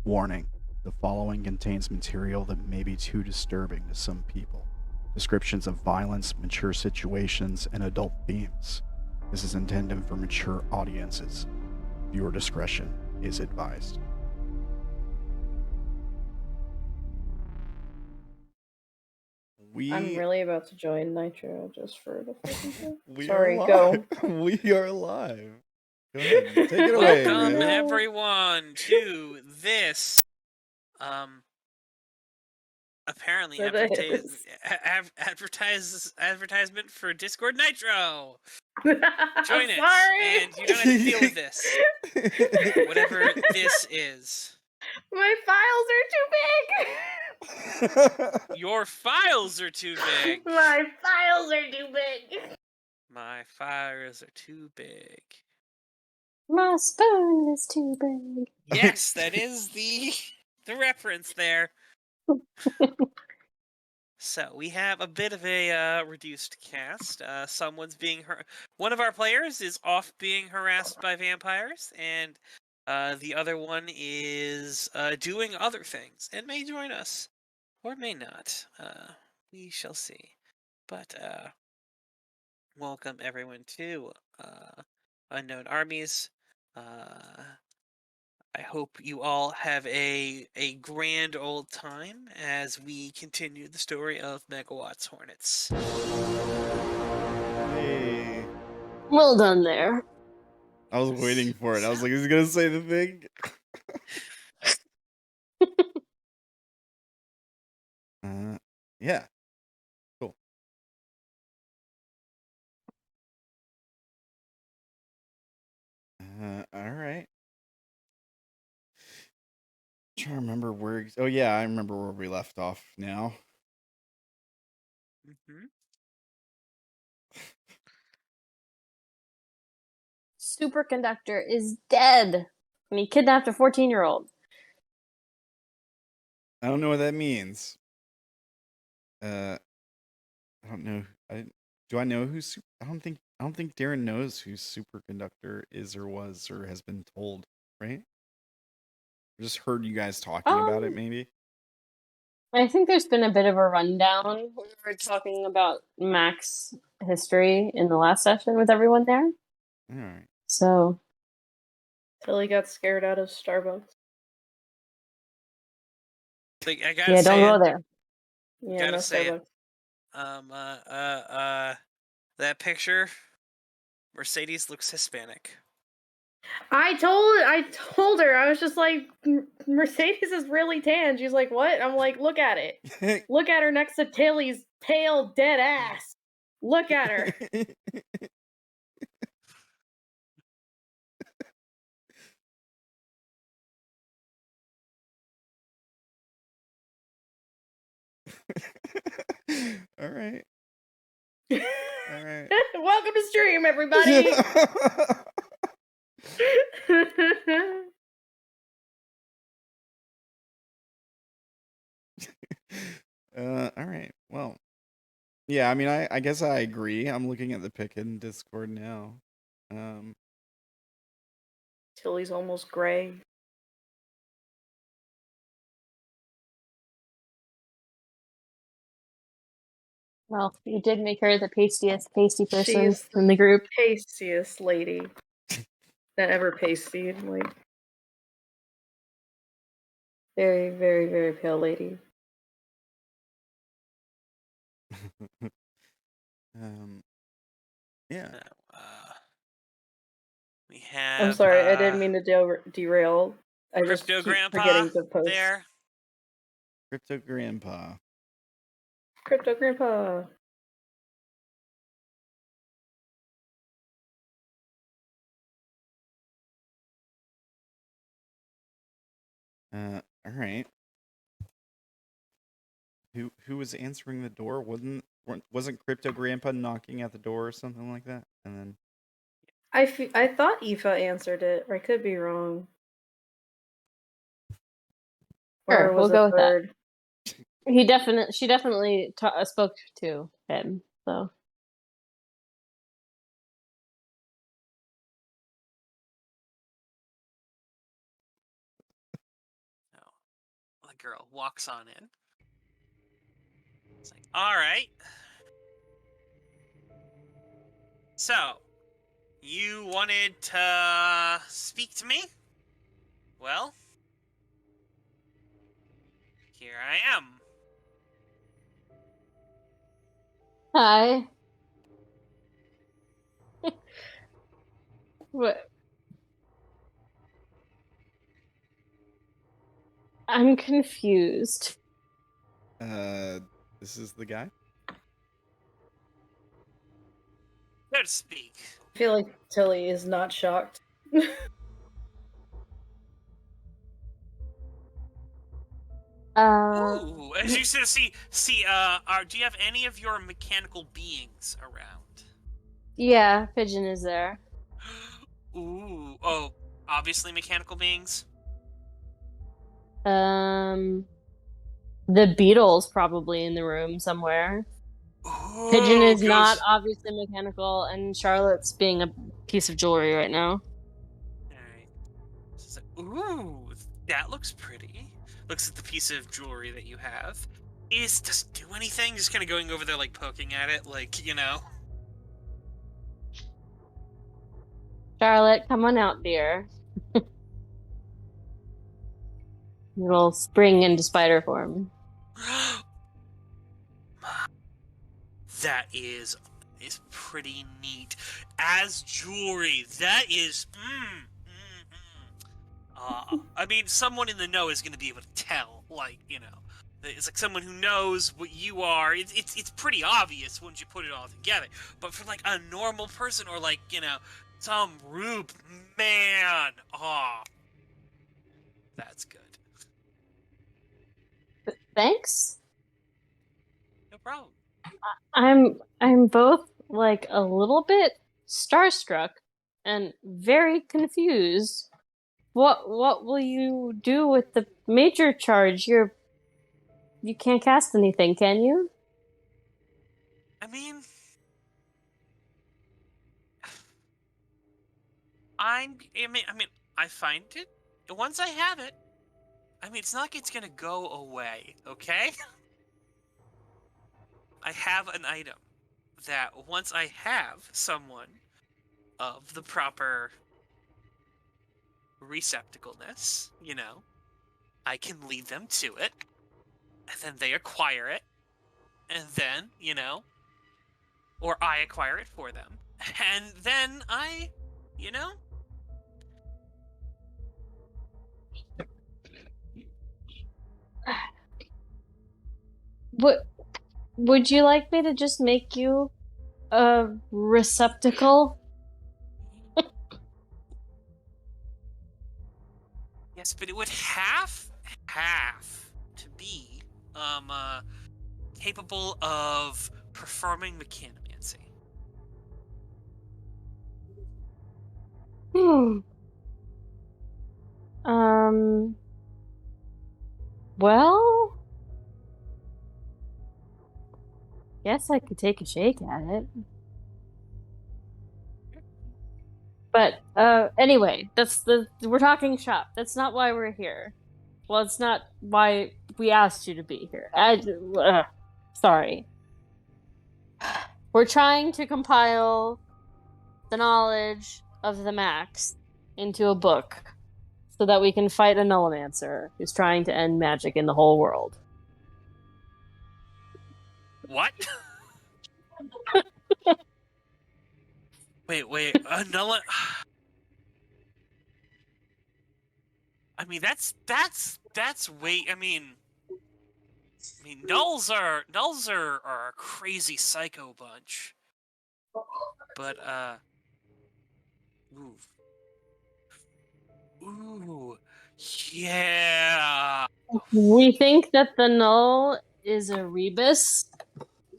Warning: the following contains material that may be too disturbing to some people. Descriptions of violence, mature situations, and adult themes. This is intended for mature audiences. Viewer discretion is advised. I'm really about to join Nitro just for the fucking thing. We Sorry, are go. We are live. Go ahead, take it away. Welcome man. everyone to this apparently advertisement for Discord Nitro. Join it, and you don't have to deal with this. Whatever this is. My files are too big. Your files are too big. My files are too big. My files are too big. My spoon is too big. Yes, that is the reference there. So we have a bit of a reduced cast. Someone's being one of our players is off being harassed by vampires, and the other one is doing other things and may join us or may not. We shall see. But welcome everyone to Unknown Armies. I hope you all have a grand old time as we continue the story of Megawatts Hornets. Hey. Well done there. I was waiting for it. I was like, is he gonna say the thing? Yeah. Cool. All right. Trying to remember where. Oh yeah, I remember where we left off now. Superconductor is dead. And he kidnapped a 14-year-old. I don't know what that means. I don't know. Do I know who? I don't think Darren knows who Superconductor is or was or has been told. Right? I just heard you guys talking about it. Maybe. I think there's been a bit of a rundown. We were talking about Mac's history in the last session with everyone there. All right. So. Till he got scared out of Starbucks. Like, I gotta say don't go there. Yeah, gotta no say Starbucks. That picture, Mercedes looks Hispanic. I told her, I was just like, Mercedes is really tan. She's like, what? I'm like, look at it. Look at her next to Tilly's pale, dead ass. Look at her. All right. All right. Welcome to stream, everybody. All right. Well, yeah. I mean, I guess I agree. I'm looking at the pic in Discord now. Tilly's almost gray. Well, you did make her the pasty person in the group. Pastiest lady that ever pastied. Like, very, very, very pale lady. Yeah. We have. I'm sorry, I didn't mean to derail. I just Crypto keep Grandpa forgetting to post. there. Crypto Grandpa. Crypto Grandpa. All right. Who was answering the door? Wasn't Crypto Grandpa knocking at the door or something like that? And then I thought Aoife answered it, or I could be wrong. Sure, Or was we'll go a with that. third? She definitely spoke to him. So Oh, the girl walks on in. It's like, all right. So, you wanted to speak to me? Well, here I am. hi. What? I'm confused. This is the guy. So to speak. I feel like Tilly is not shocked. Ooh, as you see, do you have any of your mechanical beings around? Yeah, Pigeon is there. Ooh, oh, obviously mechanical beings. The Beatles probably in the room somewhere. Ooh, Pigeon is goes. not obviously mechanical, and Charlotte's being a piece of jewelry right now. Alright. She's like, ooh, that looks pretty. Looks at the piece of jewelry that you have. Does it do anything? Just kind of going over there, like poking at it, like, you know. Charlotte, come on out, dear. It'll spring into spider form. That is pretty neat. As jewelry, that is. I mean, someone in the know is going to be able to tell. Like, you know, it's like someone who knows what you are. It's pretty obvious once you put it all together. But for like a normal person or like, you know, some rube, man, that's good. Thanks. No problem. I'm both like a little bit starstruck and very confused. What will you do with the major charge? You can't cast anything, can you? I mean, I mean, I find it. Once I have it, I mean, it's not like it's gonna go away, okay? I have an item that once I have someone of the proper receptacleness, you know, I can lead them to it, and then they acquire it, and then, you know, or I acquire it for them, and then I, you know, What would you like me to just make you a receptacle? yes, but it would have to be, capable of performing mechanomancy. Hmm. Well, guess I could take a shake at it. But anyway, we're talking shop. That's not why we're here. Well, it's not why we asked you to be here. Sorry. We're trying to compile the knowledge of the Max into a book so that we can fight a Nullimancer who's trying to end magic in the whole world. What? wait, Nulla. I mean, that's way. I mean, nulls are a crazy psycho bunch. But ooh, yeah. We think that the Null is a Rebus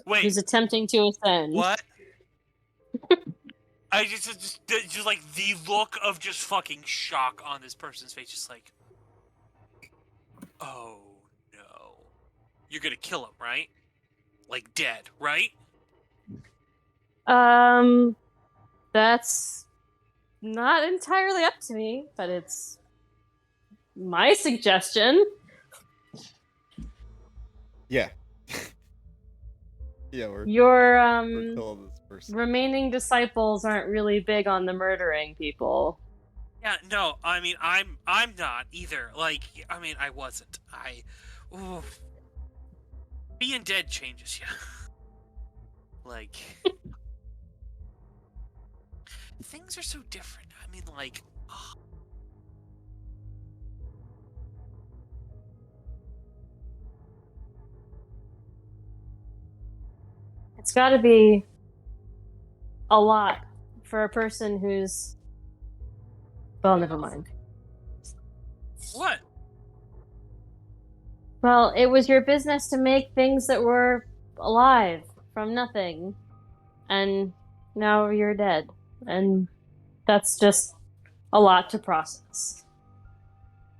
Wait, who's attempting to ascend. what? I just like the look of just fucking shock on this person's face, just like, oh no, you're gonna kill him, right? Like dead, right? That's not entirely up to me, but it's my suggestion. Yeah. Yeah, we're Your killing this person. remaining disciples aren't really big on the murdering people. Yeah, no, I mean, I'm not either. Like, I mean, I wasn't. Oof. Being dead changes you. Like, things are so different. I mean, like, It's got to be a lot for a person who's... Well, never mind. what? Well, it was your business to make things that were alive from nothing. And now you're dead. And that's just a lot to process.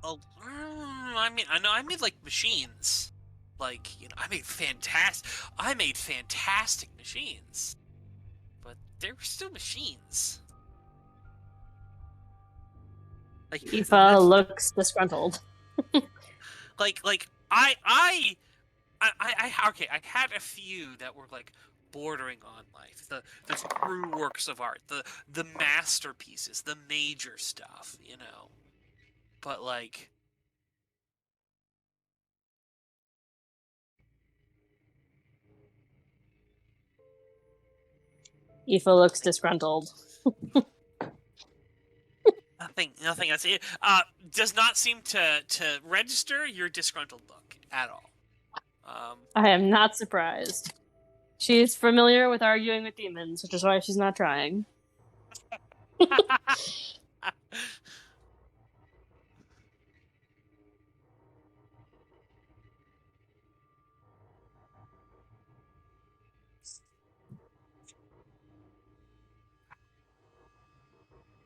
I mean, I know I made, like, machines. Like, you know, I made fantastic machines. But they were still machines. Like, Aoife looks disgruntled. like okay, I had a few that were like bordering on life, the true works of art, the masterpieces, the major stuff, you know. But like, Aoife looks disgruntled. nothing else. It does not seem to register your disgruntled look at all. I am not surprised. She's familiar with arguing with demons, which is why she's not trying.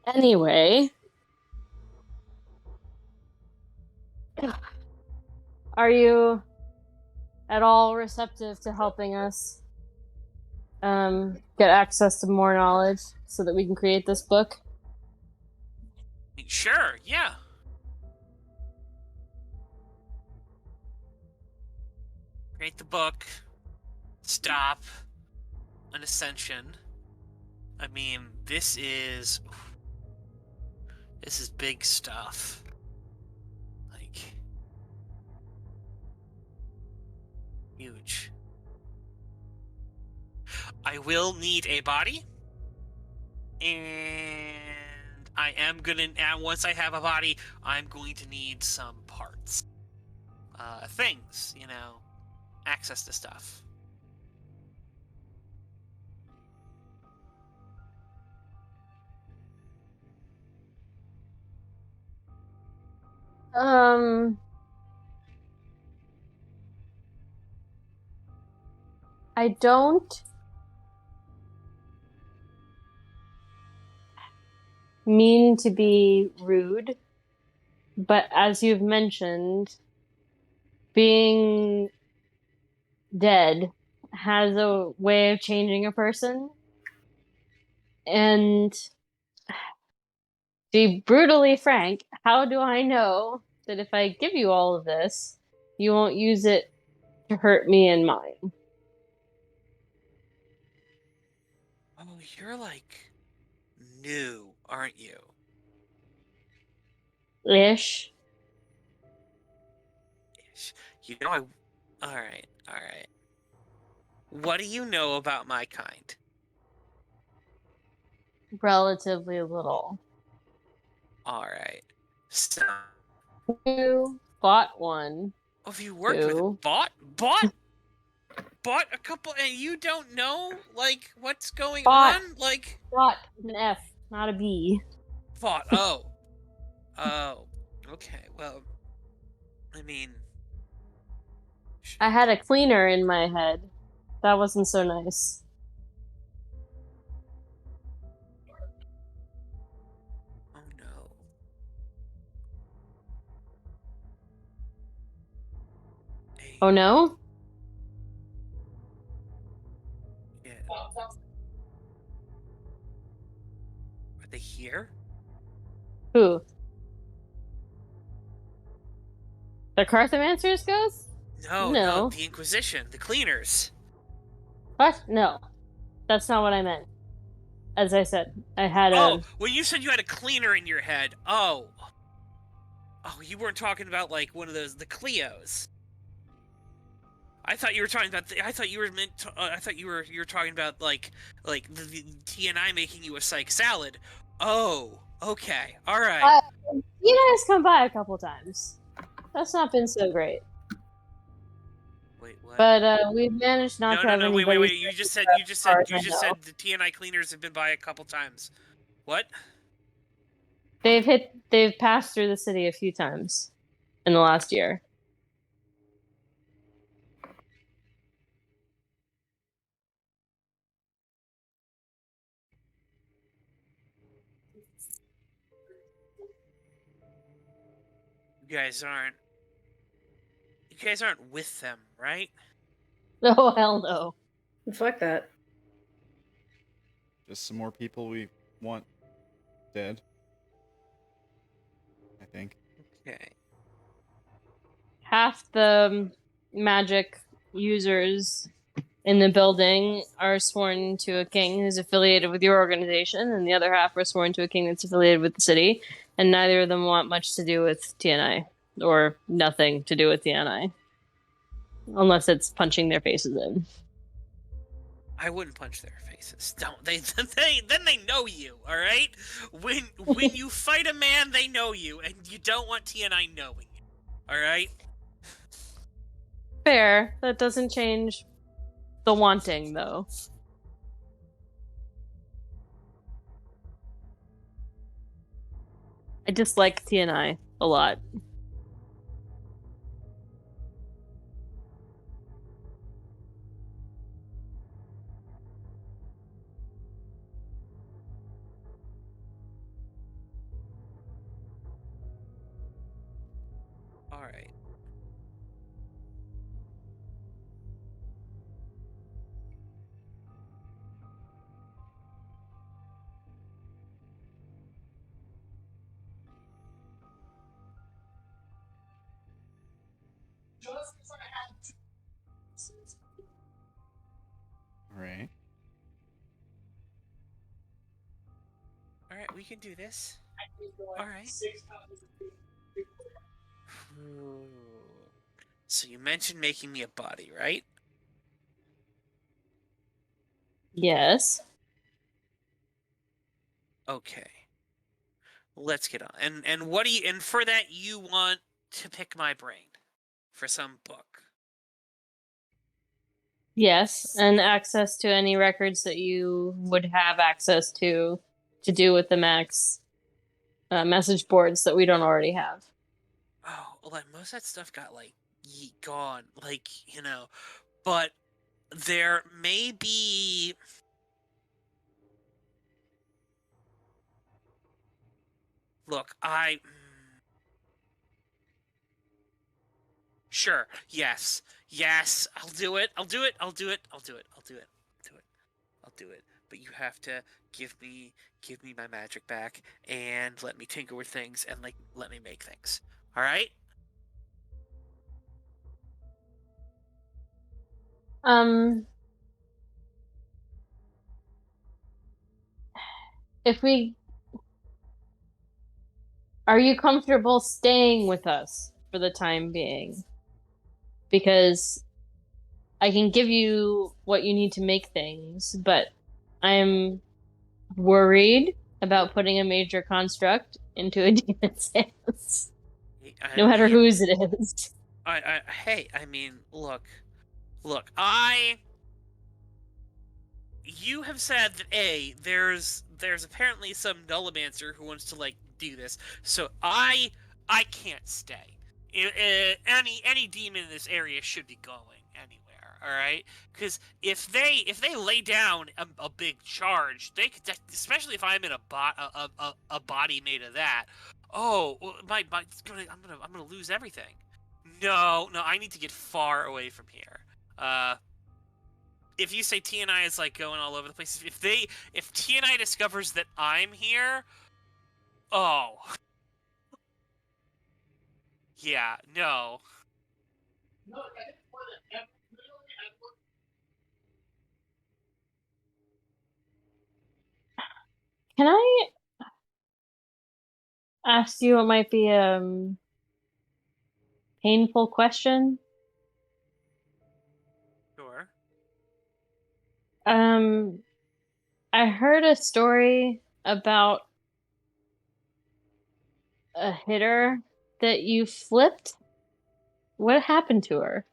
Anyway, are you at all receptive to helping us get access to more knowledge so that we can create this book? Sure, yeah. Create the book. Stop an ascension. I mean, this is big stuff. Like, huge. I will need a body, and I am gonna. And once I have a body, I'm going to need some parts, things, you know, access to stuff. I don't mean to be rude, but as you've mentioned, being dead has a way of changing a person. And to be brutally frank, how do I know that if I give you all of this, you won't use it to hurt me and mine? Oh, you're like new, aren't you? Ish. You know, all right. What do you know about my kind? Relatively little. All right. So, You fought one. if you worked with it, bought a couple, and you don't know like what's going Fought. on, like Fought an F, not a B. fought. Oh, okay. Well, I mean, I had a cleaner in my head. That wasn't so nice. Oh no? Yeah. Are they here? Who? The Carthomancers ghosts? No, No. the Inquisition, the cleaners. What? No. That's not what I meant. As I said, I had Oh, a... when you said you had a cleaner in your head, oh, you weren't talking about like one of those, the Cleos. I thought you were talking about. I thought you were meant. I thought you were talking about like the TNI making you a psych salad. Oh, okay, all right. You guys come by a couple times. That's not been so great. Wait, what? But we've managed not to have No, anybody... wait. You just said the TNI cleaners have been by a couple times. What? They've passed through the city a few times in the last year. You guys aren't with them, right? Oh, hell no. Fuck that. Just some more people we want dead. I think. Okay. Half the magic users in the building are sworn to a king who's affiliated with your organization, and the other half are sworn to a king that's affiliated with the city, and neither of them want much to do with TNI, or nothing to do with TNI. Unless it's punching their faces in. I wouldn't punch their faces. Don't they? Then they know you. All right. When you fight a man, they know you, and you don't want TNI knowing you. All right. Fair. That doesn't change the wanting, though. I dislike TNI a lot. All right. Right. All right. We can do this. All right. So you mentioned making me a body, right? Yes. Okay. Let's get on. And what do you? And for that, you want to pick my brain for some book. Yes, and access to any records that you would have access to do with the Max message boards that we don't already have. Oh, like most of that stuff got like gone, like but there may be. Look, sure, yes, I'll do it. But you have to give me my magic back and let me tinker with things and like let me make things. All right? If we... Are you comfortable staying with us for the time being? Because I can give you what you need to make things, but I'm worried about putting a major construct into a demon's hands. No matter whose it is. Hey, I mean, look, you have said that there's apparently some Nullimancer who wants to like do this, so I can't stay. Any demon in this area should be going anywhere. All right, because if they lay down a big charge, they could, especially if I'm in a body made of that. Oh, I'm gonna lose everything. No, I need to get far away from here. If you say TNI is like going all over the place, if TNI discovers that I'm here, oh, yeah, no. Can I ask you what might be a painful question? Sure. I heard a story about a hitter that you flipped. What happened to her?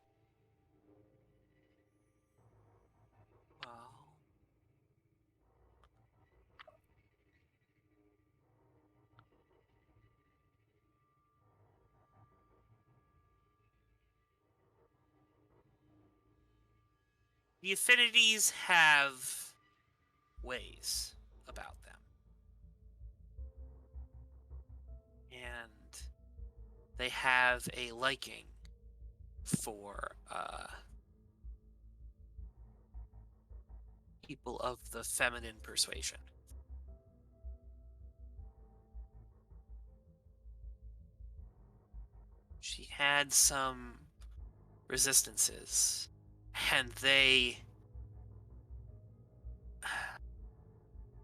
Well, the affinities have ways about them. And they have a liking for people of the feminine persuasion. She had some resistances, and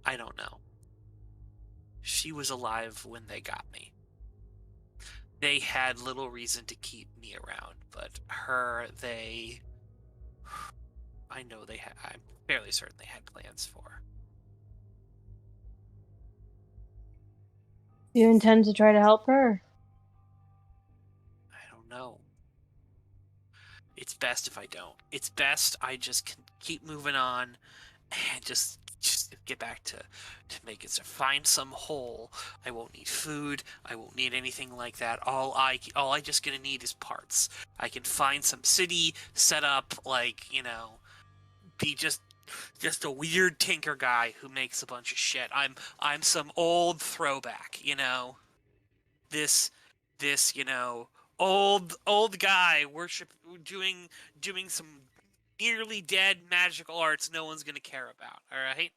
I don't know. She was alive when they got me. They had little reason to keep me around, but her, I'm fairly certain they had plans for. Do you intend to try to help her? I don't know. It's best if I don't. It's best I just can keep moving on and just get back to make it. Find some hole. I won't need food. I won't need anything like that. All I just gonna need is parts. I can find some city, set up, like, be just a weird tinker guy who makes a bunch of shit. I'm some old throwback, This old guy doing some nearly dead magical arts no one's gonna care about, alright?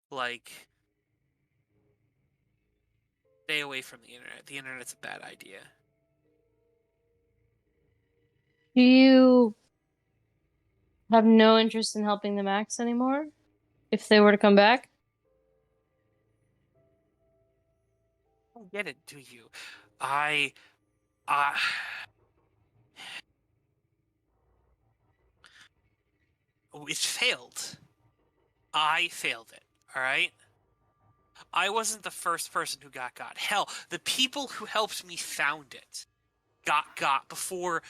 Like, stay away from the internet. The internet's a bad idea. Do you have no interest in helping the Max anymore? If they were to come back? I don't get it, do you? It failed. I failed it, alright? I wasn't the first person who got. Hell, the people who helped me found it got before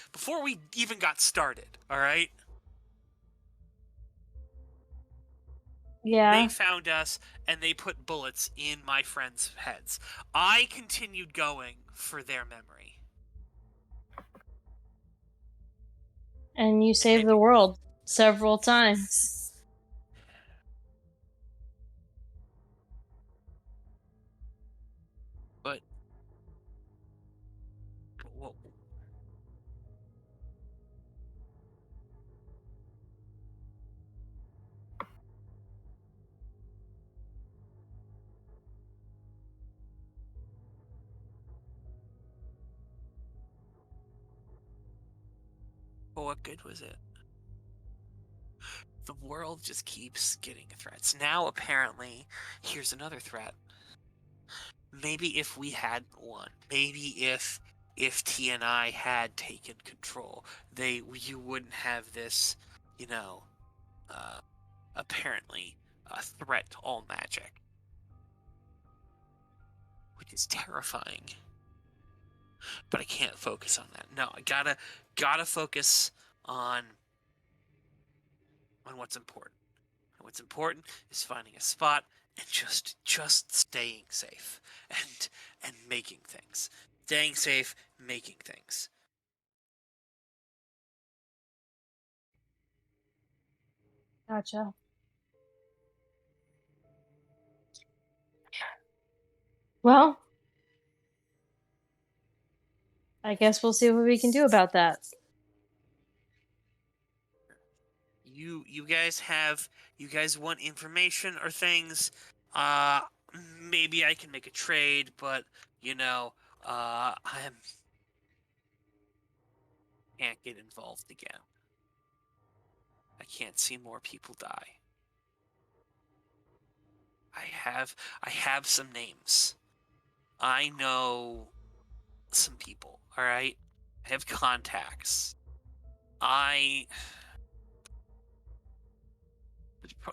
we even got started, alright? Yeah. They found us, and they put bullets in my friends' heads. I continued going for their memory. And you saved the world several times. But what? What good was it? The world just keeps getting threats. Now, apparently, here's another threat. Maybe if we had one, maybe if TNI had taken control, you wouldn't have this, apparently a threat to all magic, which is terrifying. But I can't focus on that. No, I gotta focus on what's important. And what's important is finding a spot and just staying safe and making things. Staying safe, making things. Gotcha. Well, I guess we'll see what we can do about that. You guys want information or things? Maybe I can make a trade, but I can't get involved again. I can't see more people die. I have some names. I know some people, all right? I have contacts.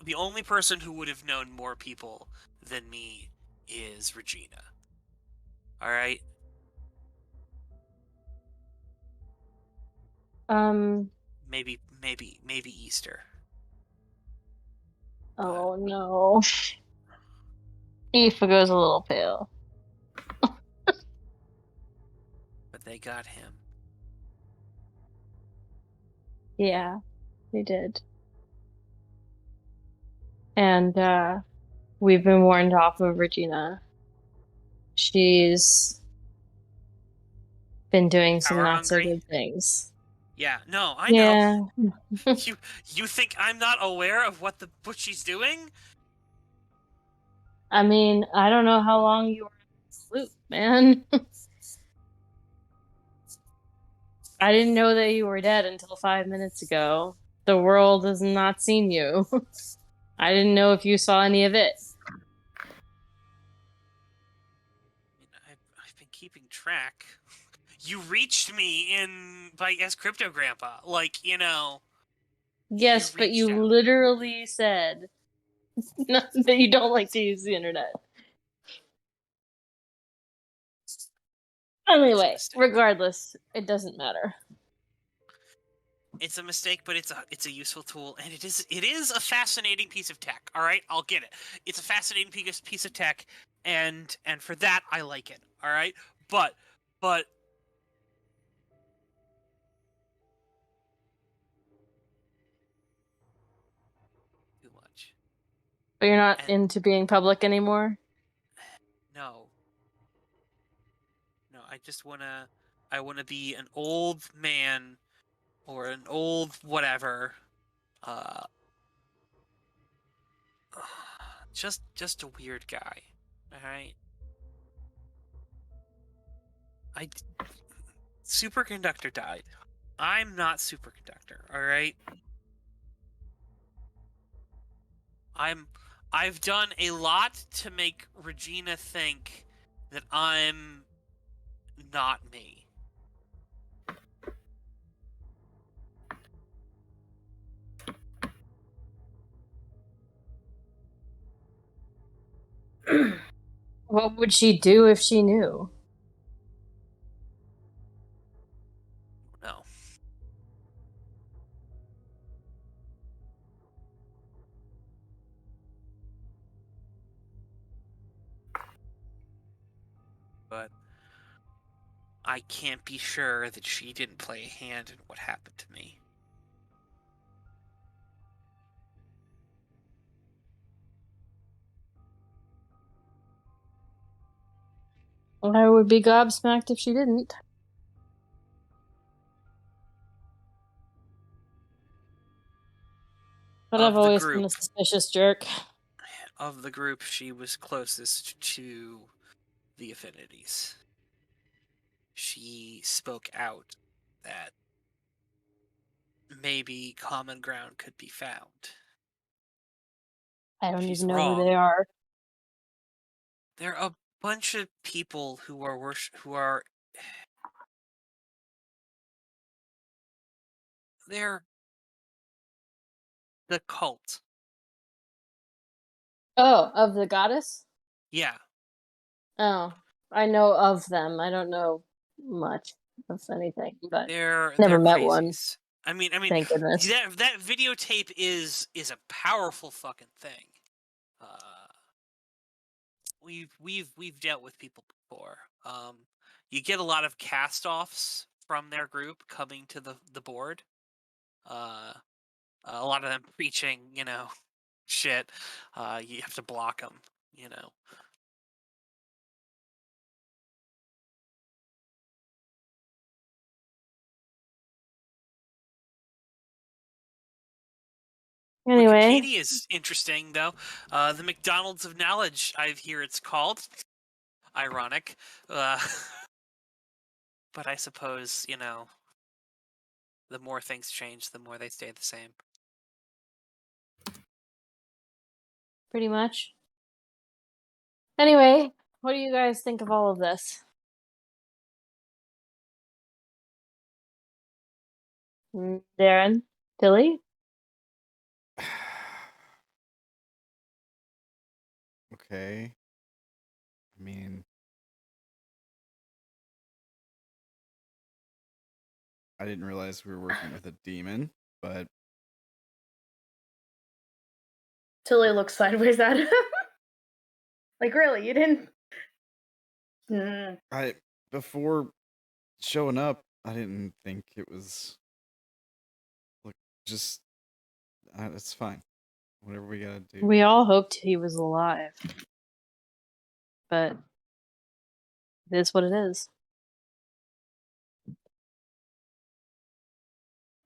The only person who would have known more people than me is Regina. All right? Maybe Easter. Oh no. Aoife goes a little pale. But they got him. Yeah, they did. And we've been warned off of Regina. She's been doing some Power not so hungry? good things. Yeah, no, I know. Yeah. You think I'm not aware of what she's doing? I mean, I don't know how long you were in this loop, man. I didn't know that you were dead until 5 minutes ago. The world has not seen you. I didn't know if you saw any of it. I've been keeping track. You reached me as Crypto Grandpa. Yes, but you reached out. literally said that you don't like to use the internet. Anyway, regardless, it doesn't matter. It's a mistake, but it's a useful tool, and it is a fascinating piece of tech. All right, I'll get it. It's a fascinating piece of tech, and for that I like it. All right, but too much. But you're not into being public anymore? No, I just wanna be an old man or an old whatever. Just a weird guy. All right. Superconductor died. I'm not Superconductor. All right. I've done a lot to make Regina think that I'm not me. What would she do if she knew? No. But I can't be sure that she didn't play a hand in what happened to me. I would be gobsmacked if she didn't. But I've always been a suspicious jerk. Of the group, she was closest to the affinities. She spoke out that maybe common ground could be found. I don't even know who they are. They're a bunch of people who are they're the cult. Oh, of the goddess? Yeah. Oh, I know of them. I don't know much of anything, but they're met crazies. one. I mean, Thank goodness. that videotape is a powerful fucking thing. We've dealt with people before. You get a lot of cast-offs from their group coming to the board. A lot of them preaching, shit. You have to block them, Anyway, Wikipedia is interesting, though. The McDonald's of knowledge, I hear it's called. Ironic. But I suppose, the more things change, the more they stay the same. pretty much. Anyway, what do you guys think of all of this? Darren? Tilly? Okay. I mean, I didn't realize we were working with a demon, but Tilly looks sideways at him. Like, really, you didn't? before showing up, I didn't think it was. Look, just it's fine. Whatever we gotta do. We all hoped he was alive. But it is what it is.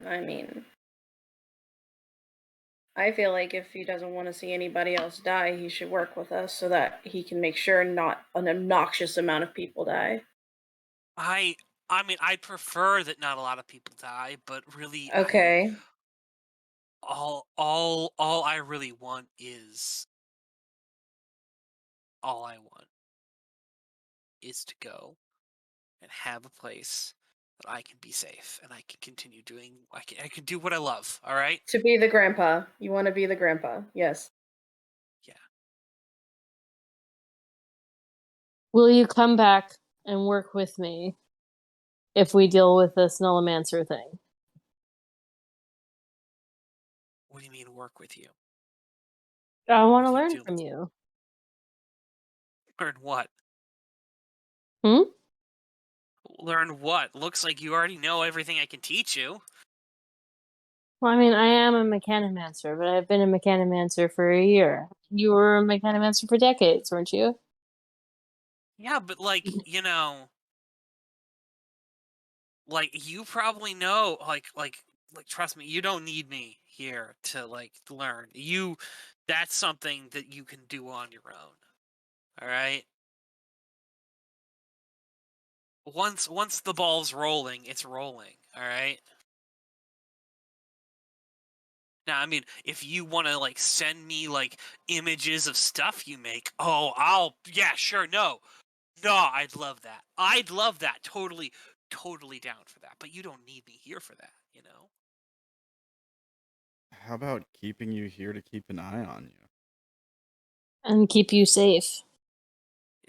I mean, I feel like if he doesn't want to see anybody else die, he should work with us so that he can make sure not an obnoxious amount of people die. I mean, I prefer that not a lot of people die, but really, Okay. all I really want is to go and have a place that I can be safe and I can continue doing. I can do what I love. All right. To be the grandpa. You want to be the grandpa. Yes. Yeah. Will you come back and work with me if we deal with this Nullimancer thing? What do you mean work with you? I want to What do you learn do? from you. Learn what? Hmm? Learn what? Looks like you already know everything I can teach you. Well, I mean, I am a Mechanomancer, but I've been a Mechanomancer for a year. You were a Mechanomancer for decades, weren't you? Yeah, but like, like you probably know, like trust me, you don't need me here to like learn. That's something that you can do on your own. All right? Once the ball's rolling, it's rolling, all right? Now, I mean, if you want to like send me like images of stuff you make, yeah, sure, no, I'd love that. I'd love that. Totally down for that. But you don't need me here for that, How about keeping you here to keep an eye on you? And keep you safe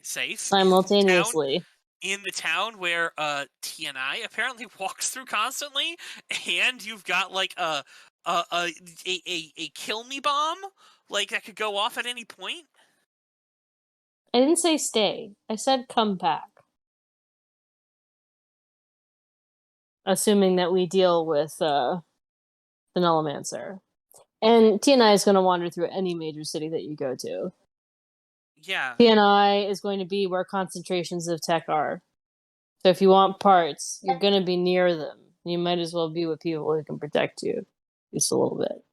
Safe simultaneously. in the town where TNI apparently walks through constantly, and you've got like a kill me bomb like that could go off at any point. I didn't say stay. I said come back. Assuming that we deal with the Nullimancer. And TNI is going to wander through any major city that you go to. Yeah. TNI is going to be where concentrations of tech are. So if you want parts, you're going to be near them. You might as well be with people who can protect you just a little bit.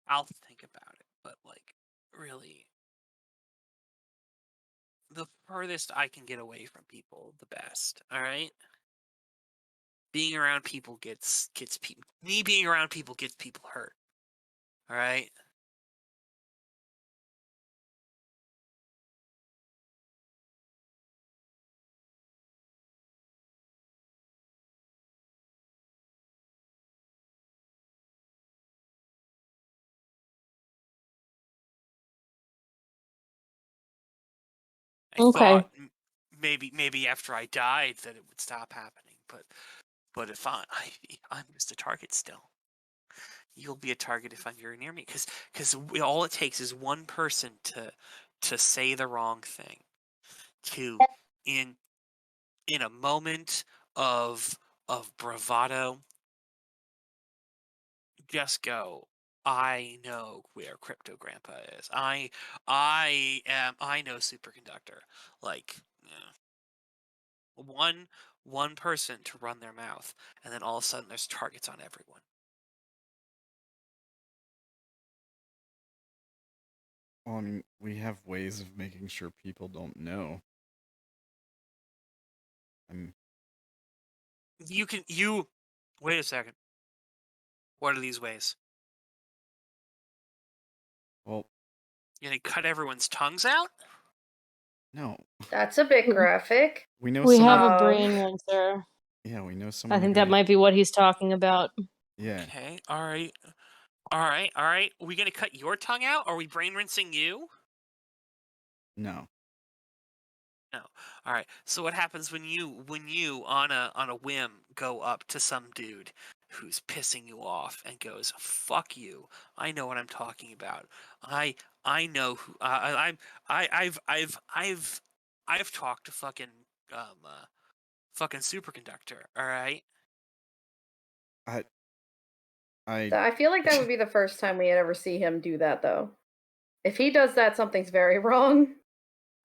I'll think about it, but like really the furthest I can get away from people, the best. All right? Being around people gets people. Me being around people gets people hurt. All right? I Okay. thought maybe after I died that it would stop happening, but if I'm just a target still. You'll be a target if you're near me, because all it takes is one person to say the wrong thing, to in a moment of bravado, just go. I know where Crypto Grandpa is. I know Superconductor. Like, one person to run their mouth, and then all of a sudden there's targets on everyone. Well, I mean, we have ways of making sure people don't know. Wait a second. What are these ways? Well, You gonna cut everyone's tongues out? no. That's a bit graphic. We know We someone. have a Um, brain rinser. Yeah, we know someone. I think that might be what he's talking about. Yeah. Okay, alright. We gonna cut your tongue out? Are we brain rinsing you? No. No. Alright. So what happens when you on a whim go up to some dude who's pissing you off and goes, "Fuck you. I know what I'm talking about. I know who I've talked to fucking superconductor, all right?" I feel like that would be the first time we'd ever see him do that, though. If he does that, something's very wrong.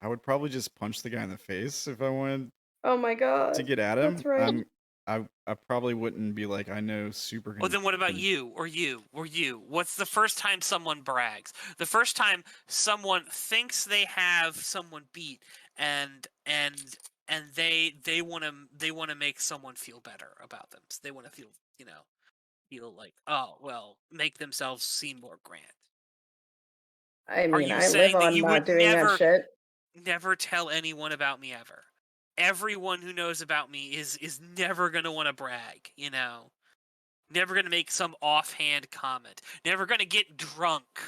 I would probably just punch the guy in the face if I wanted Oh my god. to get at him. That's right. I probably wouldn't be like, I know super. Well, then what about you or you? What's the first time someone brags? The first time someone thinks they have someone beat and they want to make someone feel better about them. So they want to feel like, oh, well, make themselves seem more grand. I Are mean, you I live saying that on you not would doing that shit. never tell anyone about me ever? Everyone who knows about me is never going to want to brag, Never going to make some offhand comment. Never going to get drunk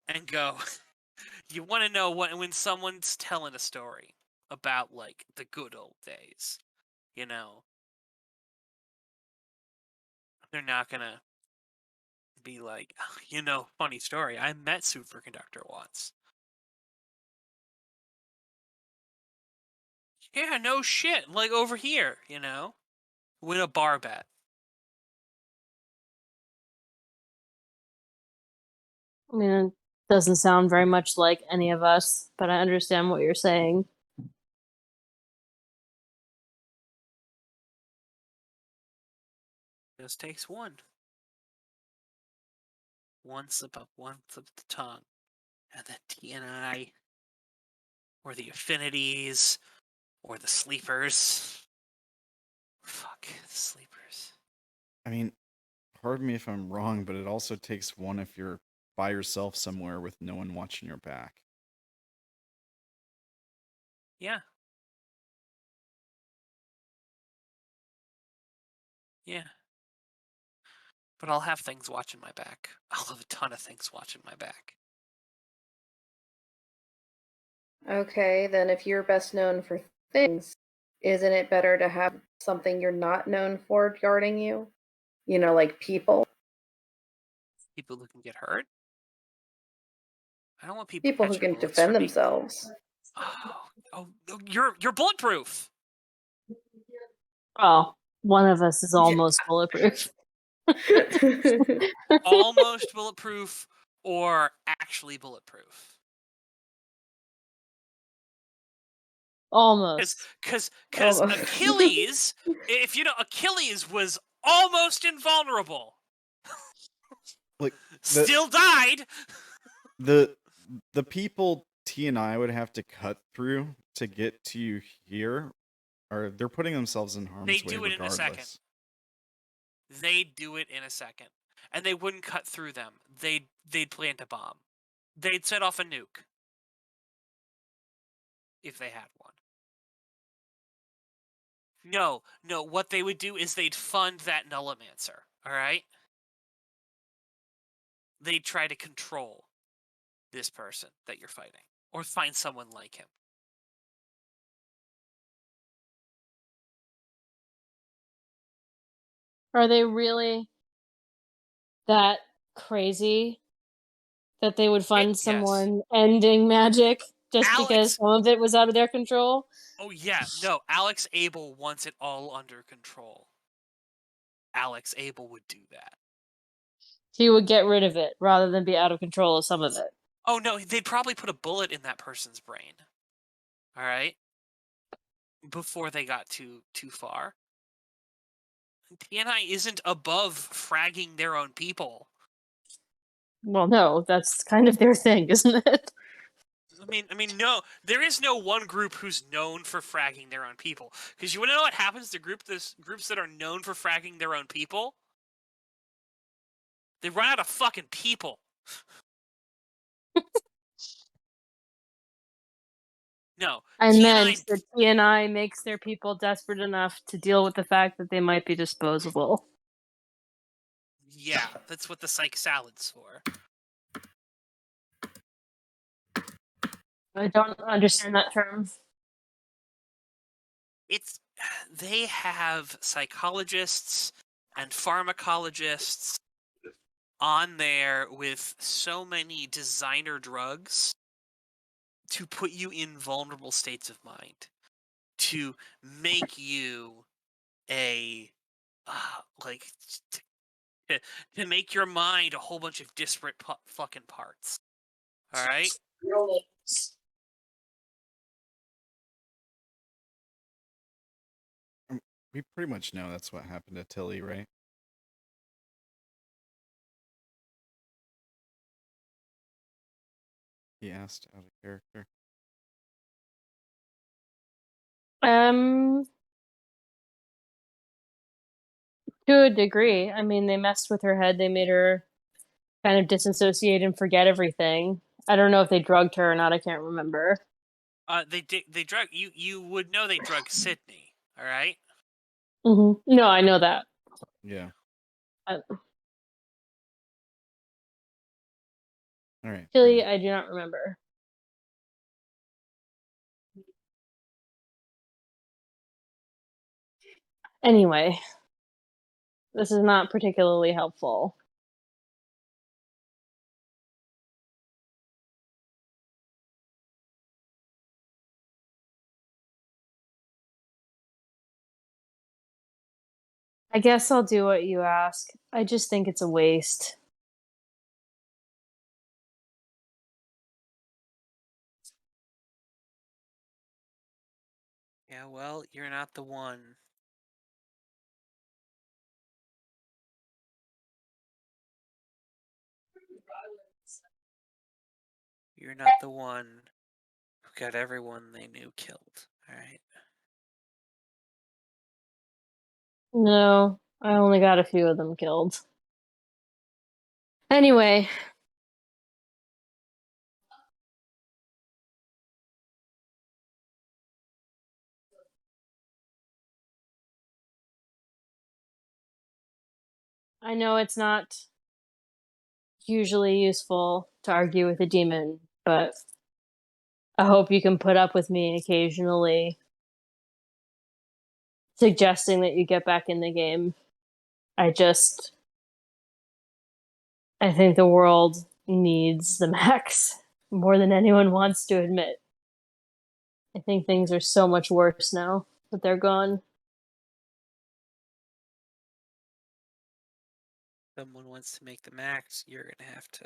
and go, you want to know when someone's telling a story about, like, the good old days, they're not going to be like, funny story. I met Superconductor once. Yeah, no shit. Like, over here, win a bar bet. I mean, it doesn't sound very much like any of us, but I understand what you're saying. Just takes one. One slip up the tongue. And then TNI, or the affinities, or the sleepers. Fuck, the sleepers. I mean, pardon me if I'm wrong, but it also takes one if you're by yourself somewhere with no one watching your back. Yeah. Yeah. But I'll have things watching my back. I'll have a ton of things watching my back. Okay, then if you're best known for things, isn't it better to have something you're not known for guarding you? Like people. People who can get hurt? I don't want people People who catching can bullets defend from me. themselves. Oh, you're bulletproof. Oh, one of us is almost bulletproof. Almost bulletproof or actually bulletproof? Almost. Because Almost. Achilles, if you know, Achilles was almost invulnerable. Like Still died. The people T and I would have to cut through to get to you here, or they're putting themselves in harm's way They do it regardless. in a second. They'd do it in a second. And they wouldn't cut through them. They'd plant a bomb. They'd set off a nuke. If they had one. No, what they would do is they'd fund that Nullimancer, alright? They'd try to control this person that you're fighting. Or find someone like him. Are they really that crazy that they would fund someone ending magic just because some of it was out of their control? Oh yeah, no, Alex Abel wants it all under control. Alex Abel would do that. He would get rid of it rather than be out of control of some of it. Oh no, they'd probably put a bullet in that person's brain. Alright? Before they got too far. TNI isn't above fragging their own people. Well, no, that's kind of their thing, isn't it? I mean, no. There is no one group who's known for fragging their own people. Because you want to know what happens to groups that are known for fragging their own people? They run out of fucking people. No. I TNI meant that TNI makes their people desperate enough to deal with the fact that they might be disposable. Yeah, that's what the psych salad's for. I don't understand that term. They have psychologists and pharmacologists on there with so many designer drugs to put you in vulnerable states of mind, to make you a like to make your mind a whole bunch of disparate fucking parts. All right. We pretty much know that's what happened to Tilly, right? He asked out of character. To a degree. I mean, they messed with her head. They made her kind of disassociate and forget everything. I don't know if they drugged her or not. I can't remember. They drug you. You would know they drugged Sydney. All right. Mm-hmm. No, I know that. Yeah. All right. Tilly, I do not remember. Anyway, this is not particularly helpful. I guess I'll do what you ask. I just think it's a waste. Yeah, well, you're not the one. You're not the one who got everyone they knew killed. All right. No, I only got a few of them killed. Anyway. I know it's not usually useful to argue with a demon, but I hope you can put up with me occasionally suggesting that you get back in the game. I think the world needs the max more than anyone wants to admit. I think things are so much worse now that they're gone. Someone wants to make the max, you're gonna have to.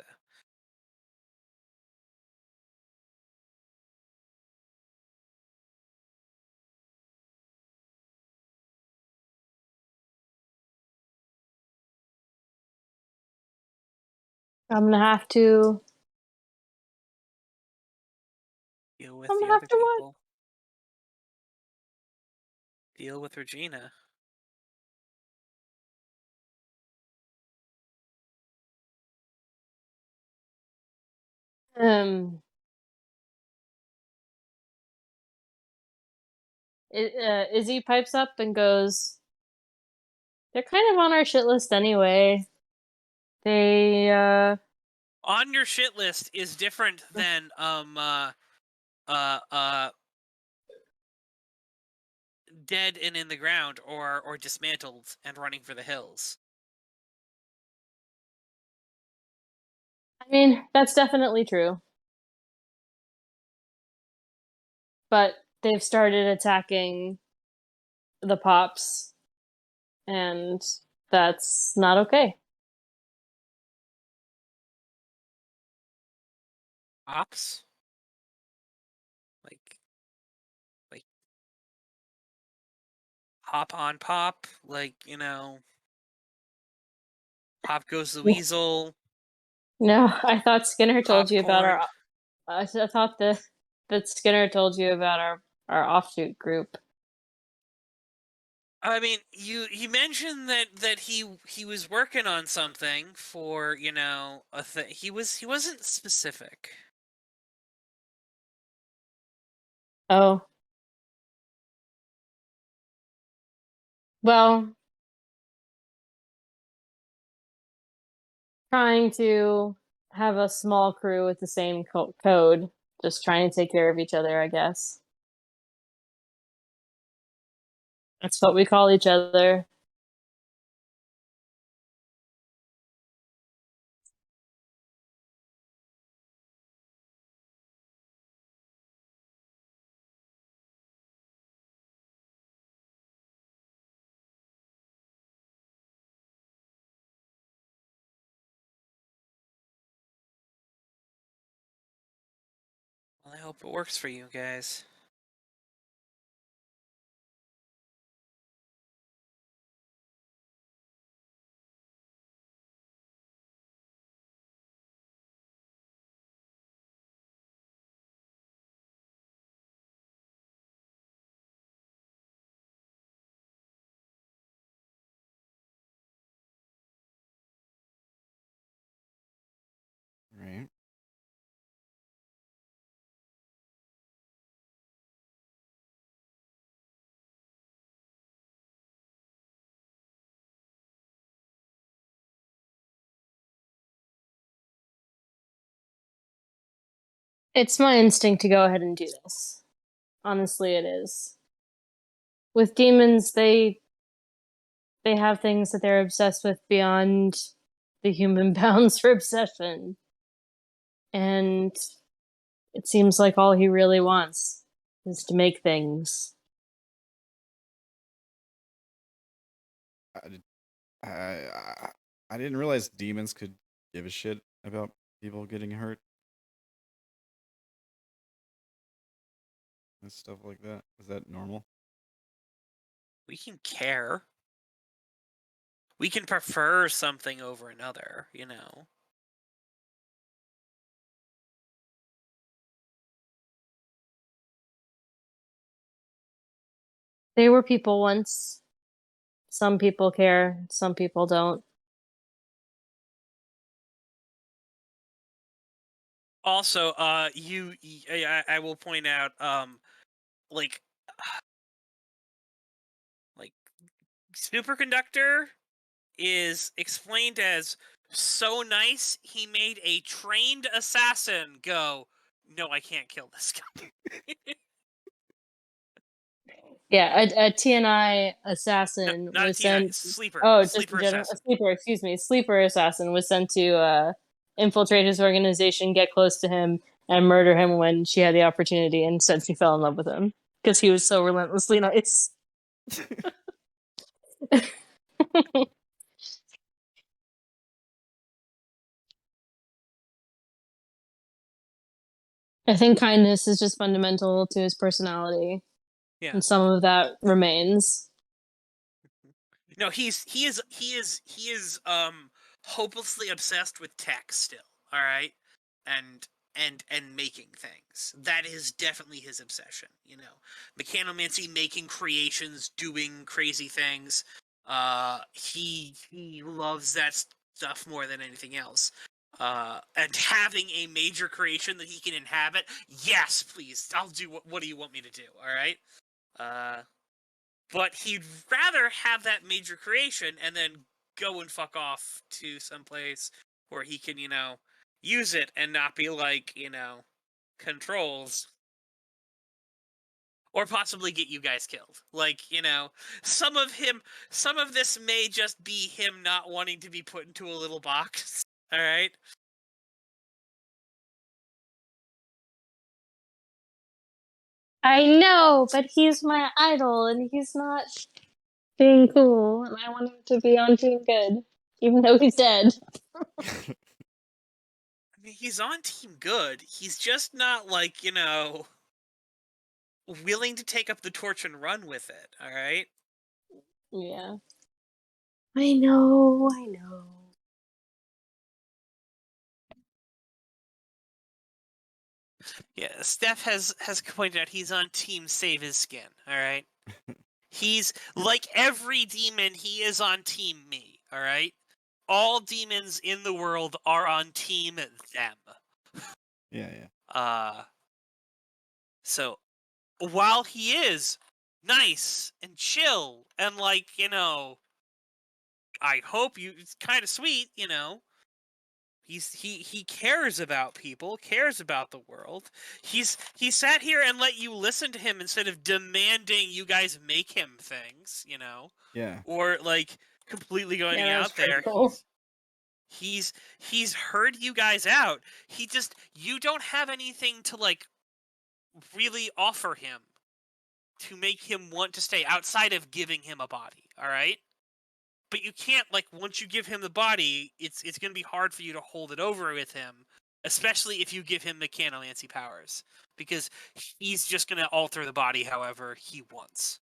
I'm gonna have to. Deal with I'm the gonna have other to what? people. Deal with Regina. Izzy pipes up and goes, they're kind of on our shit list anyway. They, On your shit list is different than dead and in the ground or dismantled and running for the hills. I mean, that's definitely true. But they've started attacking the pops, and that's not okay. Pops? Like hop on pop? Like, you know, Pop Goes the Weasel? No, I thought Skinner told you about Popcorn. I thought that Skinner told you about our offshoot group. I mean, he mentioned that he was working on something for, you know, a thing. He wasn't specific. Oh. Well, trying to have a small crew with the same code, just trying to take care of each other, I guess. That's what we call each other. Well, I hope it works for you guys. Right. It's my instinct to go ahead and do this. Honestly, it is. With demons, they have things that they're obsessed with beyond the human bounds for obsession. And it seems like all he really wants is to make things. I didn't realize demons could give a shit about people getting hurt and stuff like that. Is that normal? We can care. We can prefer something over another, you know. They were people once. Some people care, some people don't. Also, I will point out, like superconductor is explained as so nice he made a trained assassin go, no, I can't kill this guy. Yeah, a TNI assassin Not a was TNI, sent. sleeper. Oh, just Sleeper in general, a assassin. sleeper. Excuse me, sleeper assassin was sent to infiltrate his organization, get close to him, and murder him when she had the opportunity. And said she fell in love with him because he was so relentlessly nice. I think kindness is just fundamental to his personality, Yeah. and some of that remains. No, he is hopelessly obsessed with tech still. All right, and making things. That is definitely his obsession. You know, mechanomancy, making creations, doing crazy things. He loves that stuff more than anything else. And having a major creation that he can inhabit. Yes, please. I'll do what do you want me to do? All right. But he'd rather have that major creation and then go and fuck off to someplace where he can, you know, use it and not be like, you know, controls. Or possibly get you guys killed. Like, you know, some of this may just be him not wanting to be put into a little box. Alright? I know, but he's my idol, and he's not being cool, and I want him to be on Team Good, even though he's dead. I mean, he's on Team Good. He's just not, like, you know, willing to take up the torch and run with it, alright? Yeah. I know. Yeah, Steph has pointed out he's on team save his skin. All right, he's like every demon. He is on team me. All right, all demons in the world are on team them. Yeah, yeah. So while he is nice and chill and like, I hope it's kind of sweet, he cares about people, cares about the world. He sat here and let you listen to him instead of demanding you guys make him things, Yeah. or like completely going Yeah, that's out pretty there. cool. He's heard you guys out. You don't have anything to like really offer him to make him want to stay outside of giving him a body, all right? But you can't, like, once you give him the body, it's going to be hard for you to hold it over with him, especially if you give him mechanomancy powers, because he's just going to alter the body however he wants.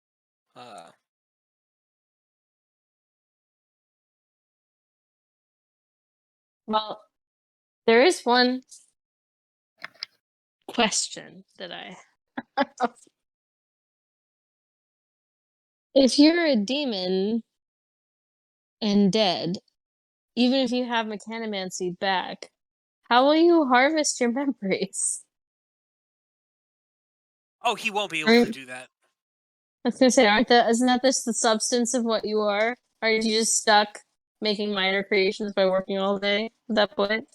Well, there is one question that I have. If you're a demon and dead, even if you have mechanomancy back, how will you harvest your memories? Oh, he won't be able to do that. I was gonna say, isn't that just the substance of what you are? Aren't you just stuck making minor creations by working all day at that point?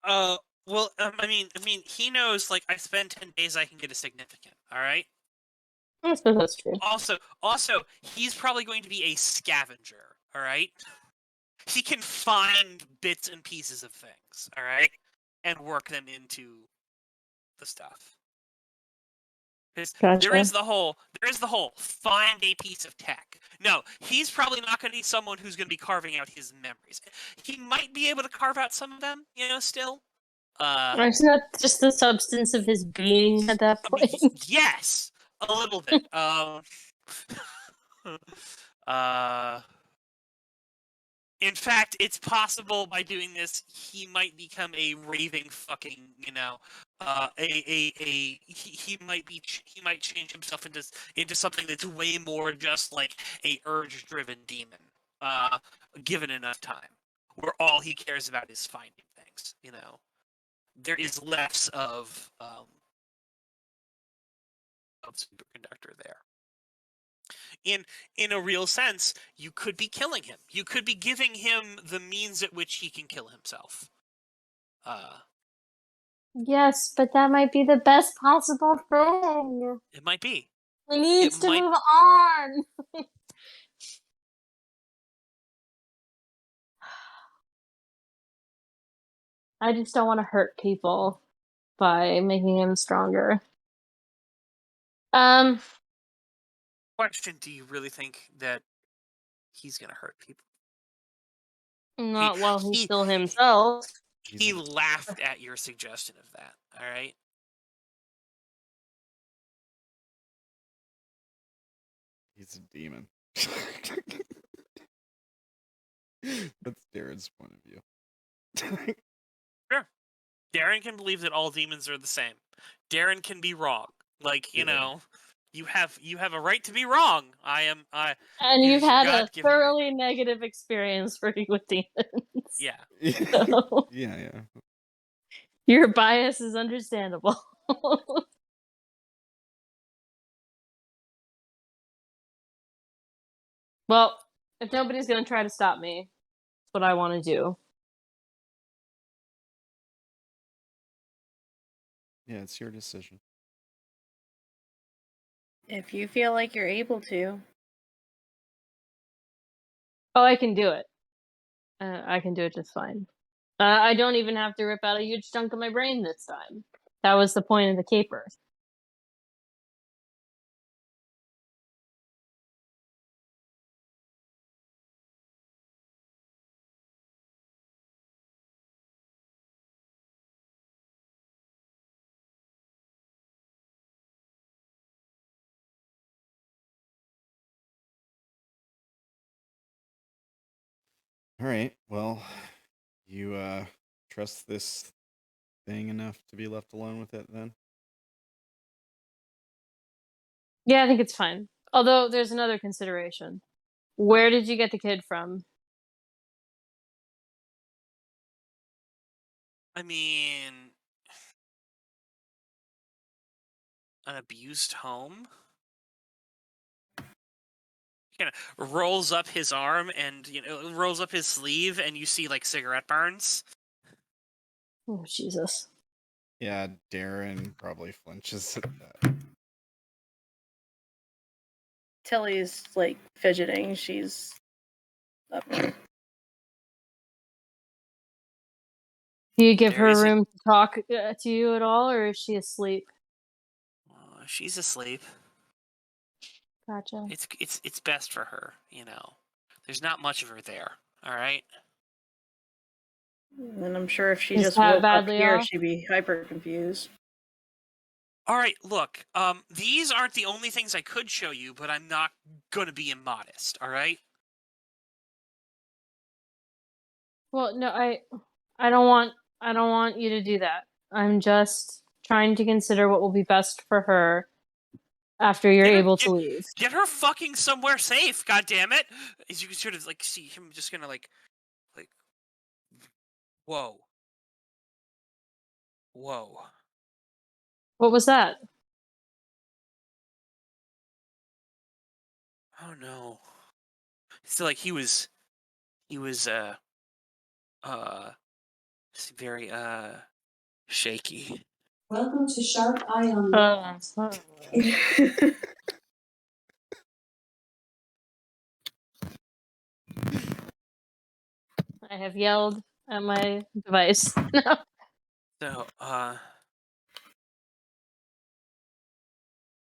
Well, I mean, he knows, like, I spend 10 days, I can get a significant, all right? I suppose that's true. Also, he's probably going to be a scavenger, all right? He can find bits and pieces of things, all right, and work them into the stuff. Gotcha. There is the whole find a piece of tech. No, he's probably not going to be someone who's going to be carving out his memories. He might be able to carve out some of them, still. Isn't that just the substance of his being at that point? Yes, a little bit. In fact, it's possible by doing this, he might become a raving fucking, he might change himself into something that's way more just like a urge-driven demon, given enough time, where all he cares about is finding things. There is less of superconductor there. In a real sense, you could be killing him. You could be giving him the means at which he can kill himself. Yes, but that might be the best possible thing. It might be. We need to move on. I just don't want to hurt people by making him stronger. Question: do you really think that he's gonna hurt people? Not while he's still himself. He laughed at your suggestion of that. All right. He's a demon. That's Darren's point of view. Sure. Darren can believe that all demons are the same. Darren can be wrong. Like, you have a right to be wrong. And you've had a thoroughly negative experience working with demons. Yeah. So, yeah. Your bias is understandable. Well, if nobody's going to try to stop me, that's what I want to do. Yeah, it's your decision. If you feel like you're able to. Oh, I can do it. I can do it just fine. I don't even have to rip out a huge chunk of my brain this time. That was the point of the caper. All right. Well, you trust this thing enough to be left alone with it then? Yeah, I think it's fine. Although there's another consideration. Where did you get the kid from? I mean, an abused home? Kind of rolls up his arm and, rolls up his sleeve, and you see, like, cigarette burns. Oh, Jesus. Yeah, Darren probably flinches at that. Tilly's like fidgeting. She's up. Do you give There her isn't- room to talk to you at all, or is she asleep? She's asleep. Gotcha. It's best for her, There's not much of her there, all right? And I'm sure if she Is just that woke up badly here, off? she'd be hyper confused. All right, look, these aren't the only things I could show you, but I'm not gonna be immodest, all right? Well, no, I don't want you to do that. I'm just trying to consider what will be best for her after you're able to leave. Get her fucking somewhere safe, goddammit! As you can sort of, like, see him just gonna, like, whoa. Whoa. What was that? Oh, no. So, like, he was, very, shaky. Welcome to Sharp Eye on I have yelled at my device. So,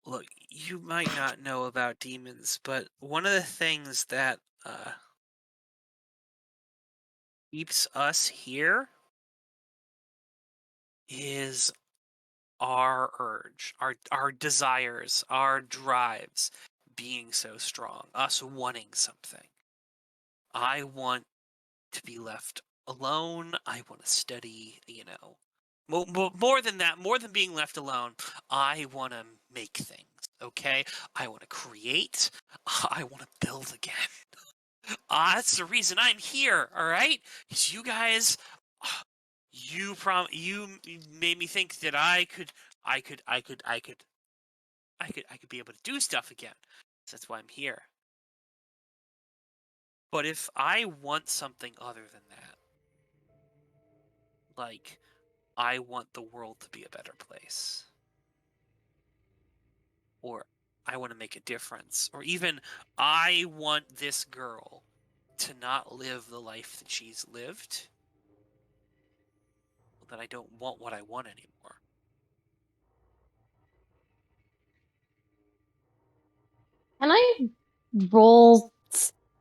look, you might not know about demons, but one of the things that, keeps us here is our urge, our desires, our drives being so strong, us wanting something. I want to be left alone. I want to study, more than that, more than being left alone, I want to make things, okay? I want to create. I want to build again. That's the reason I'm here, all right? Because you guys, you made me think that I could be able to do stuff again. So that's why I'm here. But if I want something other than that, like, I want the world to be a better place, or I want to make a difference, or even I want this girl to not live the life that she's lived, then I don't want what I want anymore. Can I roll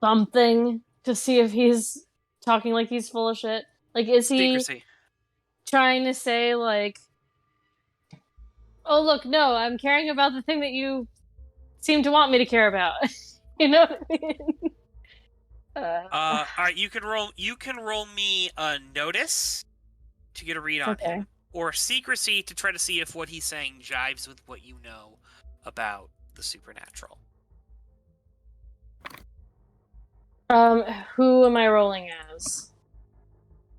something to see if he's talking like he's full of shit? Like, is he Secrecy. trying to say, like, oh, look, no, I'm caring about the thing that you seem to want me to care about? You know what I mean? All right, you can roll me a notice to get a read on him, or secrecy to try to see if what he's saying jives with what you know about the supernatural. Who am I rolling as?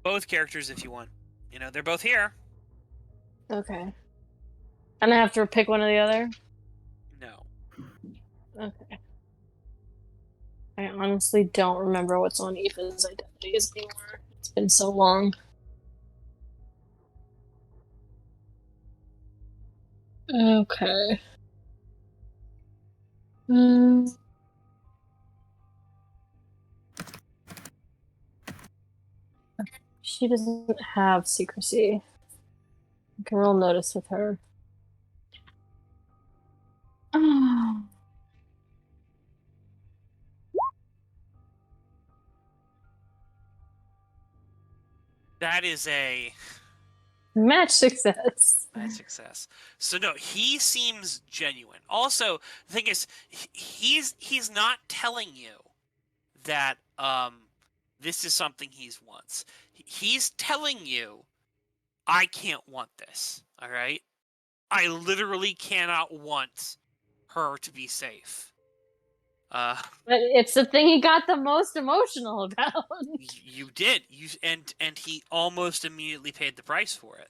Both characters, if you want. They're both here. Okay. And I have to pick one or the other? No. Okay. I honestly don't remember what's on Aoife's identities anymore. It's been so long. Okay. She doesn't have secrecy. I can roll notice with her. That is a match success. Match success. So no, he seems genuine. Also, the thing is, he's not telling you that this is something he wants. He's telling you I can't want this, all right? I literally cannot want her to be safe. But it's the thing he got the most emotional about. You did. And he almost immediately paid the price for it.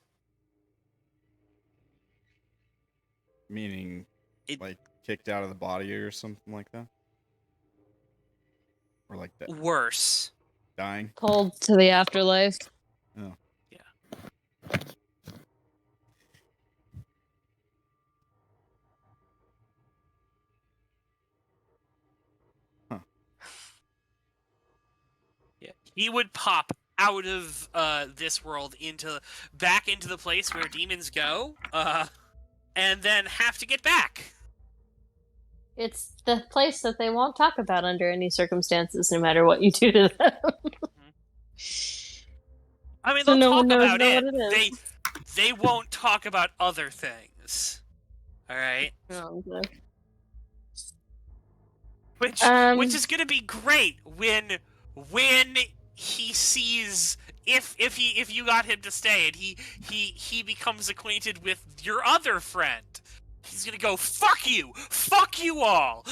Meaning, like, kicked out of the body or something like that? Or like that? Worse. Dying? Pulled to the afterlife. Oh. Yeah. Huh. Yeah. He would pop out of this world back into the place where demons go, and then have to get back. It's the place that they won't talk about under any circumstances, no matter what you do to them. I mean, So they'll no talk one knows about what it. it is. They won't talk about other things. All right. Oh, okay. Which is gonna be great when he sees if you got him to stay and he becomes acquainted with your other friend. He's gonna go, fuck you all.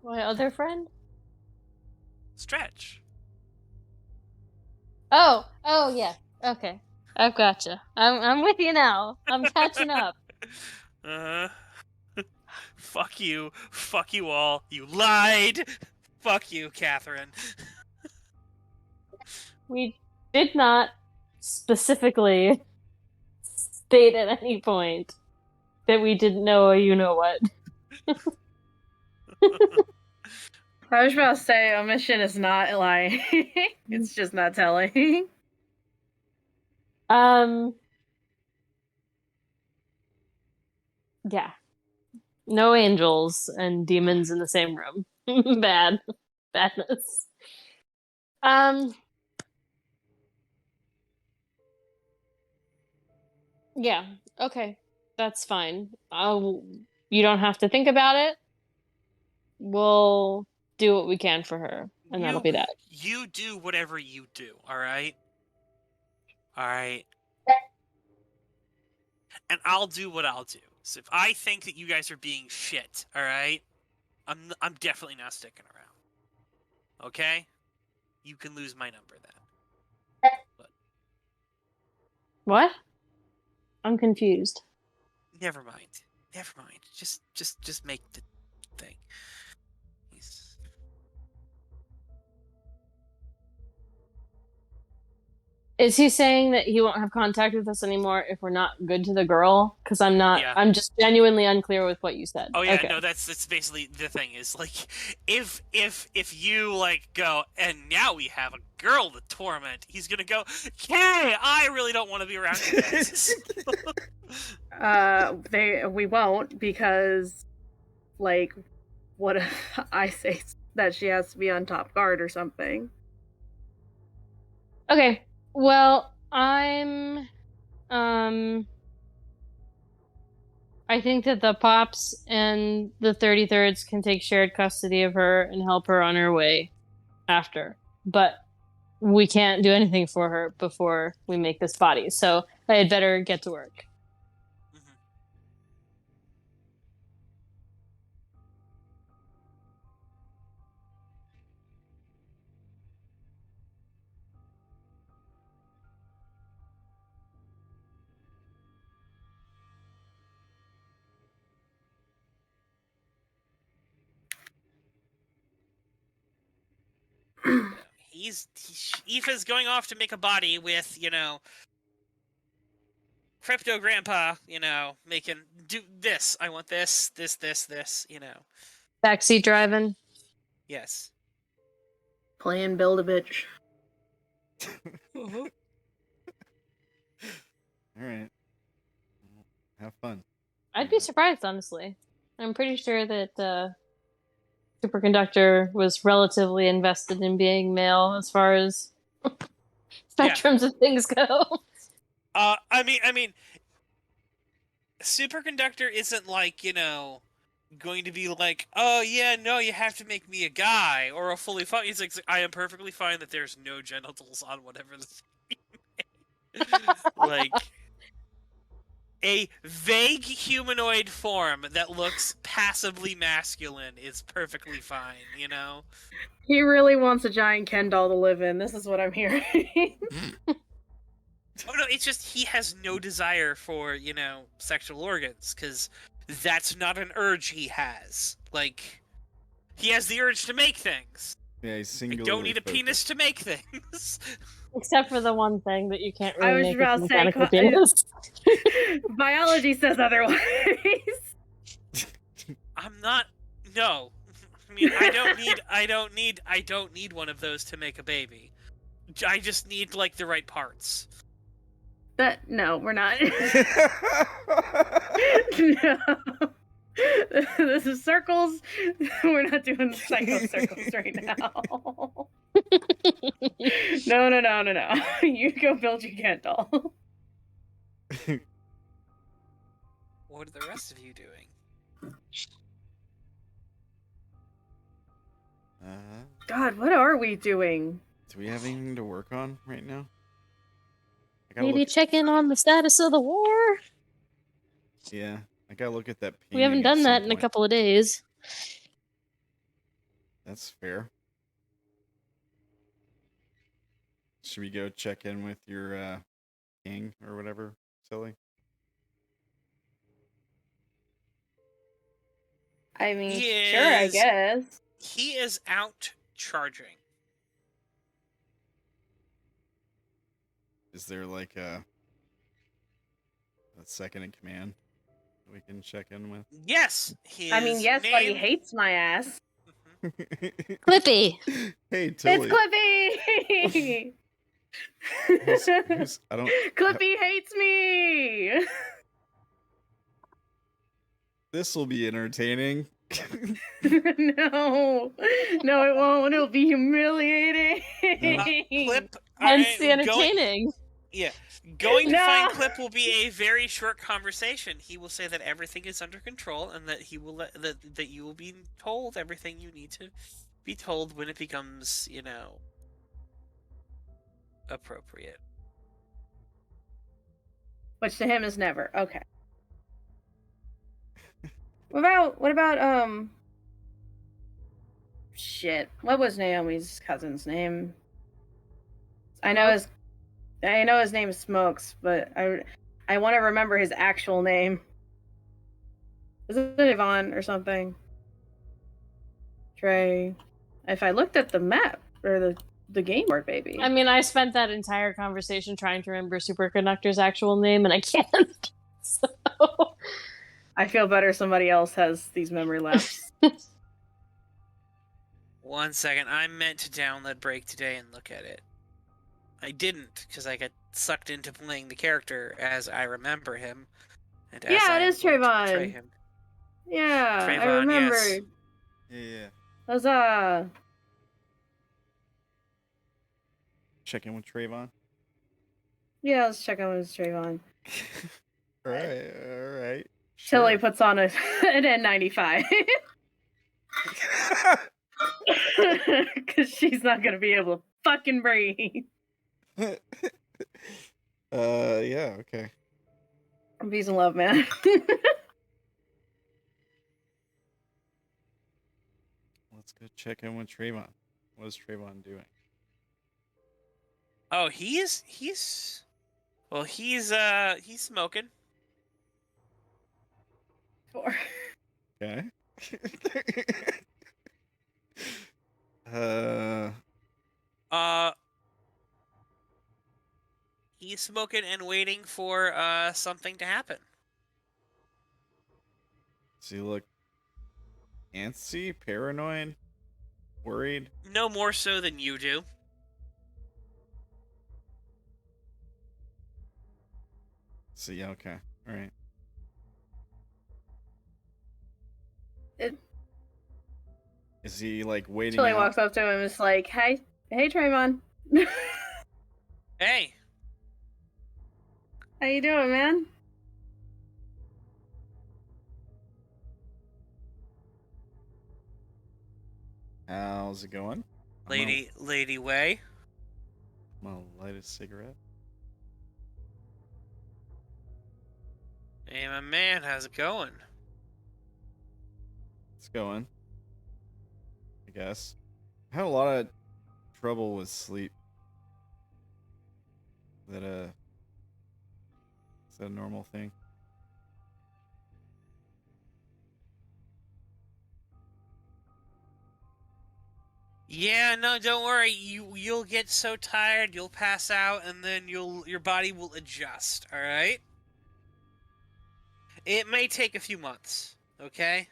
My other friend? Stretch. Oh, yeah. Okay, I've gotcha. I'm with you now. I'm catching up. Fuck you all. You lied. Fuck you, Catherine. We did not specifically state at any point that we didn't know a you-know-what. I was about to say, omission is not lying. It's just not telling. Yeah. No angels and demons in the same room. Badness. Yeah, okay. That's fine. You don't have to think about it. We'll do what we can for her, and that'll be that. You do whatever you do, alright? Alright? And I'll do what I'll do. So if I think that you guys are being shit, alright? I'm definitely not sticking around. Okay? You can lose my number then. But What? I'm confused. never mind. Just make the thing. Is he saying that he won't have contact with us anymore if we're not good to the girl? Because I'm not. Yeah. I'm just genuinely unclear with what you said. Oh yeah, okay. no, that's basically the thing is like, if you like go and now we have a girl to torment, he's gonna go, "Okay, I really don't want to be around you guys." We won't, because, like, what if I say that she has to be on top guard or something? Okay. Well, I think that the Pops and the 33rds can take shared custody of her and help her on her way after. But we can't do anything for her before we make this body. So I had better get to work. Aoife's going off to make a body with, Crypto Grandpa, do this. I want this, this, Backseat driving. Yes. Playing Build-A-Bitch. All right. Have fun. I'd be surprised, honestly. I'm pretty sure that Superconductor was relatively invested in being male as far as spectrums of things go. I mean, Superconductor isn't like, going to be like, oh yeah, no, you have to make me a guy or a fully fun. He's like, I am perfectly fine that there's no genitals on whatever this. Like a vague humanoid form that looks passably masculine is perfectly fine, you know? He really wants a giant Ken doll to live in. This is what I'm hearing. Oh no, it's just he has no desire for, you know, sexual organs, because that's not an urge he has. Like, he has the urge to make things. Yeah, he's I singularly don't need a focused. penis to make things. Except for the one thing that you can't I really was make about with to say, mechanical penis. Biology says otherwise. I'm not. No, I mean, I don't need one of those to make a baby. I just need like the right parts. No, we're not. No. This is circles. We're not doing psycho circles right now. No. You go build your Ken doll. What are the rest of you doing? God, what are we doing? Do we have anything to work on right now? Maybe check in on the status of the war. Yeah, I gotta look at that. We haven't done that in a couple of days. That's fair. Should we go check in with your king or whatever, silly? I mean, sure, I guess. He is out charging. Is there like a second in command we can check in with? Yes, I mean, yes, but he hates my ass. Clippy. Hey, Tilly. It's Clippy. I don't. Clippy hates me. This will be entertaining. No, it won't. It'll be humiliating. Clip. Hence the entertaining. Going to find Clip will be a very short conversation. He will say that everything is under control and that he will that you will be told everything you need to be told when it becomes, you know, appropriate. Which to him is never. Okay. What about shit. What was Naomi's cousin's name? I know his name is Smokes, but I want to remember his actual name. Is it Yvonne or something? Trey. If I looked at the map or the game board, baby. I mean, I spent that entire conversation trying to remember Superconductor's actual name, and I can't. So I feel better somebody else has these memory lapses. 1 second. I meant to download Break today and look at it. I didn't, because I got sucked into playing the character as I remember him. And as it is Trayvon. Him. Yeah, Trayvon, I remember. Yes. Yeah. Huzzah! Check in with Trayvon. Yeah, let's check on with Trayvon. All right. Tilly puts on an N95. Because she's not going to be able to fucking breathe. Yeah, okay. Peace and love, man. Let's go check in with Trayvon. What is Trayvon doing? Oh, he's smoking. Okay. He's smoking and waiting for something to happen. Does he look antsy, paranoid, worried? No more so than you do. So yeah, okay. All right. Is he like waiting? Tilly walks up to him and is like, hey Trayvon. Hey. How you doing, man? How's it going? Lady Weih. I'm gonna light a cigarette. Hey, my man, how's it going? It's going. I guess. I had a lot of trouble with sleep. Is that a normal thing? Yeah, no, don't worry. You'll get so tired, you'll pass out, and then your body will adjust. All right. It may take a few months. Okay.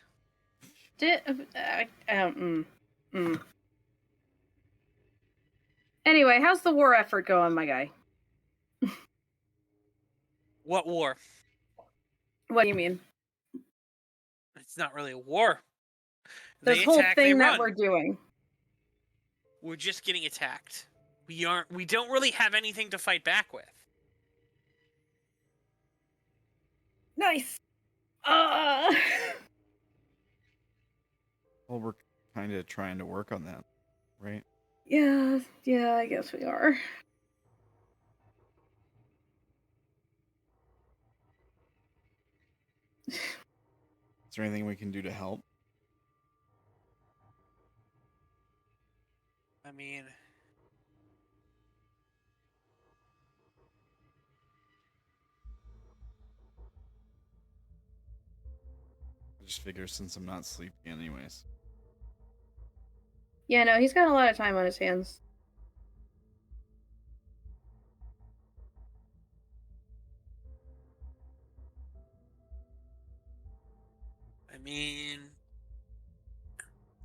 Anyway, how's the war effort going, my guy? What war? What do you mean? It's not really a war. This They whole attack, they thing that run. we're doing. We're just getting attacked. We don't really have anything to fight back with. Nice. Well, we're kind of trying to work on that, right? Yeah, I guess we are. Is there anything we can do to help? I mean, I just figure since I'm not sleeping anyways. Yeah, no, he's got a lot of time on his hands.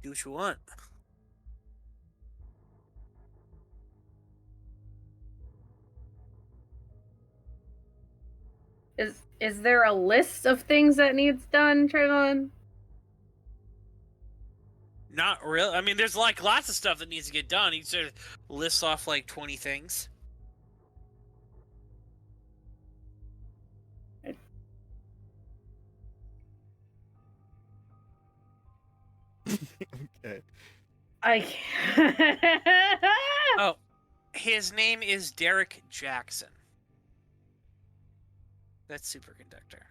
do what you want. Is there a list of things that needs done, Trayvon? Not real. I mean, there's like lots of stuff that needs to get done. He sort of lists off like 20 things. Okay. I can't. Oh, his name is Derek Jackson. That's superconductor.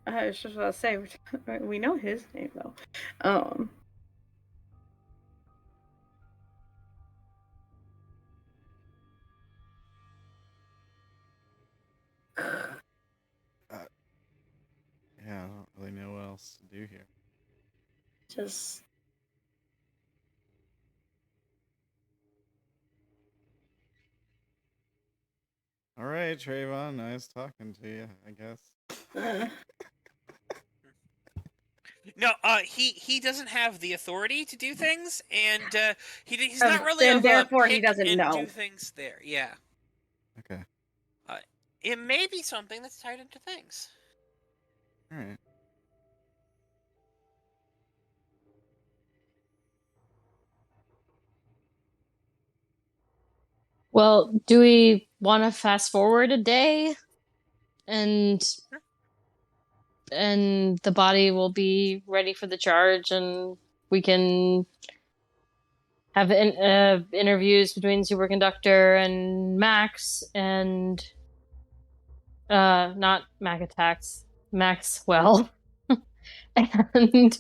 I was just about to say, we know his name though. Yeah, I don't really know what else to do here. Just. All right, Trayvon, nice talking to you, I guess. No, he doesn't have the authority to do things, and he's Oh, not really then of therefore a he pick doesn't and know. do things there. Yeah. Okay. It may be something that's tied into things. All right. Well, do we want to fast forward a day, and the body will be ready for the charge, and we can have interviews between Superconductor and Max, and not Mac Attacks, Maxwell, and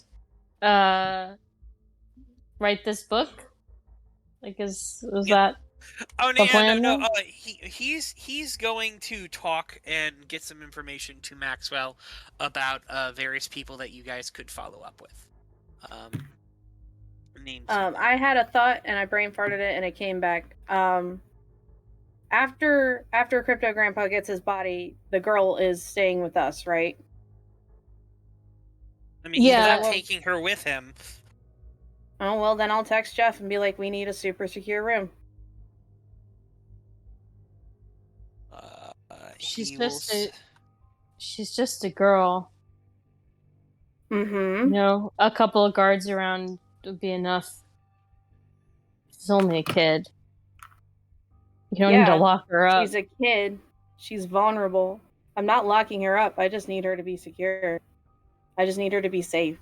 write this book? Like, is that Oh the no, plan no. now? He's going to talk and get some information to Maxwell about various people that you guys could follow up with. Names. I had a thought and I brain farted it and it came back. After Crypto Grandpa gets his body, the girl is staying with us, right? I mean, Yeah. he's not taking her with him. Oh, well, then I'll text Jeff and be like, we need a super secure room. She's just a girl. Mm-hmm. You know, a couple of guards around would be enough. She's only a kid. You don't need to lock her up. She's a kid. She's vulnerable. I'm not locking her up. I just need her to be secure. I just need her to be safe.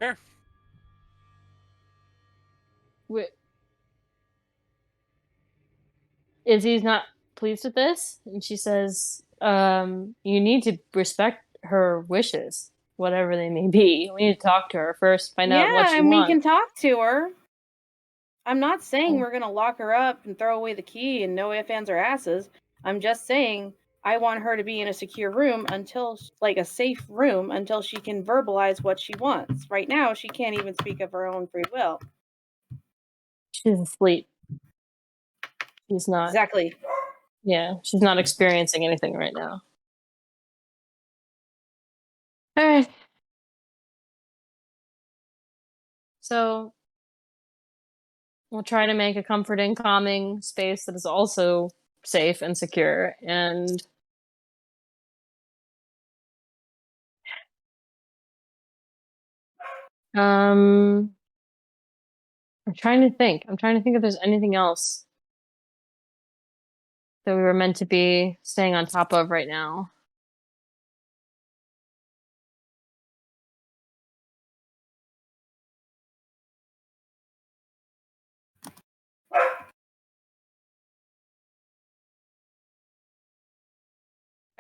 Sure. Izzy's not pleased with this, and she says, you need to respect her wishes, whatever they may be. We need to talk to her first, find out what she and we wants. can talk to her. I'm not saying Oh. we're gonna lock her up and throw away the key and no ifs, ands, or asses. I'm just saying I want her to be in a secure room until, like, a safe room until she can verbalize what she wants. Right now, she can't even speak of her own free will. She's asleep. She's not. Exactly. Yeah, she's not experiencing anything right now. All right. So we'll try to make a comforting, calming space that is also safe and secure. And I'm trying to think. I'm trying to think if there's anything else that we were meant to be staying on top of right now.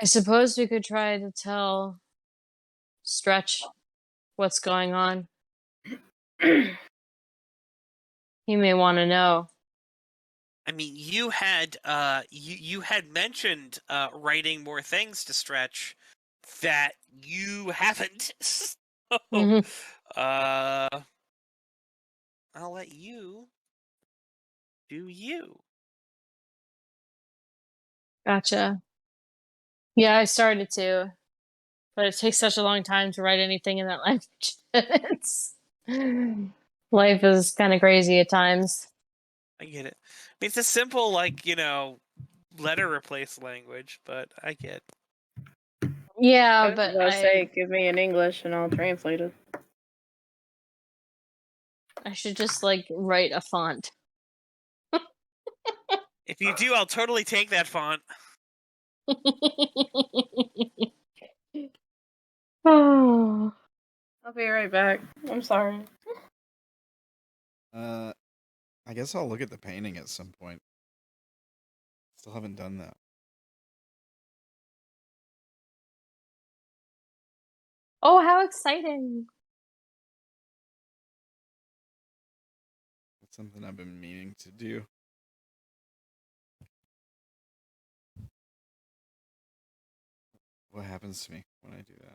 I suppose we could try to tell Stretch what's going on. He may want to know. I mean, you had mentioned writing more things to Stretch that you haven't. So, I'll let you do you. Gotcha. Yeah, I started to, but it takes such a long time to write anything in that language. Life is kind of crazy at times. I get it. I mean, it's a simple, like, letter replace language, but I get. Yeah, but say, give me in English and I'll translate it. I should just like write a font. If you do, I'll totally take that font. Oh. I'll be right back. I'm sorry. I guess I'll look at the painting at some point. Still haven't done that. Oh, how exciting! It's something I've been meaning to do. What happens to me when I do that?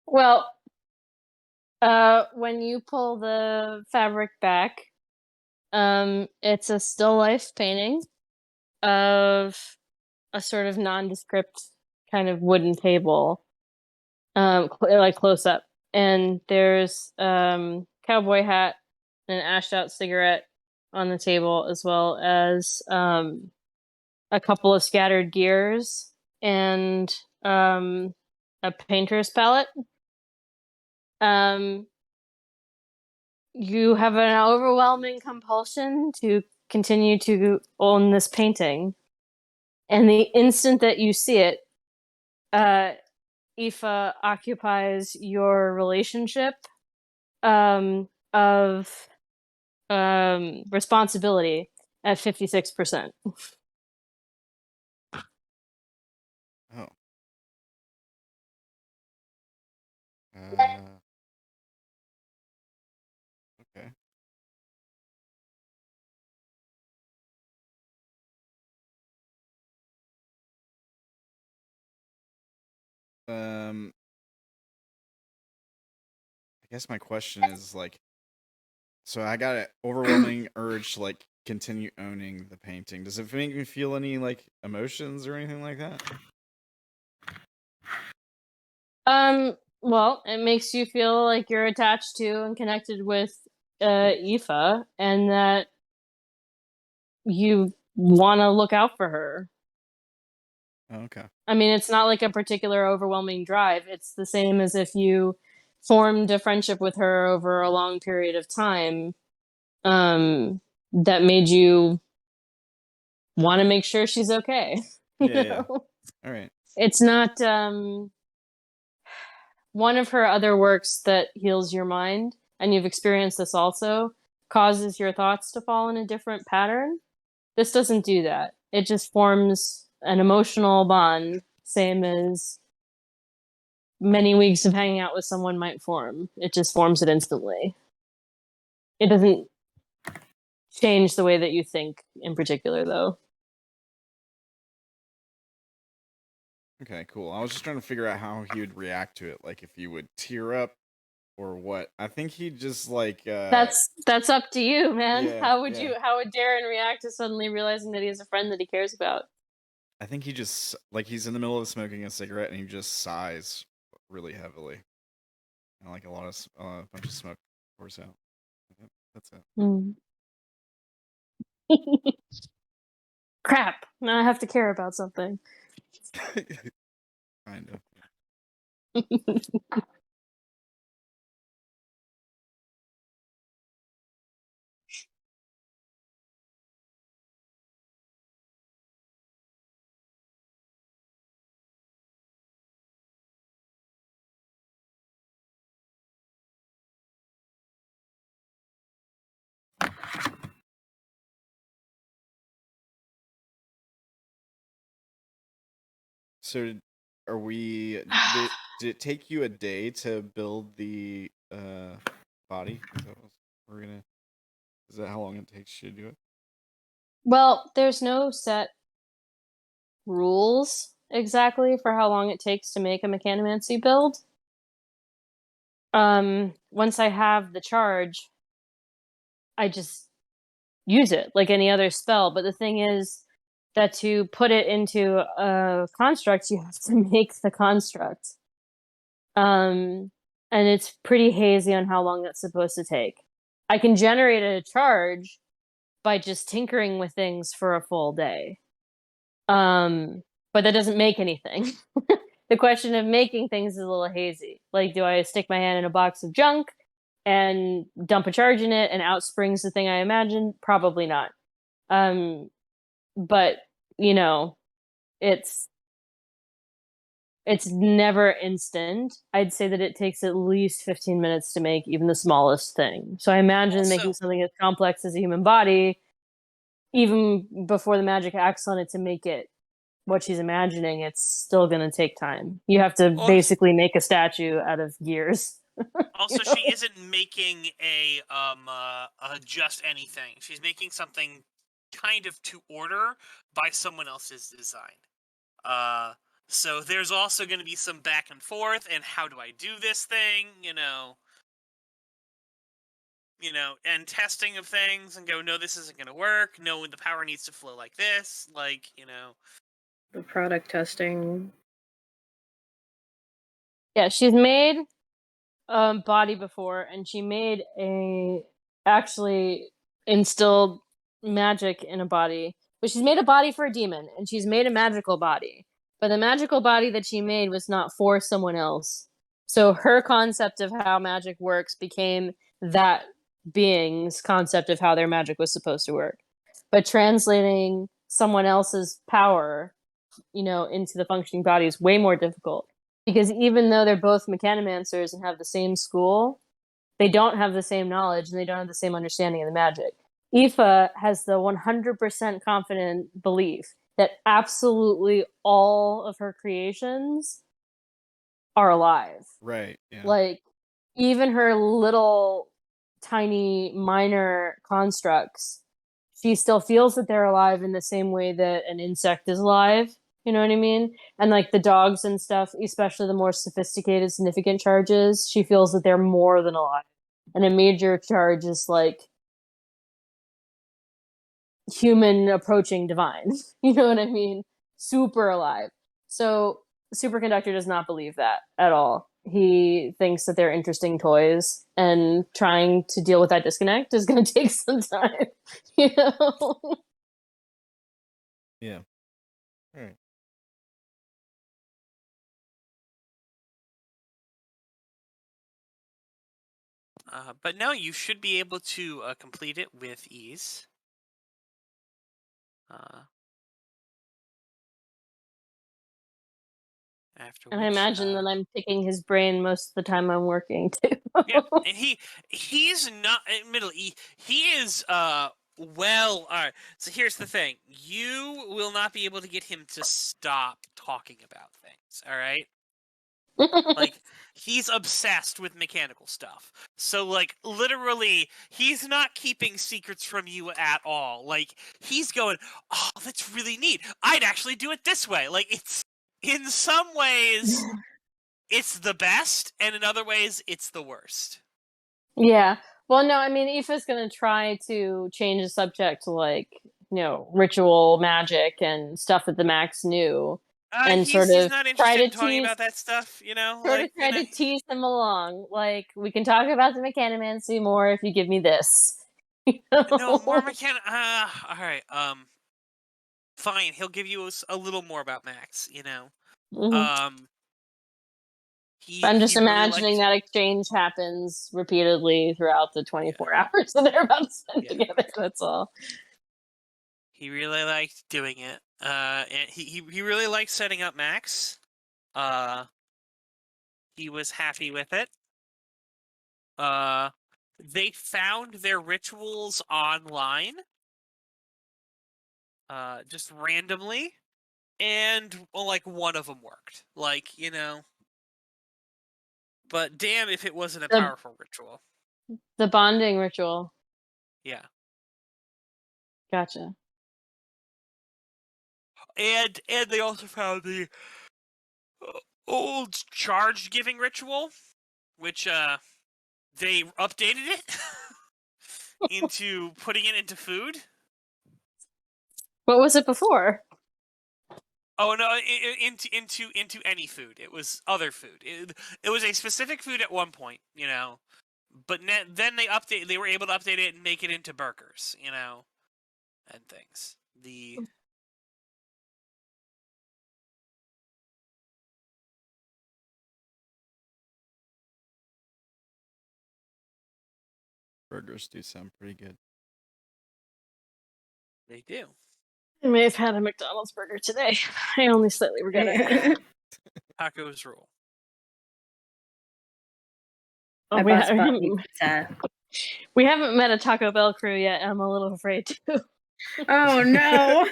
Well, when you pull the fabric back, it's a still life painting of a sort of nondescript kind of wooden table, like close up, and there's cowboy hat and an ashed out cigarette on the table, as well as a couple of scattered gears and a painter's palette. You have an overwhelming compulsion to continue to own this painting. And the instant that you see it, Aoife occupies your relationship of responsibility at 56%. Oh. Okay. I guess my question is, like, so I got an overwhelming urge to, like, continue owning the painting. Does it make me feel any, like, emotions or anything like that? Well, it makes you feel like you're attached to and connected with Aoife, and that you want to look out for her. Oh, okay. I mean, it's not like a particular overwhelming drive. It's the same as if you formed a friendship with her over a long period of time, that made you want to make sure she's okay. Yeah. All right. It's not one of her other works that heals your mind and you've experienced this also, causes your thoughts to fall in a different pattern. This doesn't do that. It just forms an emotional bond, same as many weeks of hanging out with someone might form. It just forms it instantly. It doesn't change the way that you think in particular, though. Okay, cool. I was just trying to figure out how he would react to it, like if he would tear up or what. I think he'd just like That's up to you, man. Yeah, how would yeah. how would Darren react to suddenly realizing that he has a friend that he cares about? I think he just like he's in the middle of smoking a cigarette and he just sighs really heavily. And like a bunch of smoke pours out. Yep, that's it. Crap. Now I have to care about something. Kind of. So, are we? Did it take you a day to build the body? Is that how long it takes you to do it? Well, there's no set rules exactly for how long it takes to make a mechanomancy build. Once I have the charge, I just use it like any other spell. But the thing is that to put it into a construct, you have to make the construct. And it's pretty hazy on how long that's supposed to take. I can generate a charge by just tinkering with things for a full day. But that doesn't make anything. The question of making things is a little hazy. Like, do I stick my hand in a box of junk and dump a charge in it and out springs the thing I imagined? Probably not. But you know, it's never instant. I'd say that it takes at least 15 minutes to make even the smallest thing. So I imagine making something as complex as a human body, even before the magic acts on it to make it what she's imagining, it's still going to take time. You have to basically make a statue out of gears. Also, she isn't making a just anything. She's making something kind of to order by someone else's design. So there's also going to be some back and forth, and how do I do this thing? And testing of things, and go, no, this isn't going to work. No, the power needs to flow like this. The product testing. Yeah, she's made body before, and she made actually instilled magic in a body. But she's made a body for a demon, and she's made a magical body. But the magical body that she made was not for someone else. So her concept of how magic works became that being's concept of how their magic was supposed to work. But translating someone else's power, into the functioning body is way more difficult. Because even though they're both mechanomancers and have the same school, they don't have the same knowledge and they don't have the same understanding of the magic. Aoife has the 100% confident belief that absolutely all of her creations are alive. Right, yeah. Like, even her little, tiny, minor constructs, she still feels that they're alive in the same way that an insect is alive. You know what I mean? And like the dogs and stuff, especially the more sophisticated, significant charges, she feels that they're more than alive. And a major charge is like human approaching divine. You know what I mean? Super alive. So Superconductor does not believe that at all. He thinks that they're interesting toys, and trying to deal with that disconnect is going to take some time. Yeah. All right. But no, you should be able to complete it with ease. After And I which, imagine that I'm picking his brain most of the time I'm working too. yeah, and he's not. Admittedly, he is well. All right. So here's the thing: you will not be able to get him to stop talking about things. All right. Like, he's obsessed with mechanical stuff. So, like, literally, he's not keeping secrets from you at all. Like, he's going, oh, that's really neat. I'd actually do it this way. Like, it's, in some ways, it's the best, and in other ways, it's the worst. Yeah. Well, no, I mean, Aoife's gonna try to change the subject to, like, ritual magic and stuff that the Max knew, and sort He's of not try interested to in talking tease about that stuff, you know? sort of Like, try to tease him along. Like, we can talk about the mechanomancy more if you give me this. no, more mechanic. Alright, fine, he'll give you a little more about Max, you know? Mhm. I'm just He really imagining liked. that exchange happens repeatedly throughout the 24 hours that they're about to spend Yeah. together. That's all. He really liked doing it. And he really liked setting up Max. He was happy with it. They found their rituals online. Just randomly. And, well, like, one of them worked. Like, you know. But damn if it wasn't a The powerful ritual. the bonding ritual. Yeah. Gotcha. And they also found the old charge giving ritual, which they updated it into putting it into food. What was it before? Oh no, into any food. It was other food. It was a specific food at one point, you know. But then they were able to update it and make it into burgers, you know, and things. Burgers do sound pretty good. They do. I may have had a McDonald's burger today. I only slightly regret it. Tacos rule. Oh, I we, bust ha- button pizza. we haven't met a Taco Bell crew yet. I'm a little afraid too. Oh no.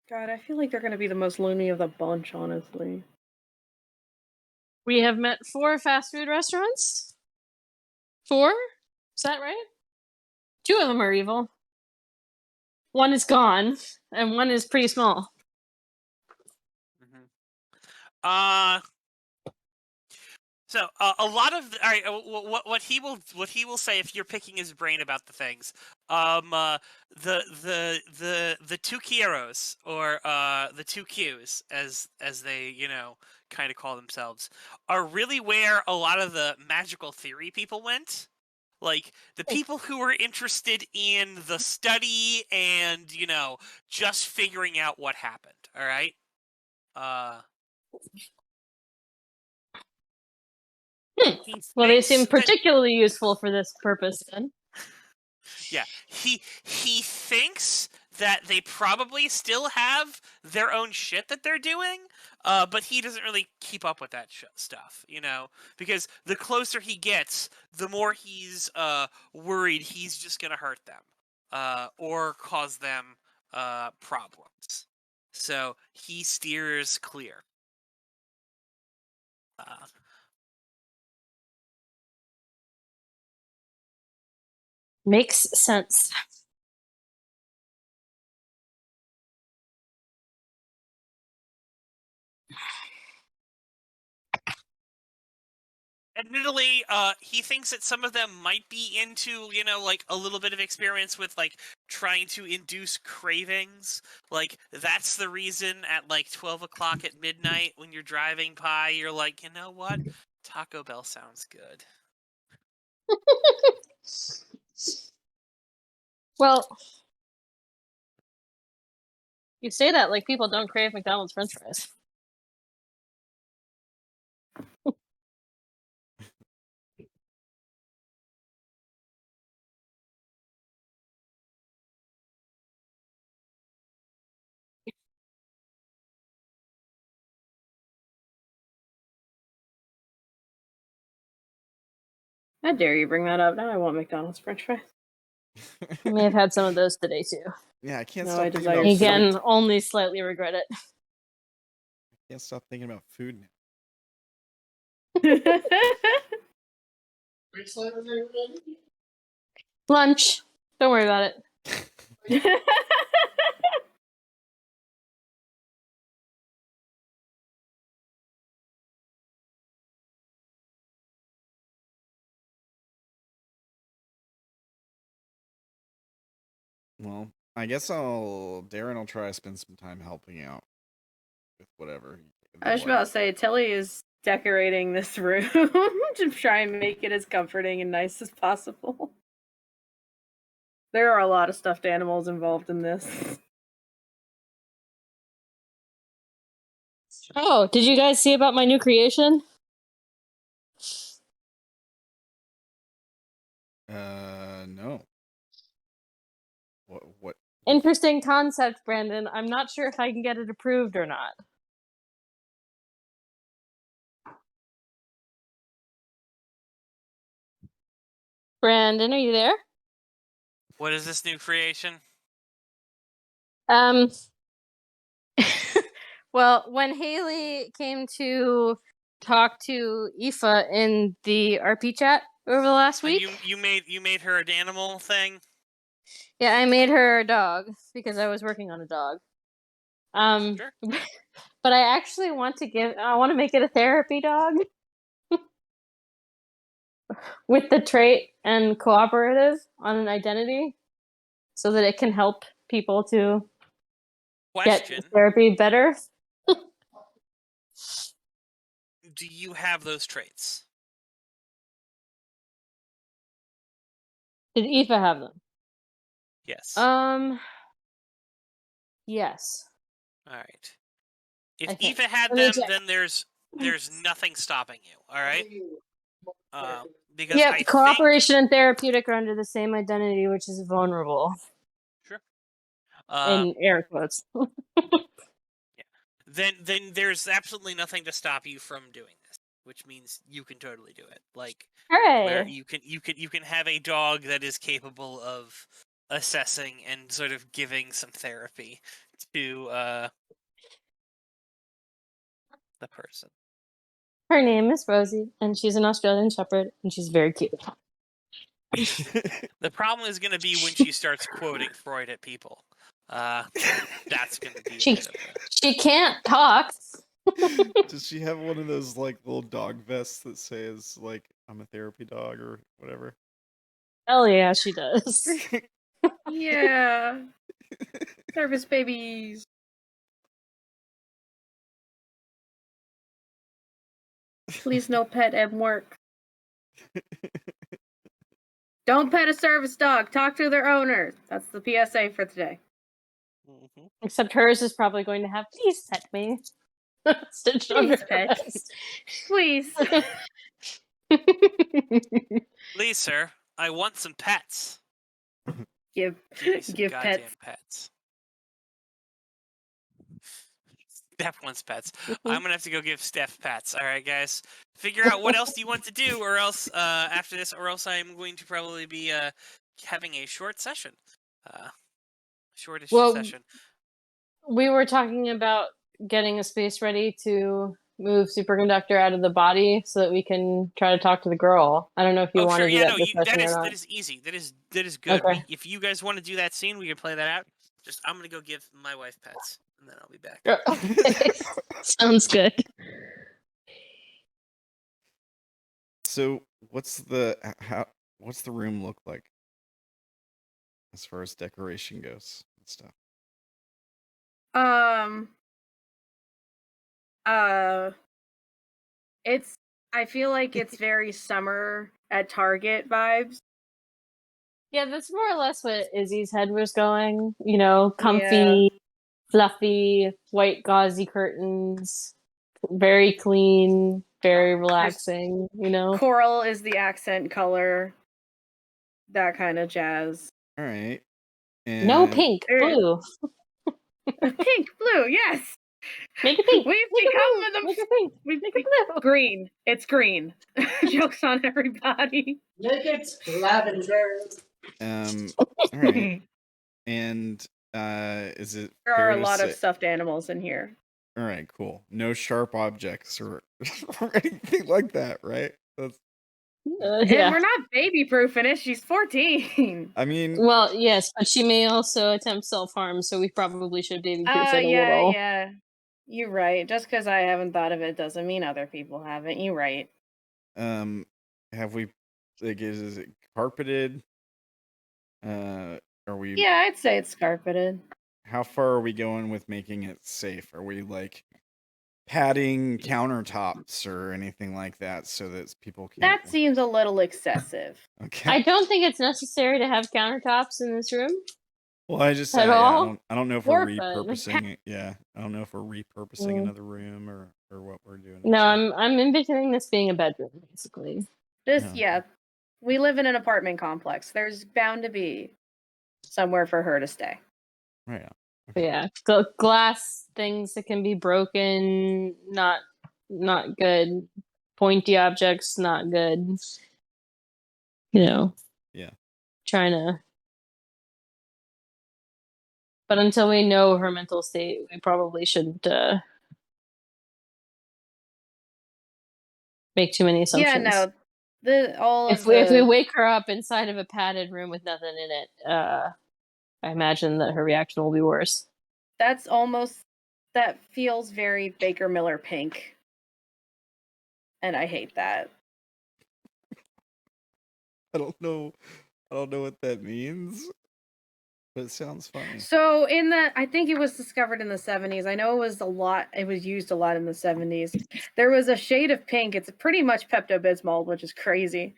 God, I feel like they're gonna be the most loony of the bunch, honestly. We have met 4 fast food restaurants. 4? Is that right? 2 of them are evil. 1 is gone, and 1 is pretty small. Mm-hmm. So a lot of all right, what he will say if you're picking his brain about the things, the 2 Kieros, or the 2 Qs as they kind of call themselves, are really where a lot of the magical theory people went. Like, the people who were interested in the study and just figuring out what happened. All right. Well, they seem That, particularly useful for this purpose then. yeah, he thinks that they probably still have their own shit that they're doing, but he doesn't really keep up with that stuff, because the closer he gets, the more he's worried he's just gonna hurt them, or cause them problems. So he steers clear. Makes sense. Admittedly, he thinks that some of them might be into, like, a little bit of experience with, like, trying to induce cravings. Like, that's the reason at, like, 12 o'clock at midnight when you're driving by, you're like, you know what? Taco Bell sounds good. Well, you say that like people don't crave McDonald's French fries. How dare you bring that up? Now I want McDonald's French fries. I may have had some of those today too. Yeah, I can't No, stop I thinking desire about food. Again, food. only slightly regret it. I can't stop thinking about food now. Lunch. Don't worry about it. Well, I guess Darren will try to spend some time helping out with whatever. I was about to say, Tilly is decorating this room to try and make it as comforting and nice as possible. There are a lot of stuffed animals involved in this. Oh, did you guys see about my new creation? No. What? Interesting concept, Brandon. I'm not sure if I can get it approved or not. Brandon, are you there? What is this new creation? Well, when Haley came to talk to Aoife in the RP chat over the last week, You made her an animal thing. yeah, I made her a dog because I was working on a dog. Sure. But I actually want to make it a therapy dog with the trait and cooperative on an identity, so that it can help people to Question: get therapy better. do you have those traits? Did Aoife have them? Yes. Yes. All right. If I think. Aoife had Let me them, check. then there's nothing stopping you. All right. Because Yep, I cooperation and therapeutic are under the same identity, which is vulnerable. Sure. In air quotes. Then there's absolutely nothing to stop you from doing this, which means you can totally do it. Like, where Hooray! you can have a dog that is capable of assessing and sort of giving some therapy to the person. Her name is Rosie, and she's an Australian Shepherd, and she's very cute. The problem is going to be when she starts quoting Freud at people. That's going to be a bit of She can't talk. Does she have one of those like little dog vests that says like "I'm a therapy dog" or whatever? Hell yeah, she does. Yeah. Service babies. Please no pet at work. Don't pet a service dog. Talk to their owner. That's the PSA for today. Mm-hmm. Except hers is probably going to have, please pet me. Stitched under her pet. vest. Please. Please, sir, I want some pets. Give goddamn pets. pets. Steph wants pets. I'm gonna have to go give Steph pets. All right, guys. Figure out what else you want to do, or else after this, or else I'm going to probably be having a short session. Shortish session. We were talking about getting a space ready to move Superconductor out of the body so that we can try to talk to the girl. I don't know if you want to do that this session or not. That is easy. That is good. Okay. If you guys want to do that scene, we can play that out. Just I'm gonna go give my wife pets, and then I'll be back. Okay. Sounds good. So what's the room look like as far as decoration goes and stuff? I feel like it's very summer at Target vibes. Yeah, that's more or less what Izzy's head was going. You know, comfy, fluffy, white gauzy curtains, very clean, very relaxing, you know. Coral is the accent color. That kind of jazz. All right. No pink, blue. Pink, blue, yes. Make it pink. We've Make it blue. become Make it pink. We've Make it blue. green. It's green. Jokes on everybody. Make it lavender. All right. And is it There fair are a to lot of say? stuffed animals in here. All right, cool. No sharp objects or anything like that, right? That's, And Yeah. we're not baby proofing it. She's 14. I mean, Well, yes, but she may also attempt self-harm, so we probably should baby-proof it a little. Yeah. You're right. Just because I haven't thought of it doesn't mean other people haven't. You're right. have we? Like, is it carpeted? Are we? Yeah, I'd say it's carpeted. How far are we going with making it safe? Are we like padding countertops or anything like that so that people can't? That seems a little excessive. Okay. I don't think it's necessary to have countertops in this room. Well, I just At yeah, all? I don't know if we're Or fun. repurposing it. Yeah, I don't know if we're repurposing another room or what we're doing. No, so. I'm envisioning this being a bedroom, basically. Yeah, we live in an apartment complex. There's bound to be somewhere for her to stay. Right. But yeah, glass things that can be broken, not good. Pointy objects, not good. You know. Yeah. Trying to. But until we know her mental state, we probably shouldn't make too many assumptions. Yeah, no. If we wake her up inside of a padded room with nothing in it, I imagine that her reaction will be worse. That feels very Baker Miller pink. And I hate that. I don't know what that means, but it sounds funny. So I think it was discovered in the 70s. I know it was used a lot in the 70s. There was a shade of pink. It's pretty much Pepto-Bismol, which is crazy.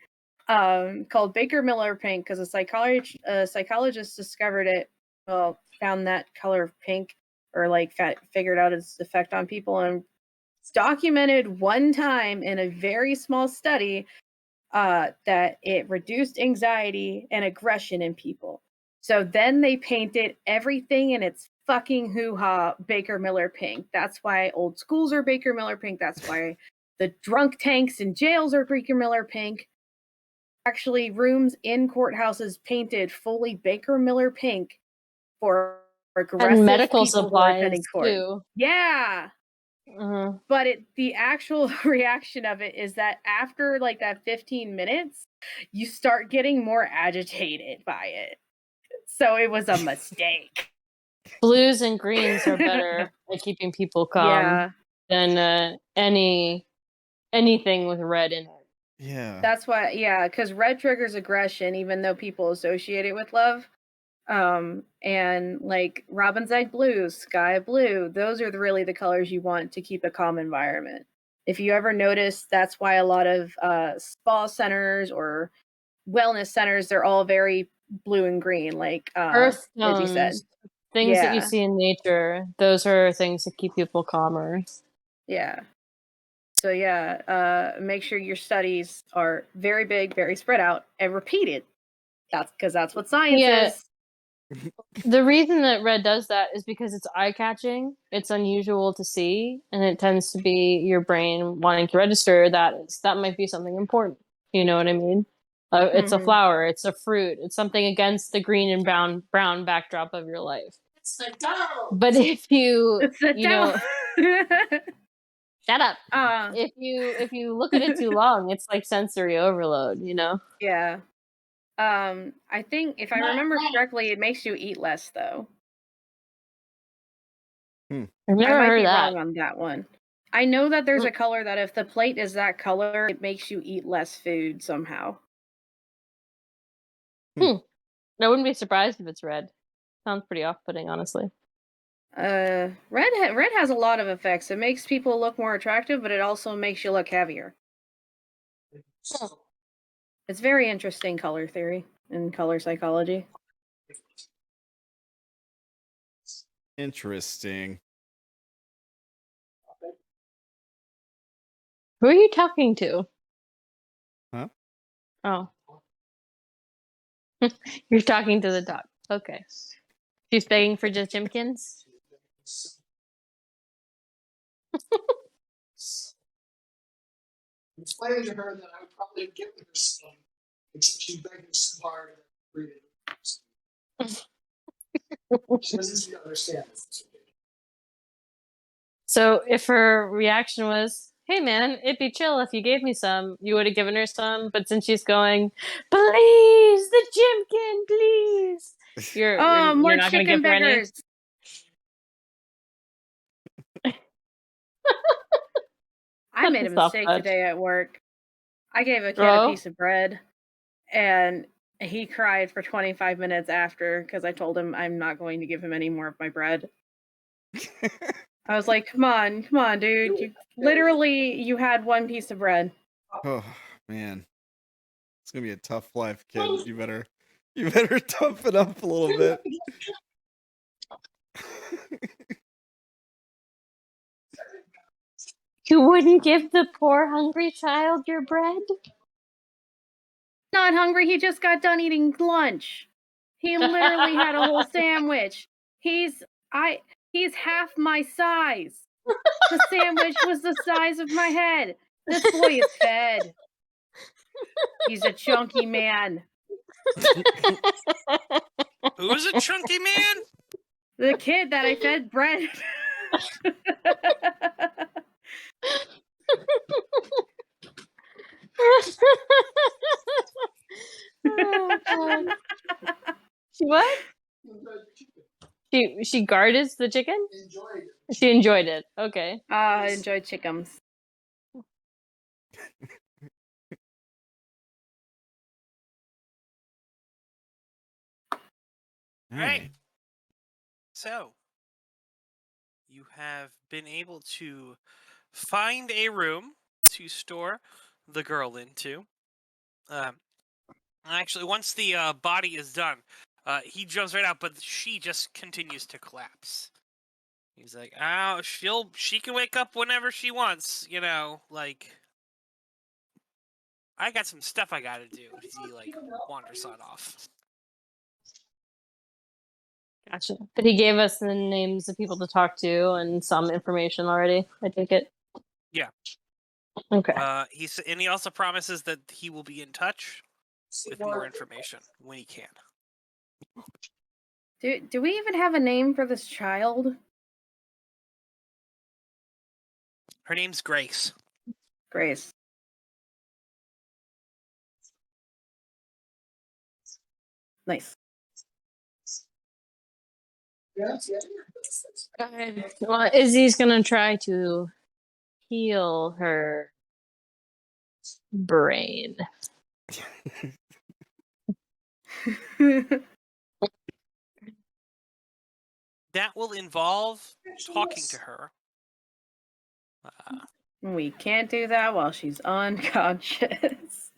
Called Baker Miller pink because a psychologist discovered it. Well, found that color of pink, or like figured out its effect on people, and documented one time in a very small study that it reduced anxiety and aggression in people. So then they painted everything in its fucking hoo-ha Baker Miller pink. That's why old schools are Baker Miller pink. That's why the drunk tanks in jails are Baker Miller pink. Actually, rooms in courthouses painted fully Baker Miller pink for aggressive and medical people who are attending supplies court. too. Yeah. But the actual reaction of it is that after like that 15 minutes, you start getting more agitated by it. So it was a mistake. Blues and greens are better at keeping people calm than anything with red in it. Yeah. That's why, because red triggers aggression, even though people associate it with love. And like robin's egg blue, sky blue, those are really the colors you want to keep a calm environment. If you ever notice, that's why a lot of spa centers or wellness centers, they're all very blue and green, like earth Izzy said. Things that you see in nature, those are things that keep people calmer. Yeah. So make sure your studies are very big, very spread out, and repeated. That's what science is. The reason that red does that is because it's eye-catching, it's unusual to see, and it tends to be your brain wanting to register that might be something important. You know what I mean? It's a flower, it's a fruit, it's something against the green and brown backdrop of your life. It's a doll. But if you shut up. If you look at it too long, it's like sensory overload, you know? Yeah. I think if I remember correctly, it makes you eat less, though. I've never I might heard be that. wrong on that one. I know that there's a color that if the plate is that color, it makes you eat less food somehow. I wouldn't be surprised if it's red. Sounds pretty off-putting, honestly. Red has a lot of effects. It makes people look more attractive, but it also makes you look heavier. It's very interesting color theory and color psychology. Interesting. Who are you talking to? Huh? Oh. You're talking to the dog. Okay. She's begging for just Jimkins? Explaining to her that I would probably get with her son, except she's begging so hard and read it. She doesn't seem to understand this. So if her reaction was, "Hey man, it'd be chill if you gave me some," you would have given her some. But since she's going, "Please, the Jimkin, please," you're more not going to chicken give her any. beggars. I made a Soft mistake touch. today at work. I gave a kid Oh? a piece of bread, and he cried for 25 minutes after because I told him I'm not going to give him any more of my bread. I was like, come on, dude. You had one piece of bread. Oh man, it's gonna be a tough life, kid. You better tough it up a little bit. You wouldn't give the poor hungry child your bread? Not hungry. He just got done eating lunch. He literally had a whole sandwich. He's half my size. The sandwich was the size of my head. This boy is fed. He's a chunky man. Who's a chunky man? The kid that I fed bread. Oh, God. She what? She guarded the chicken? Enjoyed it. She enjoyed it. Okay. I enjoyed chickens. Right. So, you have been able to find a room to store the girl into. Actually, once the body is done, he jumps right out, but she just continues to collapse. He's like, "Oh, she can wake up whenever she wants, you know, like, I got some stuff I gotta do." He, like, wanders on off. Gotcha. But he gave us the names of people to talk to and some information already, I take it? Yeah. Okay. He also promises that he will be in touch with more information when he can. Do we even have a name for this child? Her name's Grace. Grace. Nice. Well, Izzy's gonna try to heal her brain. That will involve talking to her. We can't do that while she's unconscious.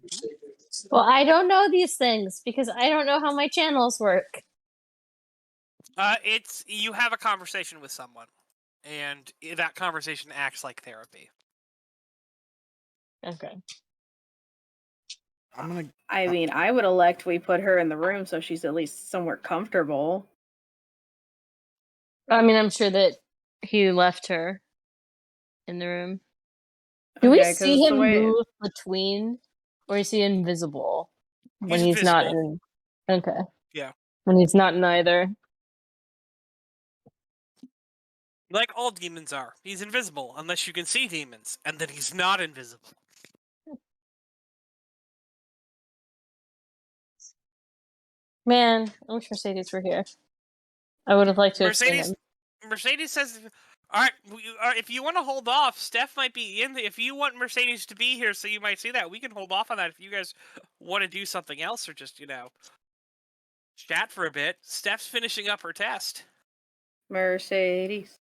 Well, I don't know these things because I don't know how my channels work. You have a conversation with someone, and that conversation acts like therapy. Okay. I mean, I would elect we put her in the room so she's at least somewhere comfortable. I mean, I'm sure that he left her in the room. Do we see him move between, or is he invisible when he's not in? Okay. Yeah. When he's not in either. Like all demons are. He's invisible unless you can see demons, and then he's not invisible. Man, I wish Mercedes were here. I would have liked to have seen him. Mercedes says, all right, if you want to hold off, Steph might be in. If you want Mercedes to be here so you might see that, we can hold off on that if you guys want to do something else or just, chat for a bit. Steph's finishing up her test. Mercedes.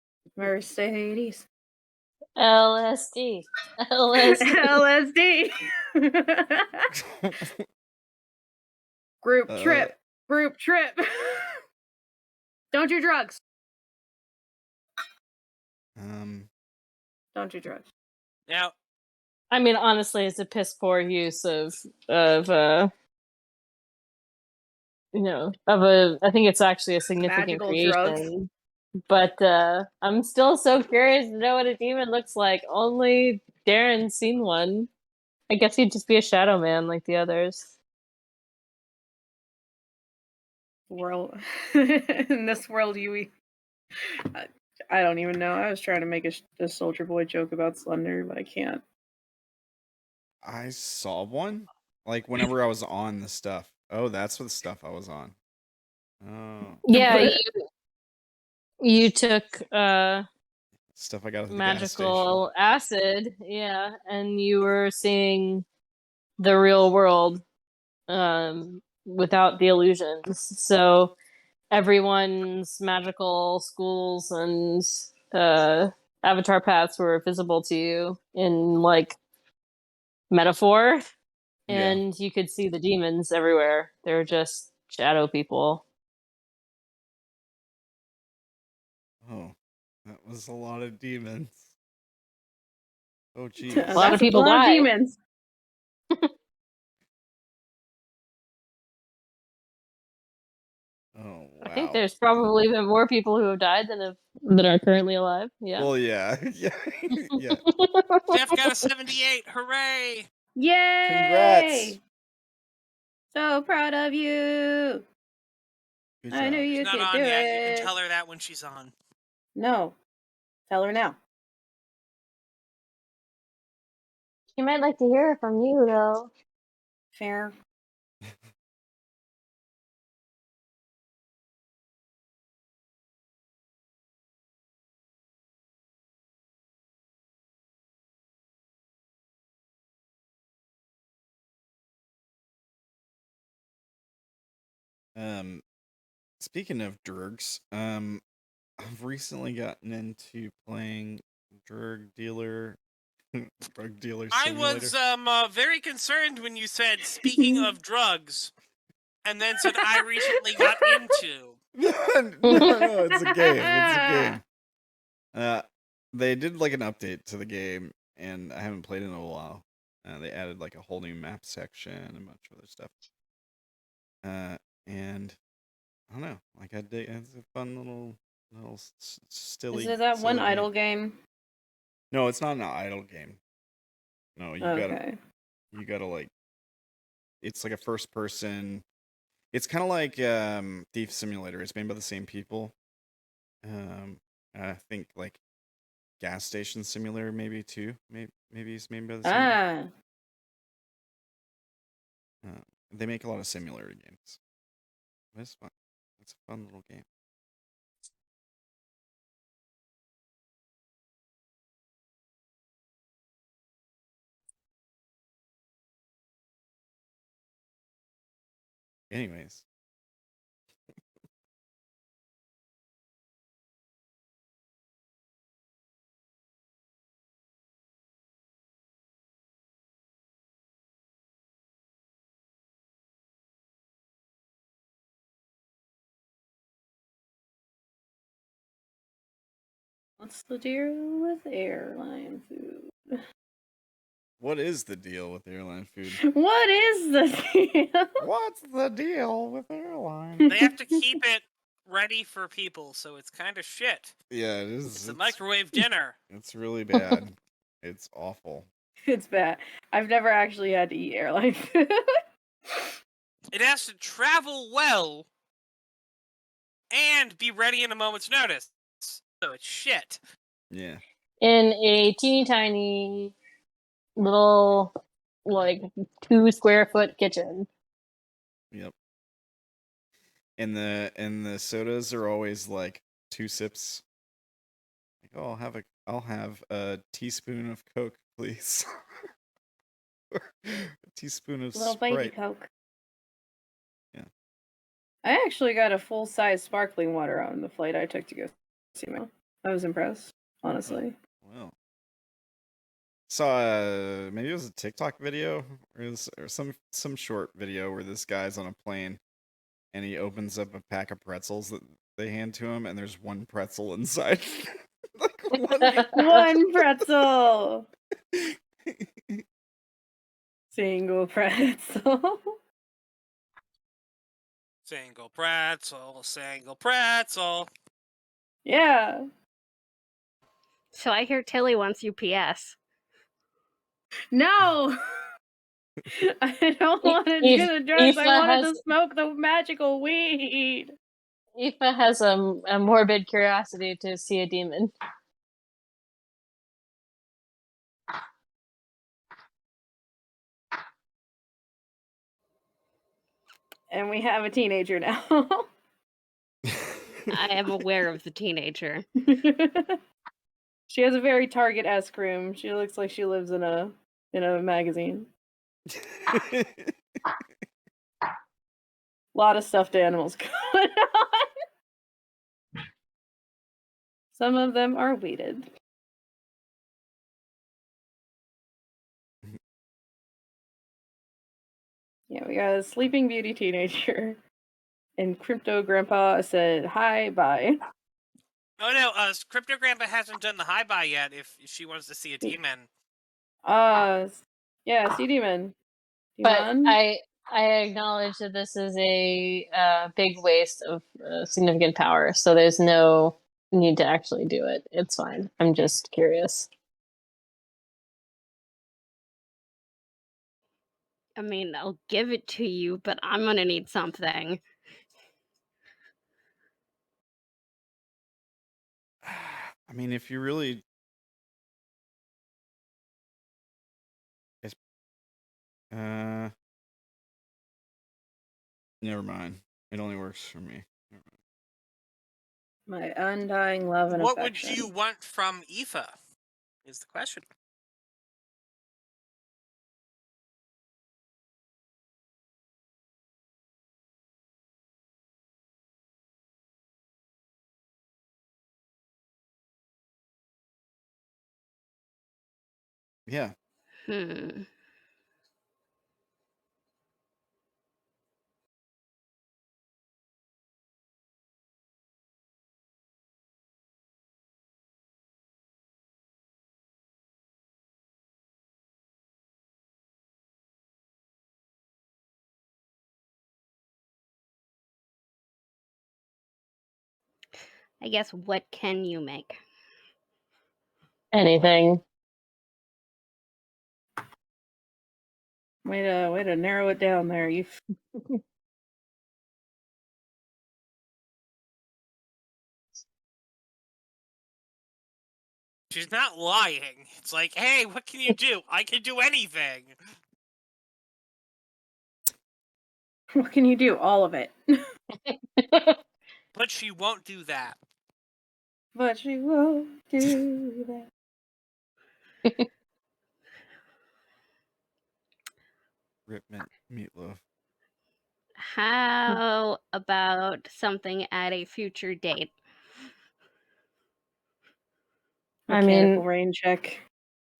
LSD. Group trip. Don't do drugs. Don't do drugs. Now, I mean, honestly, it's a piss poor use of I think it's actually a significant Magical creation. drugs. But I'm still so curious to know what a demon looks like. Only Darren's seen one. I guess he'd just be a shadow man like the others. World in this world, I don't even know. I was trying to make a Soldier Boy joke about Slender, but I can't. I saw one like whenever I was on the stuff. Oh, that's what the stuff I was on. Oh, Yeah, you took stuff I got at the gas station. magical acid, yeah, and you were seeing the real world without the illusions. So everyone's magical schools and avatar paths were visible to you in like metaphor, Yeah. and you could see the demons everywhere. They're just shadow people. Oh, that was a lot of demons. Oh, geez. A lot of people a lot of died. demons. Oh, wow. I think there's probably even more people who have died that are currently alive. Yeah. Well, yeah, yeah, yeah. Jeff got a 78. Hooray! Yay! Congrats. So proud of you. Good I knew job. you She's not could on do yet. it. You can tell her that when she's on. No. Tell her now. She might like to hear it from you, though. Fair. Speaking of drugs, I've recently gotten into playing drug dealer simulator. I was very concerned when you said, speaking of drugs, and then said I recently got into. No, it's a game. It's a game. They did like an update to the game, and I haven't played it in a while. They added like a whole new map section and a bunch of other stuff. And I don't know, like it's a fun little silly. Is it that one silly idle game. game? No, it's not an idle game. No, you gotta like, it's like a first person. It's kind of like Thief Simulator. It's made by the same people. I think like Gas Station Simulator maybe too. Maybe it's made by the same. They make a lot of simulator games. But it's fun. It's a fun little game. Anyways. What's the deal with airline food? What is the deal with airline food? What is the deal? What's the deal with airline? They have to keep it ready for people, so it's kind of shit. Yeah, it is. It's a microwave dinner. It's really bad. It's awful. It's bad. I've never actually had to eat airline food. It has to travel well and be ready in a moment's notice. So it's shit. Yeah. In a teeny tiny little, like, 2 square foot kitchen. Yep. And the sodas are always like 2 sips. Like, oh, I'll have a teaspoon of Coke, please. A teaspoon of Little Sprite. baby Coke. Yeah. I actually got a full-size sparkling water on the flight I took to go see my. I was impressed, honestly. Oh, well. Saw maybe it was a TikTok video or some short video where this guy's on a plane and he opens up a pack of pretzels that they hand to him, and there's 1 pretzel inside. Like one pretzel. Single pretzel. Single pretzel, single pretzel. Yeah. So I hear Tilly wants UPS. No! I don't want to If- do the drugs. I Aoife wanted has- to smoke the magical weed. Aoife has a morbid curiosity to see a demon. And we have a teenager now. I am aware of the teenager. She has a very Target-esque room. She looks like she lives in a magazine. A lot of stuffed animals going on. Some of them are weeded. Yeah, we got a Sleeping Beauty teenager. And Crypto Grandpa said, hi, bye. Oh no, Crypto Grandpa hasn't done the hi bye yet. If she wants to see a demon, Yeah, see demon. But Demon? I acknowledge that this is a big waste of significant power, so there's no need to actually do it. It's fine. I'm just curious. I mean, I'll give it to you, but I'm gonna need something. I mean, if you really, never mind. It only works for me. Never mind. My undying love and what affection. would you want from Aoife? Is the question. Yeah. I guess what can you make? Anything. Way to narrow it down there. You. She's not lying. It's like, hey, what can you do? I can do anything. What can you do? All of it. But she won't do that. But she won't do that. Rip meatloaf. How about something at a future date? Mechanical rain check.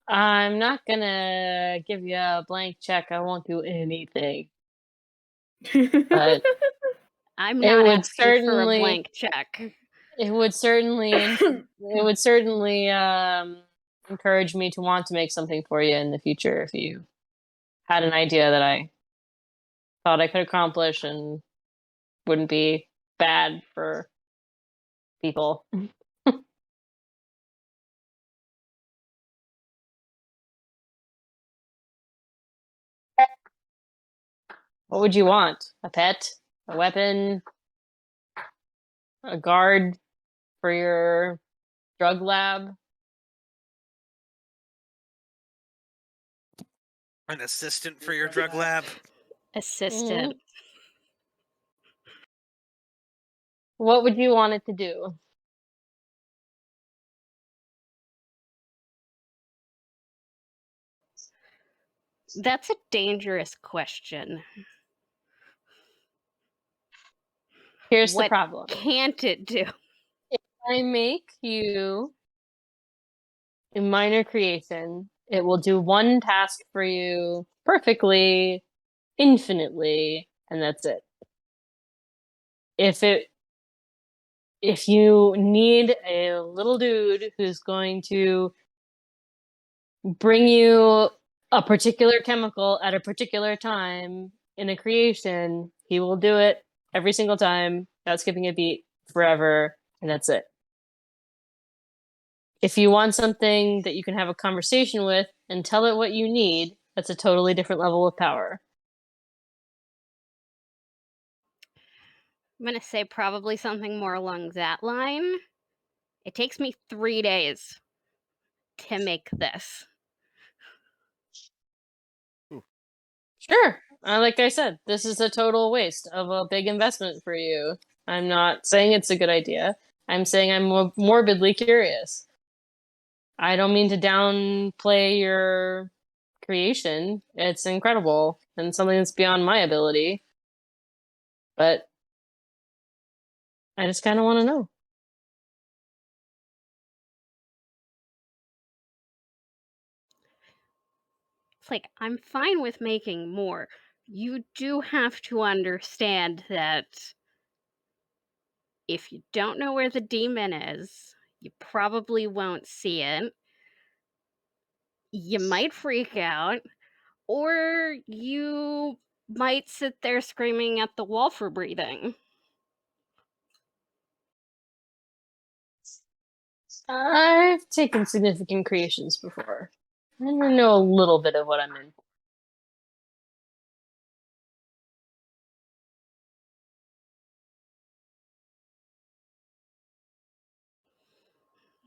I'm not gonna give you a blank check. I won't do anything. But I'm it not would asking for a certainly- blank check. it would certainly encourage me to want to make something for you in the future if you had an idea that I thought I could accomplish and wouldn't be bad for people. What would you want? A pet? A weapon? A guard for your drug lab? An assistant for your drug lab? Assistant. What would you want it to do? That's a dangerous question. Here's What the problem. can't it do? If I make you a minor creation, it will do one task for you perfectly, infinitely, and that's it. If you need a little dude who's going to bring you a particular chemical at a particular time in a creation, he will do it every single time, without skipping a beat, forever, and that's it. If you want something that you can have a conversation with and tell it what you need, that's a totally different level of power. I'm gonna say probably something more along that line. It takes me 3 days to make this. Sure. Like I said, this is a total waste of a big investment for you. I'm not saying it's a good idea. I'm saying I'm morbidly curious. I don't mean to downplay your creation. It's incredible and something that's beyond my ability. But I just kind of want to know. It's like, I'm fine with making more. You do have to understand that if you don't know where the demon is, you probably won't see it. You might freak out, or you might sit there screaming at the wall for breathing. I've taken significant creations before. I know a little bit of what I'm in.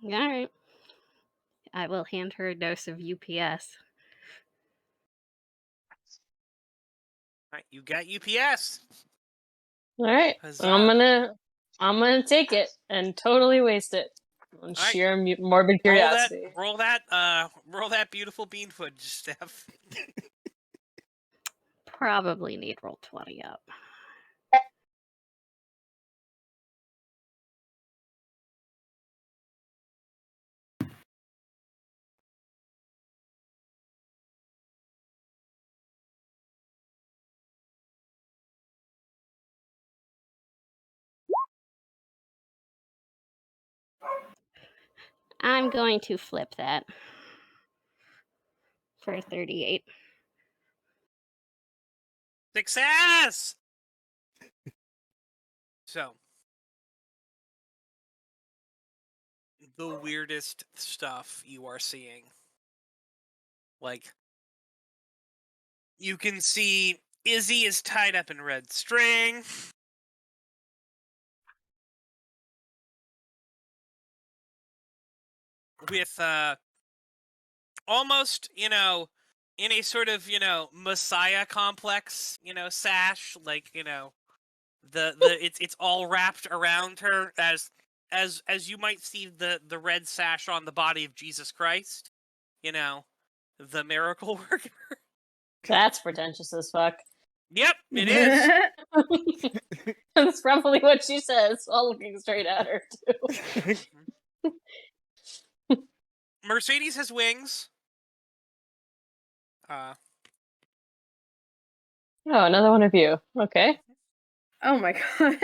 All right. I will hand her a dose of UPS. All right, you got UPS. All right, Huzzah. I'm gonna take it and totally waste it on sheer morbid curiosity. Roll that beautiful bean footage, Steph. Probably need roll 20 up. I'm going to flip that for 38. Success! So, the weirdest stuff you are seeing. Like, you can see Izzy is tied up in red string. With, almost, in a sort of, Messiah complex, sash, like, it's all wrapped around her as you might see the red sash on the body of Jesus Christ, the miracle worker. That's pretentious as fuck. Yep, it is. That's probably what she says while looking straight at her too. Mercedes has wings. Oh, another one of you. Okay. Oh my god.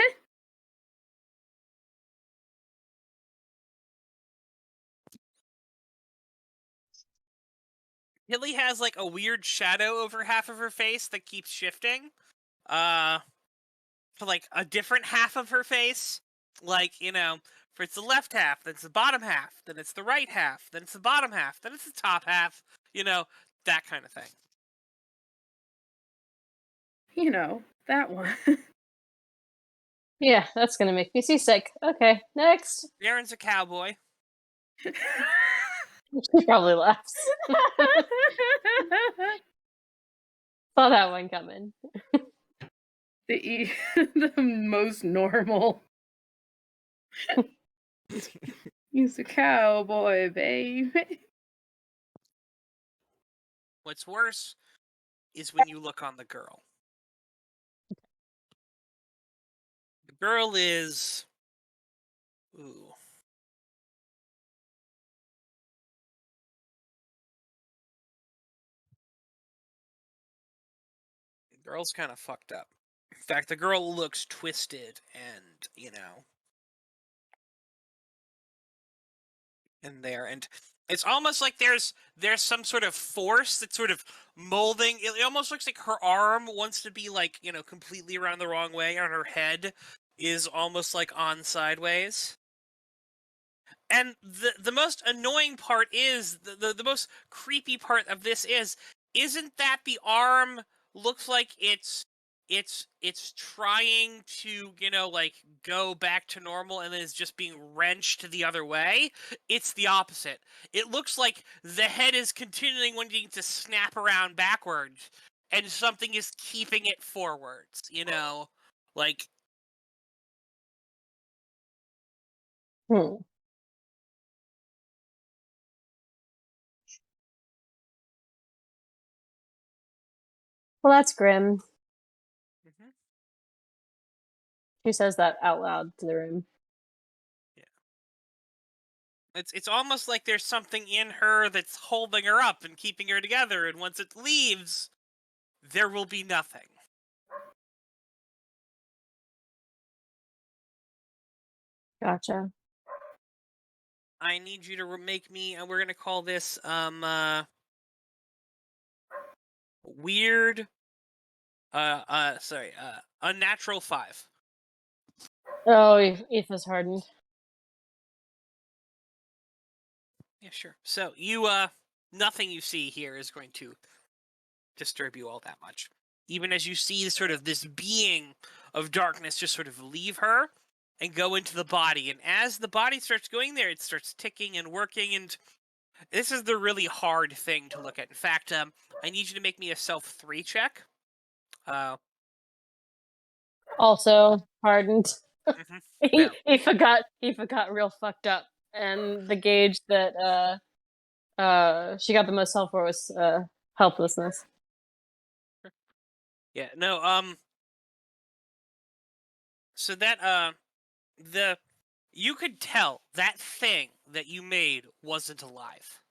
Hilly has like a weird shadow over half of her face that keeps shifting. For like a different half of her face. Like, for it's the left half, then it's the bottom half, then it's the right half, then it's the bottom half, then it's the top half, that kind of thing. That one. Yeah, that's gonna make me seasick. Okay, next. Darren's a cowboy. She probably laughs. Saw that one coming. The most normal. He's a cowboy, baby. What's worse is when you look on the girl. The girl is... Ooh. The girl's kind of fucked up. In fact, the girl looks twisted and, in there. And it's almost like there's some sort of force that's sort of molding. It almost looks like her arm wants to be like, completely around the wrong way, and her head is almost like on sideways. And the most annoying part is the most creepy part of this isn't that the arm looks like it's trying to, like, go back to normal and then is just being wrenched the other way. It's the opposite. It looks like the head is continuing wanting to snap around backwards and something is keeping it forwards, like. Hmm. Well, that's grim. Mhm. She says that out loud to the room. It's almost like there's something in her that's holding her up and keeping her together, and once it leaves, there will be nothing. Gotcha. I need you to make me, and we're gonna call this weird. Unnatural 5. Oh, Etha's hardened. Yeah, sure. So you nothing you see here is going to disturb you all that much. Even as you see sort of this being of darkness just sort of leave her and go into the body. And as the body starts going there, it starts ticking and working. And this is the really hard thing to look at. In fact, I need you to make me a self-3 check. Also hardened. Mhm. he, Yeah. he forgot real fucked up. And the gauge that she got the most help for was helplessness. Yeah, no, so that, you could tell that thing that you made wasn't alive.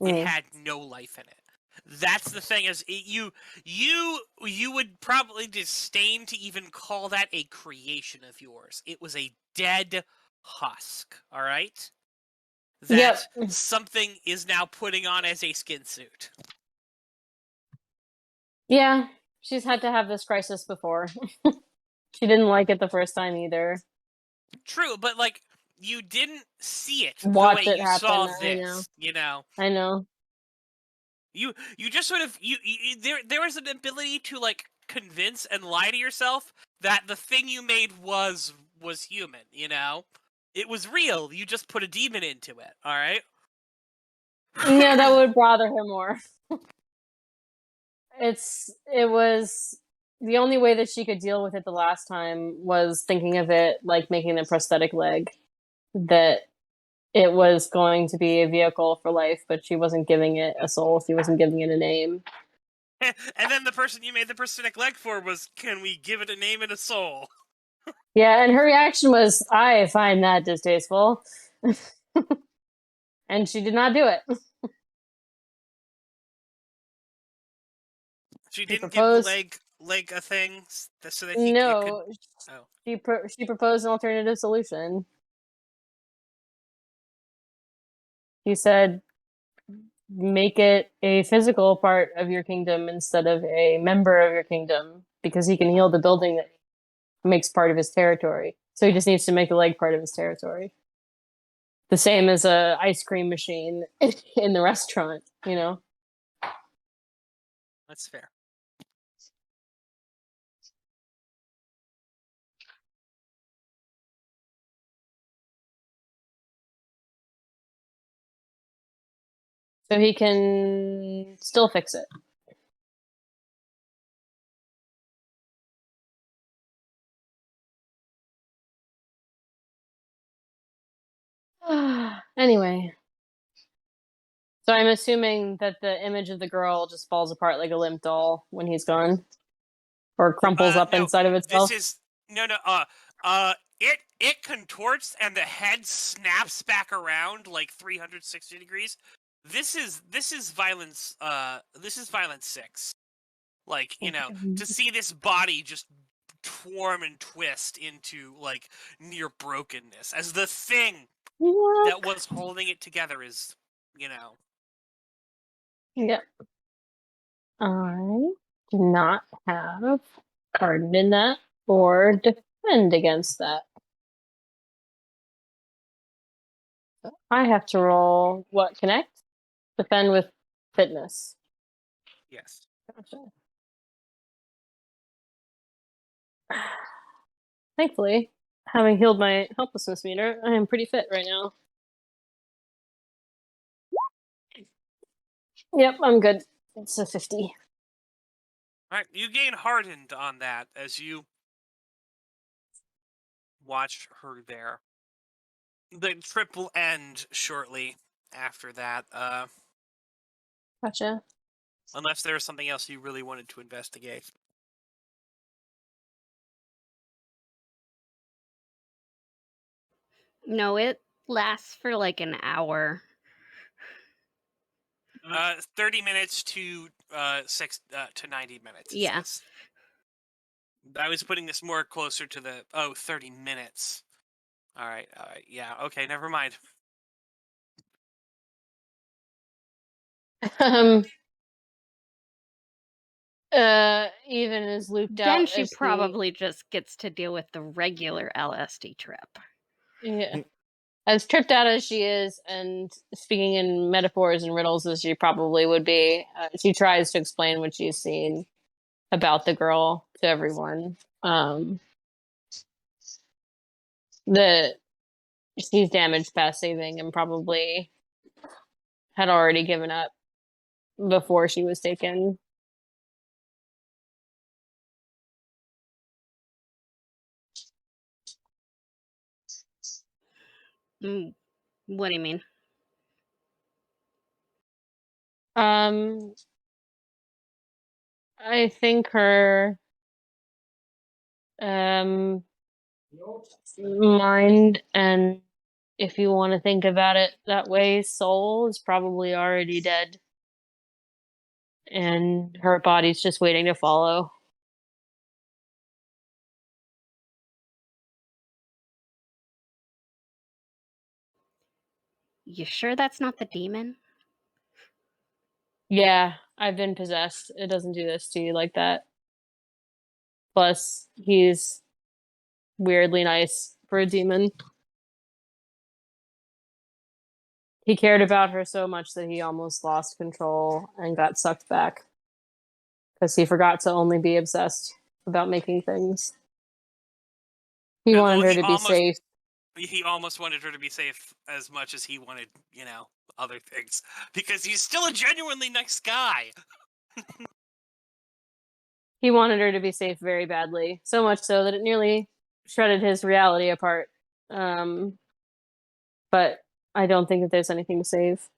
It had no life in it. That's the thing, is you would probably disdain to even call that a creation of yours. It was a dead husk, alright? That something is now putting on as a skin suit. Yeah, she's had to have this crisis before. She didn't like it the first time either. True, but, like, you didn't see it Watch the way it you happen. saw I know. this, you know? I know. You just sort of, there was an ability to, like, convince and lie to yourself that the thing you made was human, you know? It was real, you just put a demon into it, alright? Yeah, that would bother her more. It was the only way that she could deal with it the last time was thinking of it like making a prosthetic leg. That it was going to be a vehicle for life, but she wasn't giving it a soul. She wasn't giving it a name. And then the person you made the prosthetic leg for was, can we give it a name and a soul? Yeah, and her reaction was, I find that distasteful. And she did not do it. She She didn't give the proposed. leg a thing so that it could. No, Oh. she proposed an alternative solution. She said, make it a physical part of your kingdom instead of a member of your kingdom, because he can heal the building that makes part of his territory. So he just needs to make the leg part of his territory. The same as a ice cream machine in the restaurant, you know? That's fair. So he can still fix it. Anyway. So I'm assuming that the image of the girl just falls apart like a limp doll when he's gone? Or crumples up No, inside of itself? this is no. It contorts and the head snaps back around like 360 degrees. This is violence. This is violence 6. Like, to see this body just form and twist into like near brokenness as the thing that was holding it together is, Yeah. I do not have hardened in that or defend against that. I have to roll what? Connect? Defend with fitness. Yes. Gotcha. Thankfully, having healed my helplessness meter, I am pretty fit right now. Yep, I'm good. It's a 50. All right, you gain hardened on that as you watch her there. The trip will end shortly after that, Gotcha. unless there's something else you really wanted to investigate. No, it lasts for like an hour. 30 minutes to 90 minutes. Is Yeah. this. I was putting this more closer to the 30 minutes. All right, yeah, okay, never mind. Even as looped Then out she as probably just gets to deal with the regular LSD trip. yeah. As tripped out as she is, and speaking in metaphors and riddles as she probably would be, she tries to explain what she's seen about the girl to everyone. That she's damaged past saving and probably had already given up before she was taken. What do you mean? I think her mind, and if you want to think about it that way, soul is probably already dead. And her body's just waiting to follow. You sure that's not the demon? Yeah, I've been possessed. It doesn't do this to you like that. Plus, he's weirdly nice for a demon. He cared about her so much that he almost lost control and got sucked back. Because he forgot to only be obsessed about making things. He wanted her to be safe. He almost wanted her to be safe as much as he wanted, other things. Because he's still a genuinely nice guy. He wanted her to be safe very badly. So much so that it nearly shredded his reality apart. But I don't think that there's anything to save.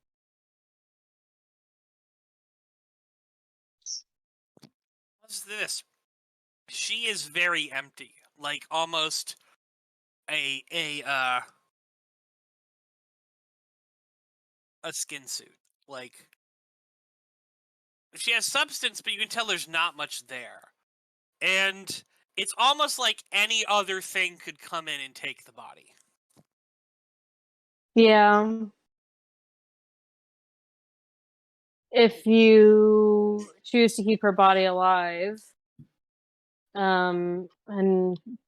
What's this? She is very empty. Like, almost a skin suit. Like, she has substance, but you can tell there's not much there. And it's almost like any other thing could come in and take the body. Yeah. If you choose to keep her body alive, and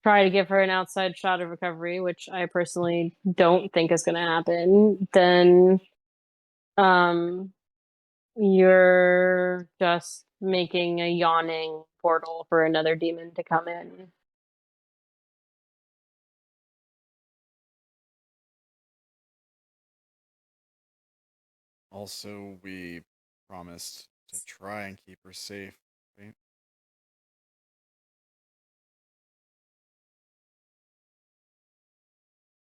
try to give her an outside shot of recovery, which I personally don't think is going to happen, then you're just making a yawning portal for another demon to come in. Also, we promised to try and keep her safe, right?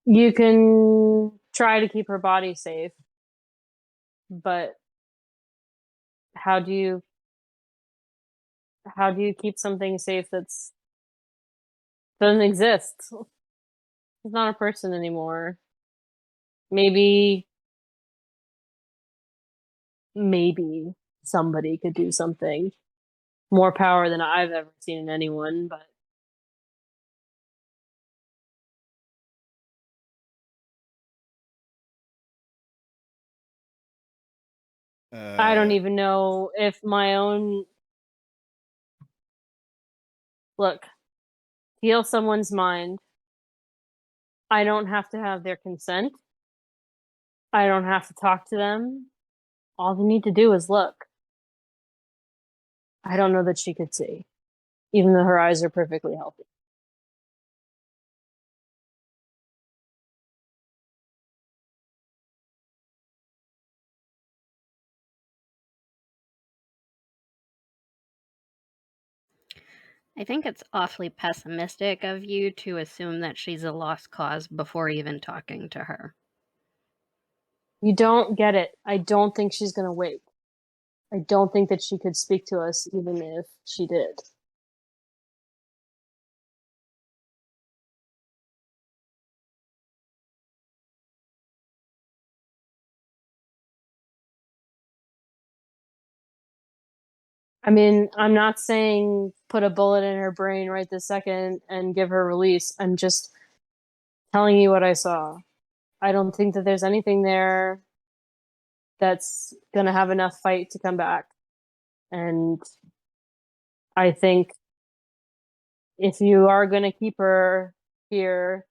You can try to keep her body safe, but how do you keep something safe that's doesn't exist? It's not a person anymore. Maybe somebody could do something. More power than I've ever seen in anyone, but I don't even know if my own look, heal someone's mind. I don't have to have their consent. I don't have to talk to them. All they need to do is look. I don't know that she could see, even though her eyes are perfectly healthy. I think it's awfully pessimistic of you to assume that she's a lost cause before even talking to her. You don't get it. I don't think she's going to wake. I don't think that she could speak to us even if she did. I mean, I'm not saying put a bullet in her brain right this second and give her release. I'm just telling you what I saw. I don't think that there's anything there that's going to have enough fight to come back. And I think if you are going to keep her here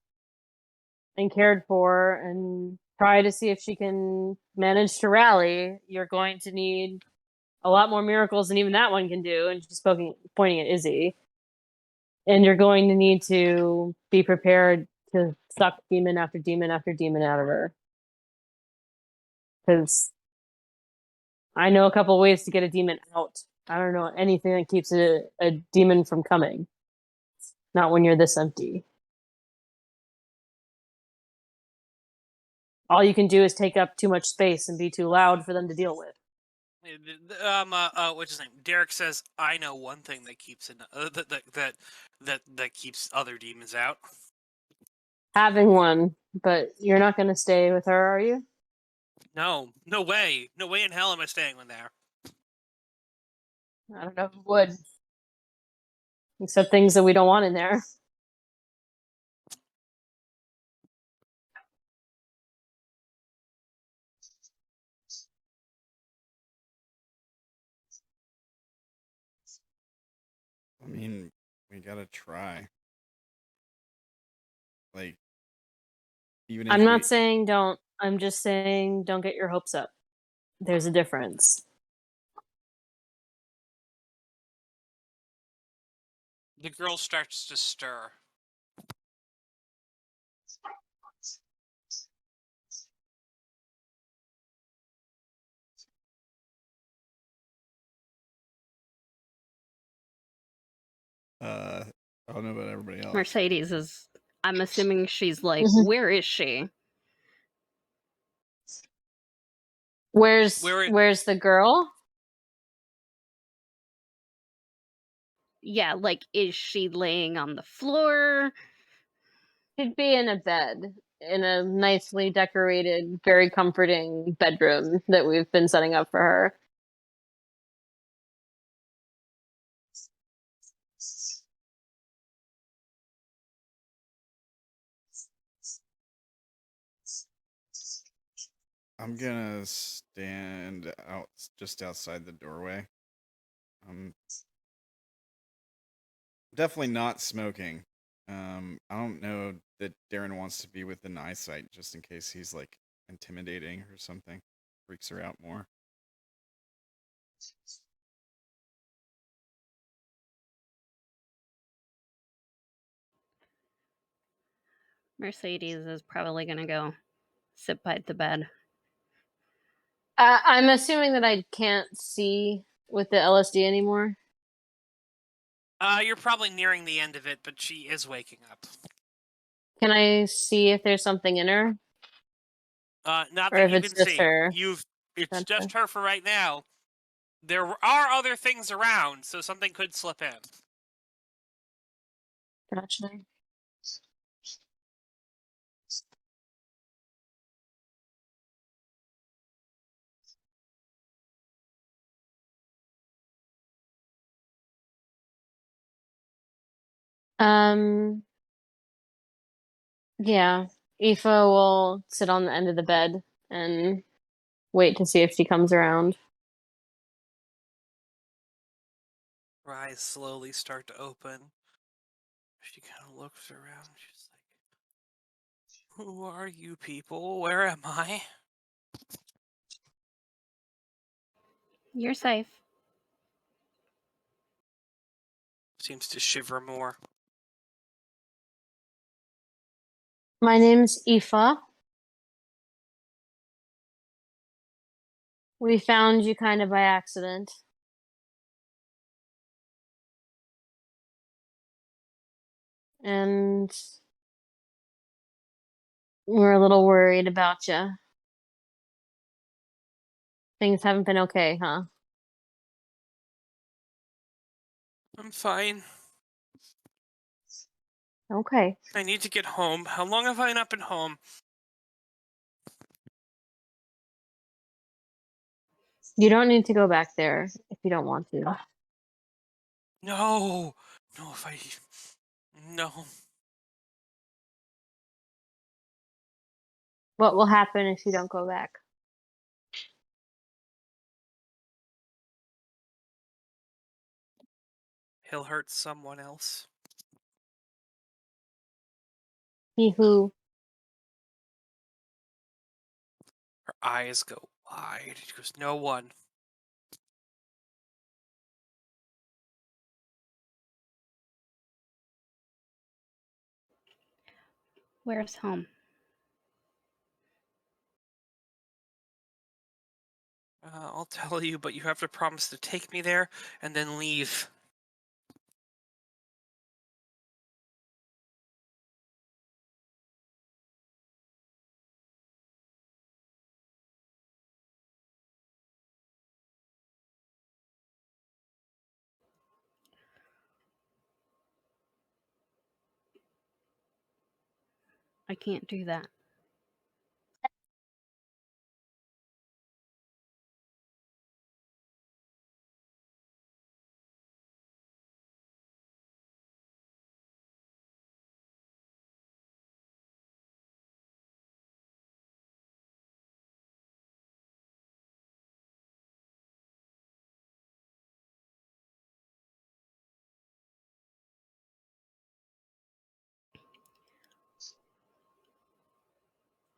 and cared for and try to see if she can manage to rally, you're going to need a lot more miracles than even that one can do. And she's pointing at Izzy. And you're going to need to be prepared to suck demon after demon after demon out of her. Because I know a couple ways to get a demon out. I don't know anything that keeps a demon from coming. Not when you're this empty. All you can do is take up too much space and be too loud for them to deal with. What's his name? Derek says, "I know one thing that keeps that keeps other demons out." Having one, but you're not going to stay with her, are you? No way in hell am I staying with there. I don't know who would. Except things that we don't want in there. I mean, we gotta try. Like, even if I'm not we, saying don't. I'm just saying don't get your hopes up. There's a difference. The girl starts to stir. I don't know about everybody else. Mercedes is, I'm assuming she's like, Mhm. where is she? Where's the girl? Yeah, like, is she laying on the floor? She'd be in a bed in a nicely decorated, very comforting bedroom that we've been setting up for her. I'm gonna stand out just outside the doorway. I'm definitely not smoking. I don't know that Darren wants to be within eyesight just in case he's like intimidating or something. Freaks her out more. Mercedes is probably gonna go sit by the bed. I'm assuming that I can't see with the LSD anymore. You're probably nearing the end of it, but she is waking up. Can I see if there's something in her? Not Or that if you it's can just see. her? It's Gotcha. just her for right now. There are other things around, so something could slip in. Gotcha. Yeah. Aoife will sit on the end of the bed and wait to see if she comes around. Her eyes slowly start to open. She kind of looks around. She's like, "Who are you people? Where am I?" You're safe. Seems to shiver more. My name's Aoife. We found you kind of by accident. And we're a little worried about you. Things haven't been okay, huh? I'm fine. Okay. I need to get home. How long have I not been home? You don't need to go back there if you don't want to. No. No. What will happen if you don't go back? He'll hurt someone else. He who? Her eyes go wide. She goes, no one. Where's home? I'll tell you, but you have to promise to take me there and then leave. I can't do that.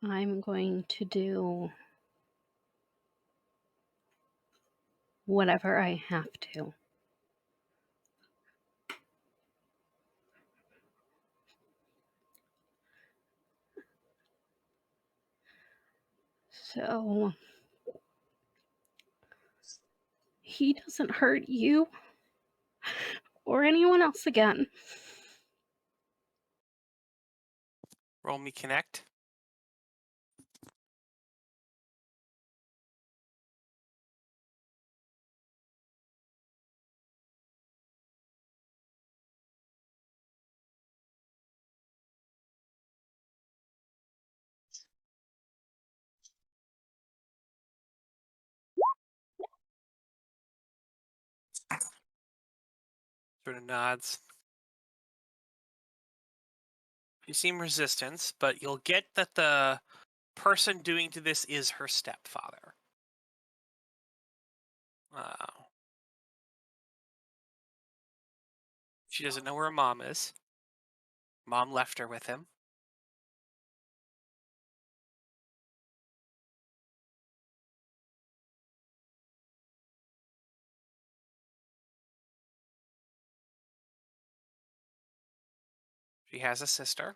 I'm going to do whatever I have to. So he doesn't hurt you or anyone else again. Roll me connect. Sort of nods. You seem resistance, but you'll get that the person doing to this is her stepfather. She doesn't know where her mom is. Mom left her with him. She has a sister.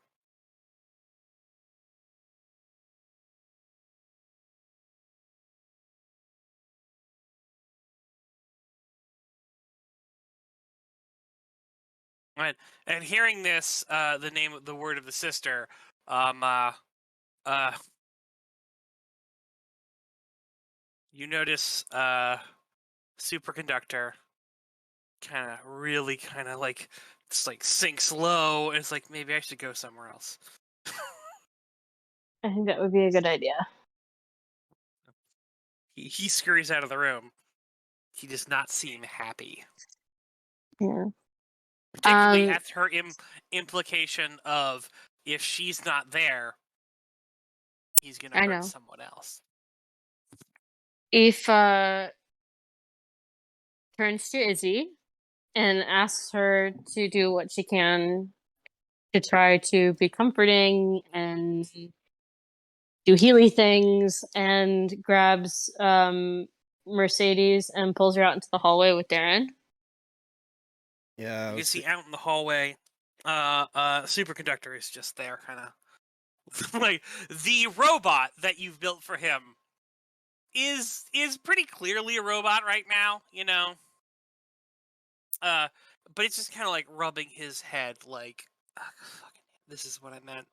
Right. And hearing this, the word of the sister, you notice superconductor really like just like sinks low, and it's like maybe I should go somewhere else. I think that would be a good idea. He scurries out of the room. He does not seem happy. Yeah. Particularly at her implication of if she's not there, he's gonna hurt someone else. If turns to Izzy and asks her to do what she can to try to be comforting and do Healy things and grabs Mercedes and pulls her out into the hallway with Darren. Yeah. You can see out in the hallway, Superconductor is just there, kind of like the robot that you've built for him is pretty clearly a robot right now, you know. But it's just kind of like rubbing his head, like, fucking, this is what I meant.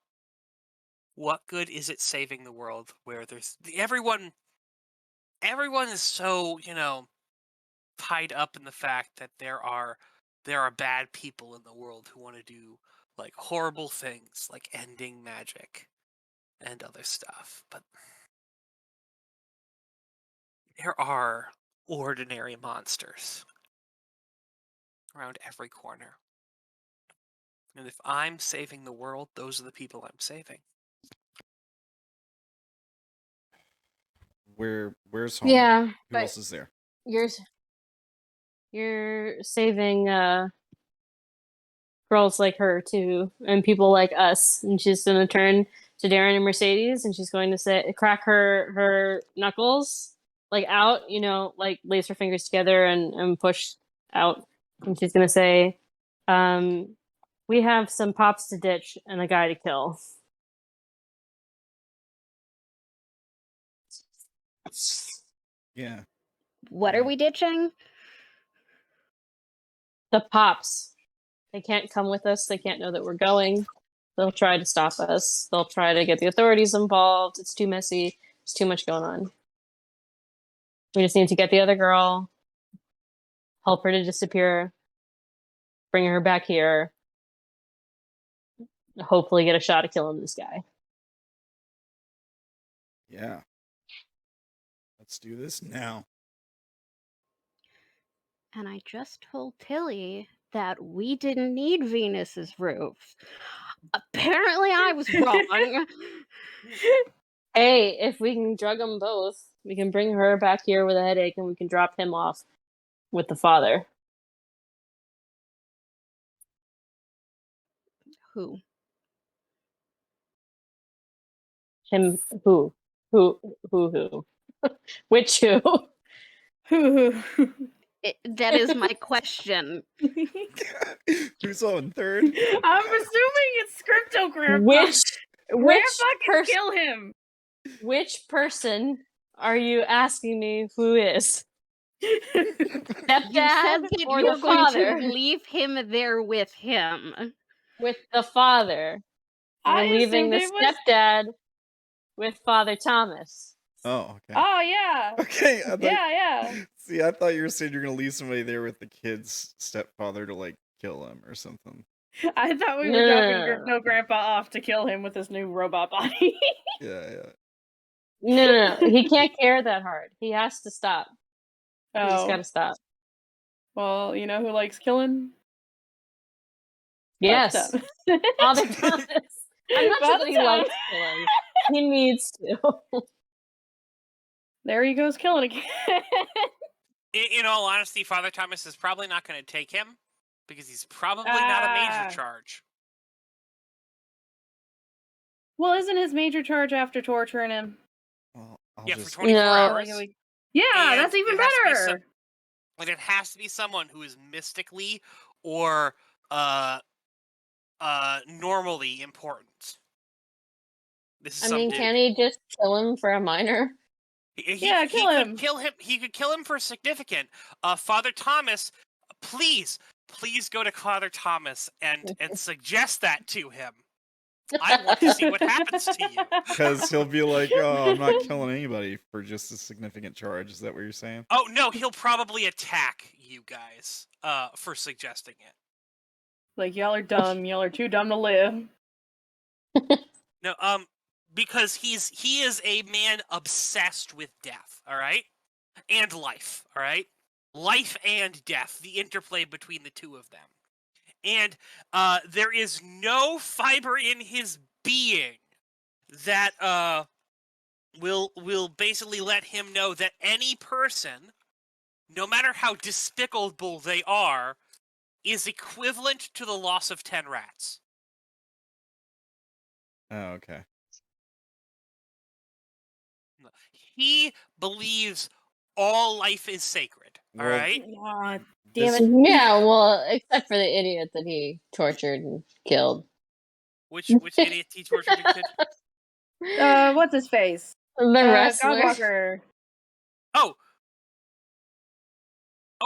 What good is it saving the world where there's everyone is so, you know, tied up in the fact that there are bad people in the world who want to do like horrible things, like ending magic and other stuff. But there are ordinary monsters around every corner. And if I'm saving the world, those are the people I'm saving. Where's home? Yeah, Who else is there? You're saving girls like her too, and people like us. And she's gonna turn to Darren and Mercedes, and she's going to say, crack her knuckles like out, you know, like lace her fingers together and push out. And she's gonna say, "We have some pops to ditch and a guy to kill." Yeah. What are we ditching? The pops. They can't come with us. They can't know that we're going. They'll try to stop us. They'll try to get the authorities involved. It's too messy. There's too much going on. We just need to get the other girl, help her to disappear, bring her back here, hopefully get a shot at killing this guy. Yeah. Let's do this now. And I just told Tilly that we didn't need Venus's roof. Apparently I was wrong. Hey, if we can drug them both, we can bring her back here with a headache and we can drop him off with the father. Who? Him, who? Which who? That is my question. Who's on third? I'm assuming it's Crypto Grandpa. Which Grandpa can person? kill him. Which person are you asking me who is? You said Stepdad that or you were the going father? to leave him there with him. With the father. I We're leaving the assumed it was. stepdad with Father Thomas. Oh, okay. Oh yeah. Okay. I thought, Yeah. See, I thought you were saying you're gonna leave somebody there with the kid's stepfather to like kill him or something. I thought we were dropping Crypto Grandpa off to kill him with his new robot body. Yeah. No. He can't care that hard. He has to stop. Oh. He's got to stop. Well, you know who likes killing? Yes. Father Thomas. I'm not sure that he Father likes killing. He needs to. There he goes killing again. In all honesty, Father Thomas is probably not going to take him because he's probably not a major charge. Well, isn't his major charge after torturing him? Well, for 24 hours. Yeah, And that's even it has to be better. But it has to be someone who is mystically or normally important. This is some dude. Can he just kill him for a minor? Kill him. He could kill him for significant. Father Thomas, please go to Father Thomas and suggest that to him. I want to see what happens to you. Because he'll be like, "Oh, I'm not killing anybody for just a significant charge." Is that what you're saying? Oh no, he'll probably attack you guys for suggesting it. Like, y'all are dumb. Y'all are too dumb to live. No, because he is a man obsessed with death, all right? And life, all right? Life and death, the interplay between the two of them. And there is no fiber in his being that will basically let him know that any person, no matter how despicable they are, is equivalent to the loss of 10 rats. Oh, okay. He believes all life is sacred. All Well, right. Aw, This- damn it. Yeah, well, except for the idiot that he tortured and killed. Which idiot he tortured and killed? What's his face? The wrestler. Godwalker.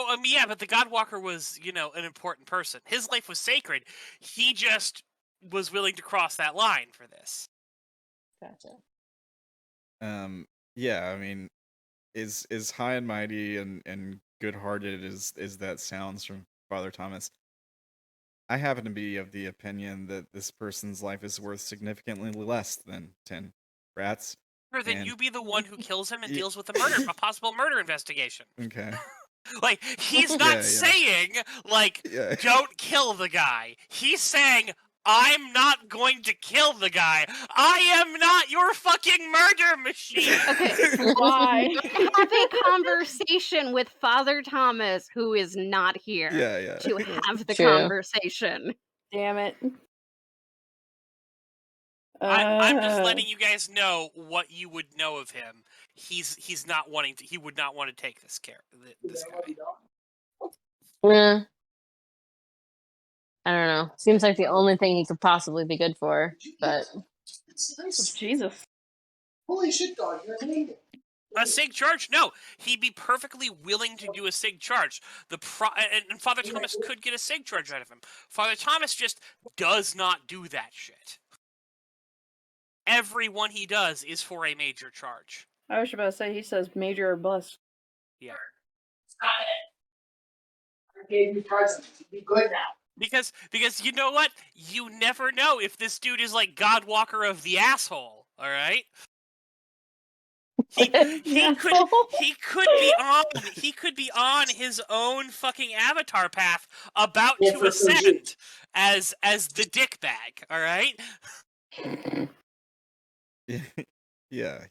Oh, yeah, but the Godwalker was, an important person. His life was sacred. He just was willing to cross that line for this. Gotcha. Yeah, I mean, is high and mighty and good-hearted as that sounds from Father Thomas. I happen to be of the opinion that this person's life is worth significantly less than 10 rats. Or then And- you be the one who kills him and Yeah. deals with a possible murder investigation. Okay. Like, he's not Yeah. saying, like, Yeah. don't kill the guy. He's saying, I'm not going to kill the guy. I am not your fucking murder machine. Okay, Why? have a conversation with Father Thomas, who is not here, Yeah. to have the True. conversation. Damn it. I'm just letting you guys know what you would know of him. He's not wanting to. He would not want to take this this guy. Yeah. I don't know. Seems like the only thing he could possibly be good for, but It's nice. Jesus. Holy shit, dog! You're an angel. A sig charge? No, he'd be perfectly willing to do a sig charge. And Father Thomas could get a sig charge out of him. Father Thomas just does not do that shit. Every one he does is for a major charge. I was about to say he says major or bust. Yeah. Stop it. I gave you presents. Be good now. Because you know what? You never know if this dude is like Godwalker of the asshole. All right. He could be on his own fucking avatar path about Yeah, to for sure. ascend as the dick bag. All right. Yeah.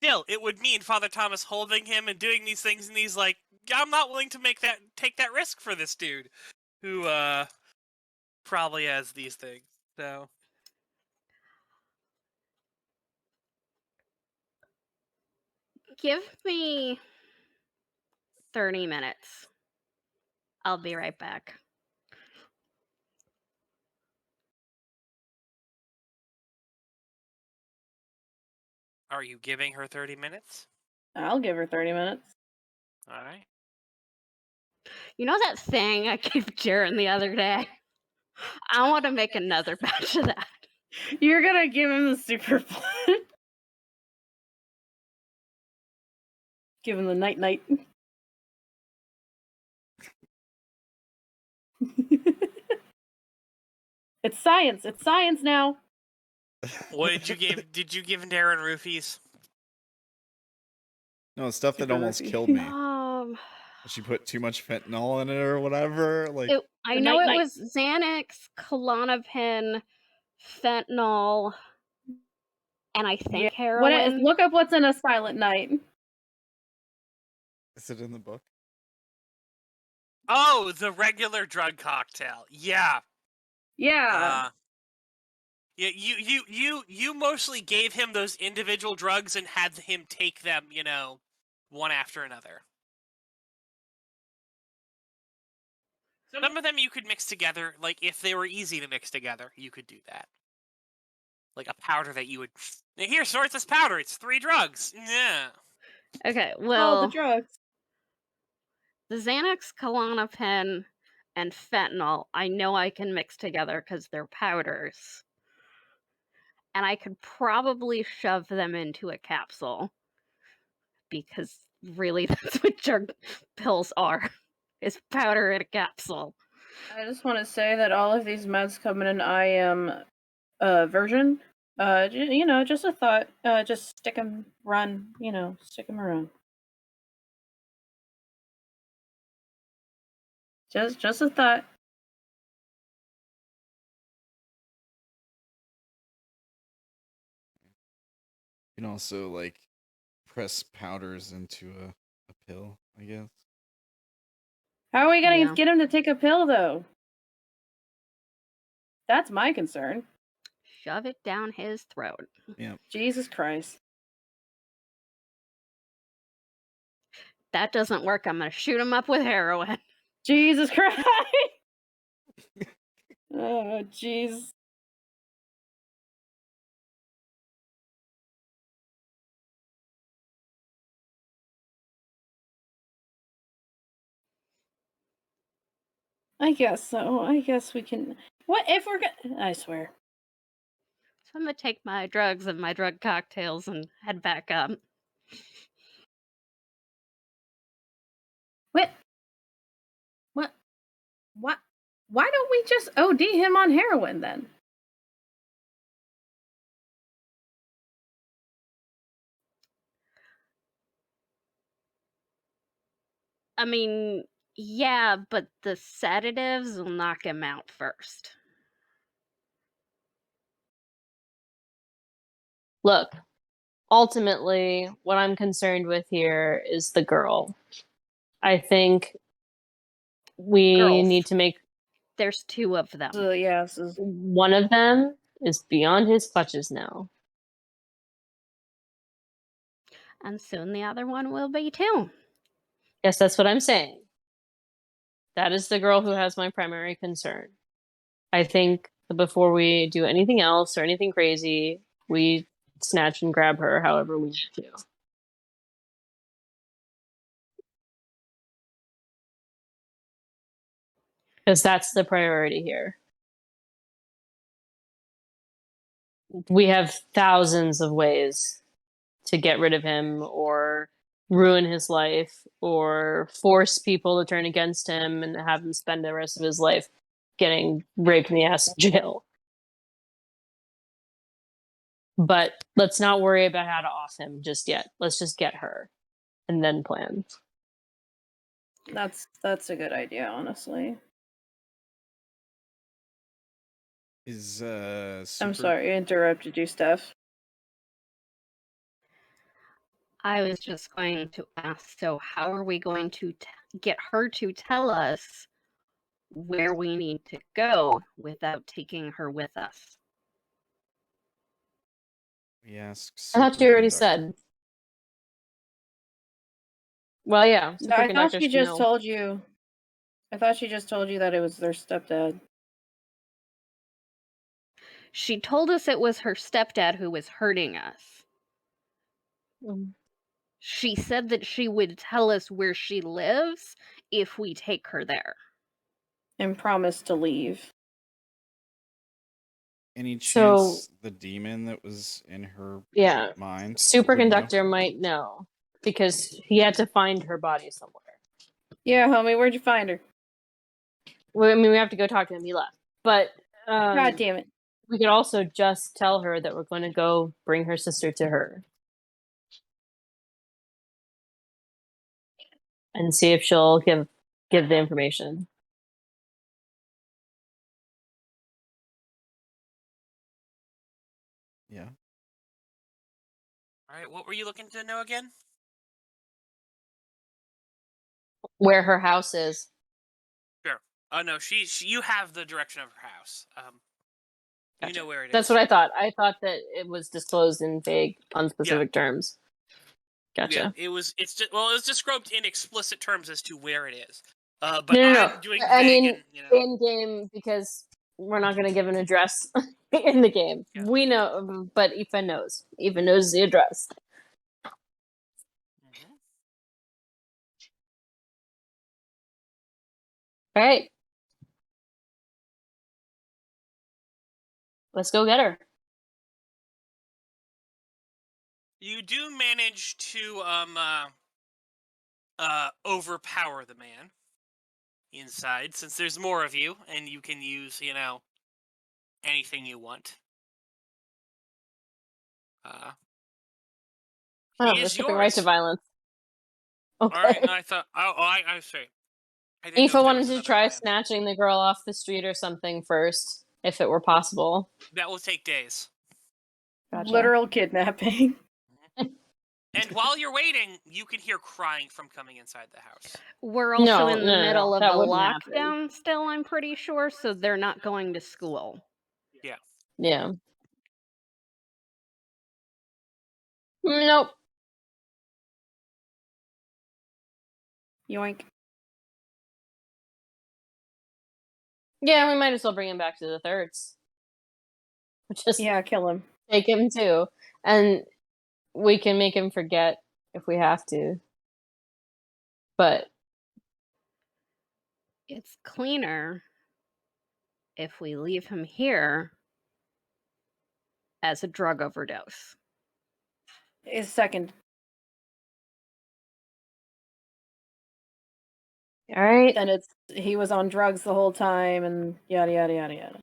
Still, it would mean Father Thomas holding him and doing these things, and he's like, I'm not willing to take that risk for this dude, who probably has these things. So Give me 30 minutes. I'll be right back. are you giving her 30 minutes? I'll give her 30 minutes. All right. You know that thing I gave Darren the other day? I want to make another batch of that. You're gonna give him the super blood. Give him the night. It's science. It's science now. What did you give? Did you give Darren roofies? No, stuff that Super almost roofie. killed me. She put too much fentanyl in it or whatever. Like, I The know night-night. it was Xanax, Klonopin, fentanyl, and I think heroin. Look up what's in a silent night. is it in the book? Oh, the regular drug cocktail. Yeah. Yeah. Yeah. You mostly gave him those individual drugs and had him take them, one after another. Some of them you could mix together, like if they were easy to mix together, you could do that. Like a powder that you would. Here, snort this powder. It's 3 drugs. Yeah. Okay, All well, the drugs. the Xanax, Klonopin, and fentanyl, I know I can mix together because they're powders. And I could probably shove them into a capsule. Because really, that's what drug pills are. Is powder in a capsule. I just want to say that all of these meds come in an IM version. Just a thought. Just stick 'em, run. Stick 'em around. Just a thought. You can also like press powders into a pill, I guess. How are we gonna Yeah. get him to take a pill, though? That's my concern. shove it down his throat. Yeah. Jesus Christ. That doesn't work. I'm going to shoot him up with heroin. Jesus Christ. Oh, jeez. I guess so. I guess we can. What if we're gonna? I swear. So I'm going to take my drugs and my drug cocktails and head back up. What? What? What? Why don't we just OD him on heroin then? I mean, yeah, but the sedatives will knock him out first. Look, ultimately, what I'm concerned with here is the girl. I think we Girls. need to make There's 2 of them. Yeah. one of them is beyond his clutches now. And soon the other one will be too. Yes, that's what I'm saying. That is the girl who has my primary concern. I think that before we do anything else or anything crazy, we snatch and grab her however we need to. Because that's the priority here. We have thousands of ways to get rid of him or ruin his life or force people to turn against him and have him spend the rest of his life getting raped in the ass in jail. But let's not worry about how to off him just yet. Let's just get her and then plan. That's a good idea, honestly. Is I'm sorry, I interrupted you, Steph. I was just going to ask, so how are we going to get her to tell us where we need to go without taking her with us? We ask. I thought you already Superconductor. said. Well, yeah. I thought Superconductor she should just know. told you. I thought she just told you that it was their stepdad. She told us it was her stepdad who was hurting us. She said that she would tell us where she lives if we take her there. And promised to leave. Any So- chance the demon that was in her Yeah. mind? Superconductor might know because he had to find her body somewhere. Yeah, homie, where'd you find her? Well, I mean, we have to go talk to him. He left. But God damn it. we could also just tell her that we're going to go bring her sister to her. And see if she'll give the information. Yeah. All right, what were you looking to know again? Where her house is. Sure. Oh no, she you have the direction of her house. You Gotcha. know where it is. That's what I thought. I thought that it was disclosed in vague, unspecific terms. Gotcha. Yeah, it was described in explicit terms as to where it is. But No. I'm doing I vague mean, and in game, because we're not going to give an address in the game. Yeah. We know, but Aoife knows. Aoife knows the address. Mhm. All right. Let's go get her. You do manage to overpower the man inside, since there's more of you, and you can use, anything you want. Oh, He we're is skipping right to yours. violence. Okay. All right, no, I thought. I say. I didn't know if Aoife there wanted was to another try plan. snatching the girl off the street or something first, if it were possible. That will take days. Gotcha. Literal kidnapping. And while you're waiting, you can hear crying from coming inside the house. We're also in the No, middle of that a wouldn't happen. lockdown still, I'm pretty sure, so they're not going to school. Yeah. Yeah. Nope. Yoink. Yeah, we might as well bring him back to the thirds. Just Yeah, kill him. take him too. And we can make him forget if we have to. But It's cleaner if we leave him here as a drug overdose. Is second. all right. Then it's he was on drugs the whole time and yada yada yada yada.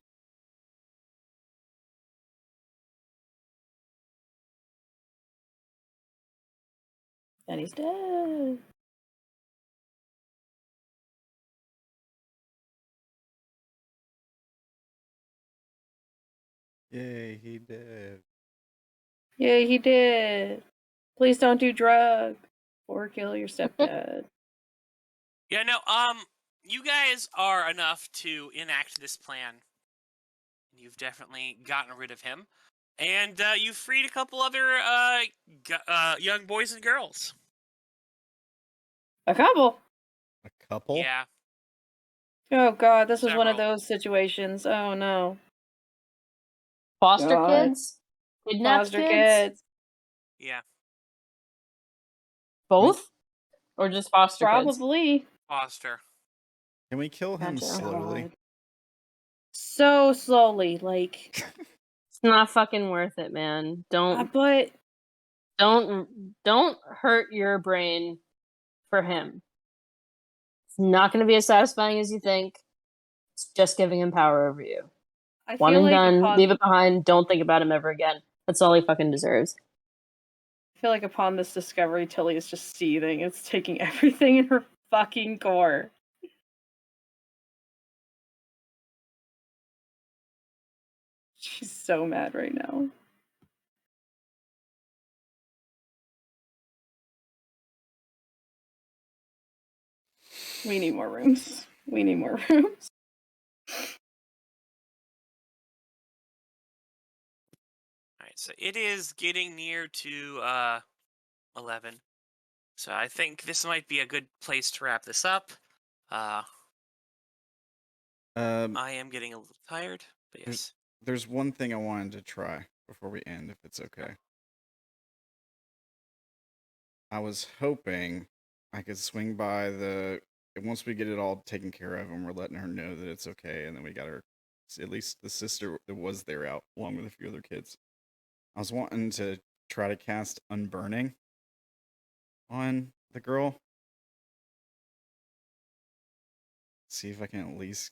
And he's dead. Yay, he did. Yay, he did. Please don't do drugs or kill your stepdad. Yeah, no, you guys are enough to enact this plan. You've definitely gotten rid of him. And you've freed a couple other young boys and girls. A couple. A couple? Yeah. Oh god, this was one of Several. those situations. Oh no. Foster God. kids? Kidnapped Foster kids? kids. Yeah. Both? Or just foster kids? Probably. Foster. Can we kill him Gotcha. slowly? God. So slowly, like. It's not fucking worth it, man. But Don't hurt your brain for him. It's not going to be as satisfying as you think. It's just giving him power over you. I One feel and like done. Leave it behind. Don't think about him ever again. That's all he fucking deserves. I feel like upon this discovery, Tilly is just seething. It's taking everything in her fucking core. She's so mad right now. We need more rooms. We need more rooms. Alright, so it is getting near to 11. So I think this might be a good place to wrap this up. I am getting a little tired, but yes. There's one thing I wanted to try before we end, if it's okay. I was hoping I could swing by once we get it all taken care of and we're letting her know that it's okay, and then we got her, at least the sister that was there out, along with a few other kids. I was wanting to try to cast Unburning on the girl. See if I can at least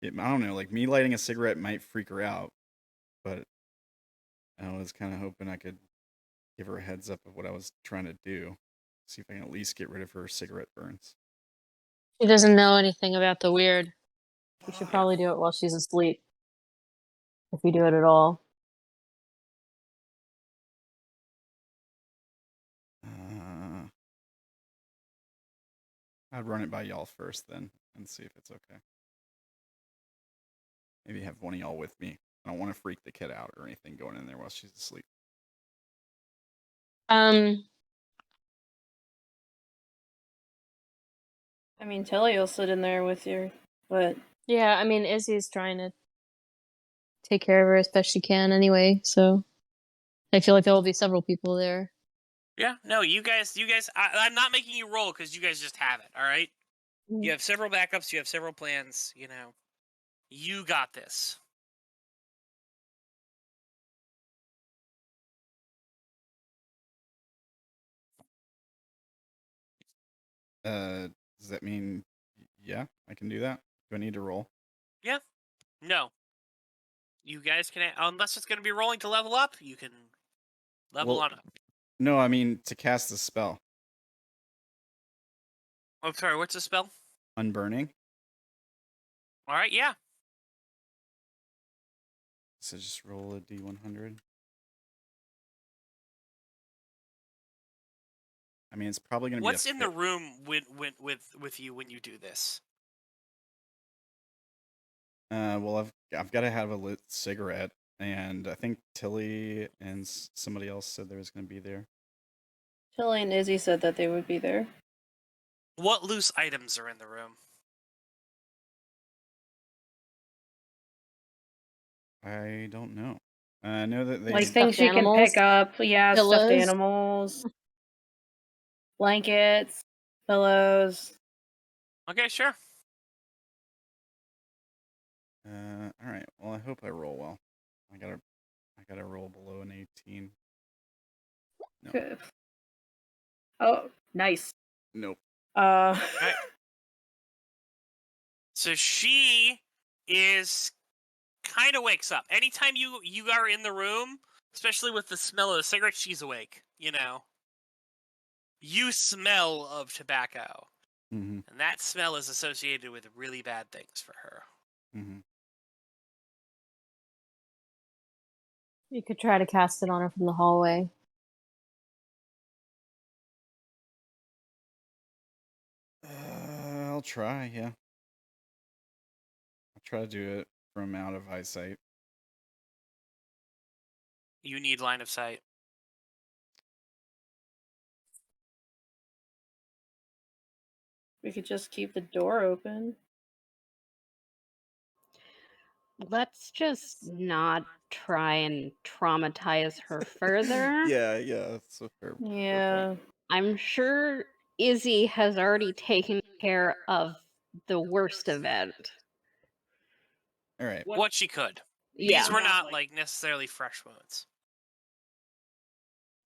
I don't know, like me lighting a cigarette might freak her out, but I was kind of hoping I could give her a heads up of what I was trying to do. See if I can at least get rid of her cigarette burns. She doesn't know anything about the weird. We should probably do it while she's asleep. If we do it at all. I'd run it by y'all first then and see if it's okay. Maybe have one of y'all with me. I don't want to freak the kid out or anything going in there while she's asleep. I mean, Tilly will sit in there with you, but Yeah, I mean, Izzy's trying to take care of her as best she can anyway, so I feel like there will be several people there. Yeah, no, you guys, I'm not making you roll because you guys just have it, alright? You have several backups, you have several plans, you know. You got this. Does that mean, yeah, I can do that? Do I need to roll? Yeah. No. You guys can, unless it's going to be rolling to level up, you can level Well, on up. No, I mean to cast the spell. Oh, sorry, what's the spell? Unburning. Alright, yeah. So just roll a D100. I mean, it's probably going to be What's in the room with you when you do this? Well, I've got to have a lit cigarette, and I think Tilly and somebody else said there was going to be there. Tilly and Izzy said that they would be there. What loose items are in the room? I don't know. I know that they Like things Stuffed she can animals? pick up. Yeah, stuffed Pillows? animals. Blankets. Pillows. Okay, sure. All right. Well, I hope I roll well. I gotta roll below an 18. No. Good. Oh, nice. Nope. Right. So she is kind of wakes up. Anytime you are in the room, especially with the smell of the cigarette, she's awake. You know. You smell of tobacco. Mm-hmm. And that smell is associated with really bad things for her. Mm-hmm. You could try to cast it on her from the hallway. I'll try. Yeah. I'll try to do it from out of eyesight. You need line of sight. We could just keep the door open. Let's just not try and traumatize her further. Yeah. That's a fair Yeah. point. I'm sure Izzy has already taken care of the worst event. All right. What she could. Yeah. These were not like necessarily fresh wounds.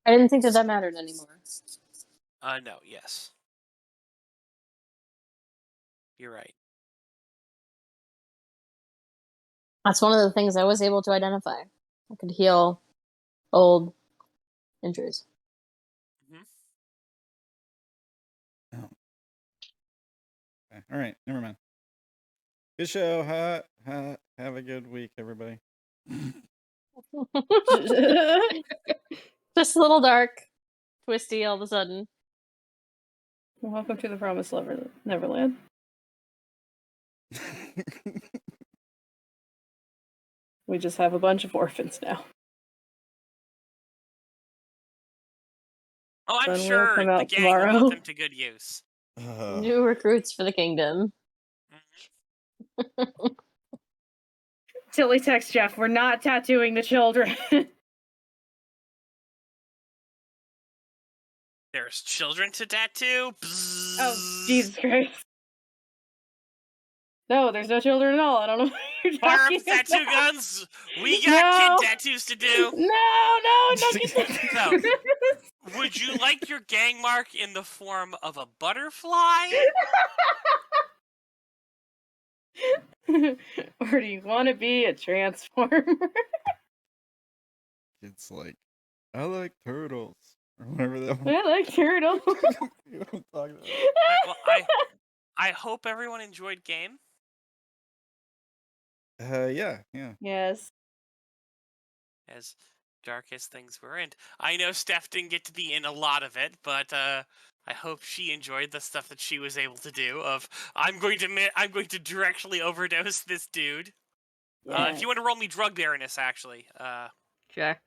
I didn't think that mattered anymore. No, yes. You're right. That's one of the things I was able to identify. I could heal old injuries. Oh. Okay. All right. Never mind. Good show. Have a good week, everybody. Just a little dark, twisty all of a sudden. Welcome to the Promised Neverland. We just have a bunch of orphans now. Oh, I'm Sun will sure come the out gang will tomorrow. put them to good use. New recruits for the kingdom. Tilly text Jeff, we're not tattooing the children. There's children to tattoo. Oh, Jesus Christ. No, there's no children at all. I don't know what you're Fire up talking the tattoo about. guns. We got kid tattoos to do. No, don't get that. So, would you like your gang mark in the form of a butterfly? Or do you want to be a transformer? It's like, I like turtles. Or whatever that one. I like turtles. You know what I'm talking about. I hope everyone enjoyed game. Yeah. Yes. As dark as things were, and I know Steph didn't get to be in a lot of it, but I hope she enjoyed the stuff that she was able to do. Of I'm going to directly overdose this dude. Yeah. If you want to roll me drug baroness, actually. Sure.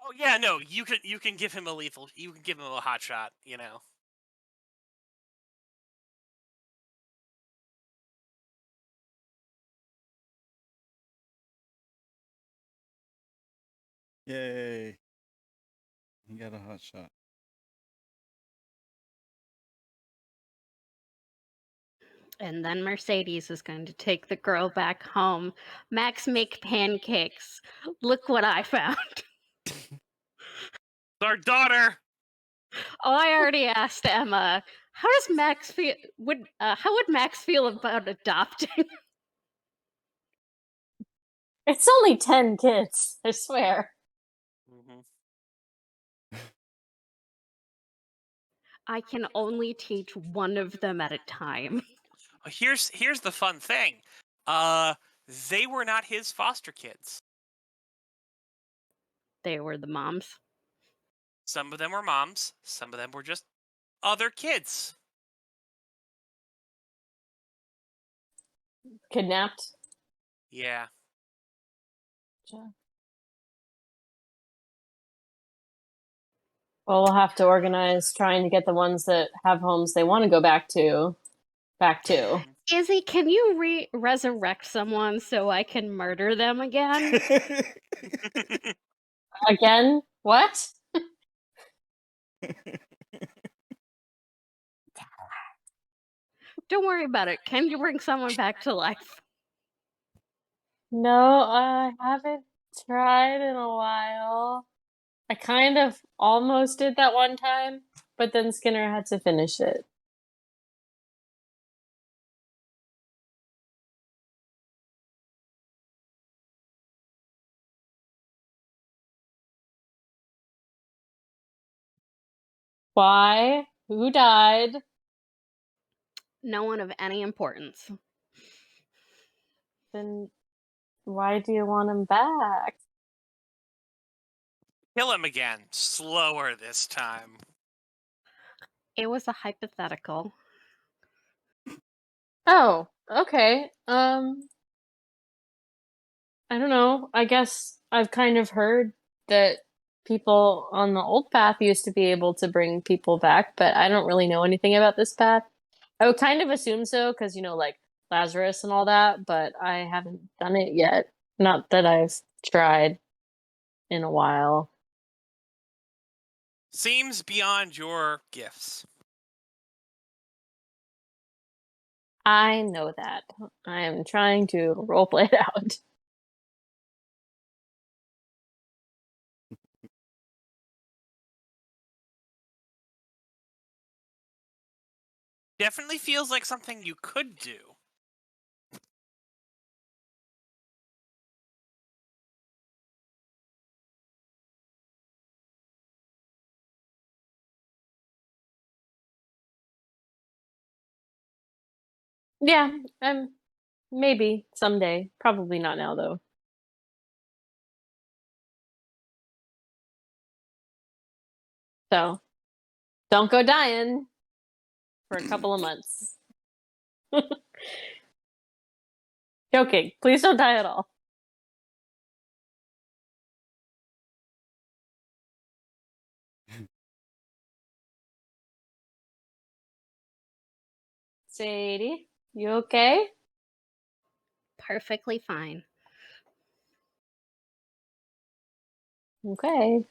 Oh yeah, no, you can give him a lethal. You can give him a hot shot. You know. Yay. He got a hot shot. And then Mercedes is going to take the girl back home. Max, make pancakes. Look what I found. Our daughter. Oh, I already asked Emma. How does Max feel? How would Max feel about adopting? It's only 10 kids, I swear. I can only teach one of them at a time. Here's the fun thing. They were not his foster kids. They were the moms. Some of them were moms. Some of them were just other kids. Kidnapped? Yeah. Well, we'll have to organize trying to get the ones that have homes they want to go back to. Izzy, can you resurrect someone so I can murder them again? Again? What? Don't worry about it. Can you bring someone back to life? No, I haven't tried in a while. I kind of almost did that one time, but then Skinner had to finish it. Why? Who died? No one of any importance. Then why do you want him back? Kill him again. Slower this time. It was a hypothetical. Oh, okay. I don't know. I guess I've kind of heard that people on the old path used to be able to bring people back, but I don't really know anything about this path. I would kind of assume so because, like Lazarus and all that, but I haven't done it yet. Not that I've tried in a while. Seems beyond your gifts. I know that. I am trying to roleplay it out. Definitely feels like something you could do. Yeah, maybe someday. Probably not now, though. So, don't go dying for a couple of months. Joking. Please don't die at all. Sadie, you okay? Perfectly fine. Okay.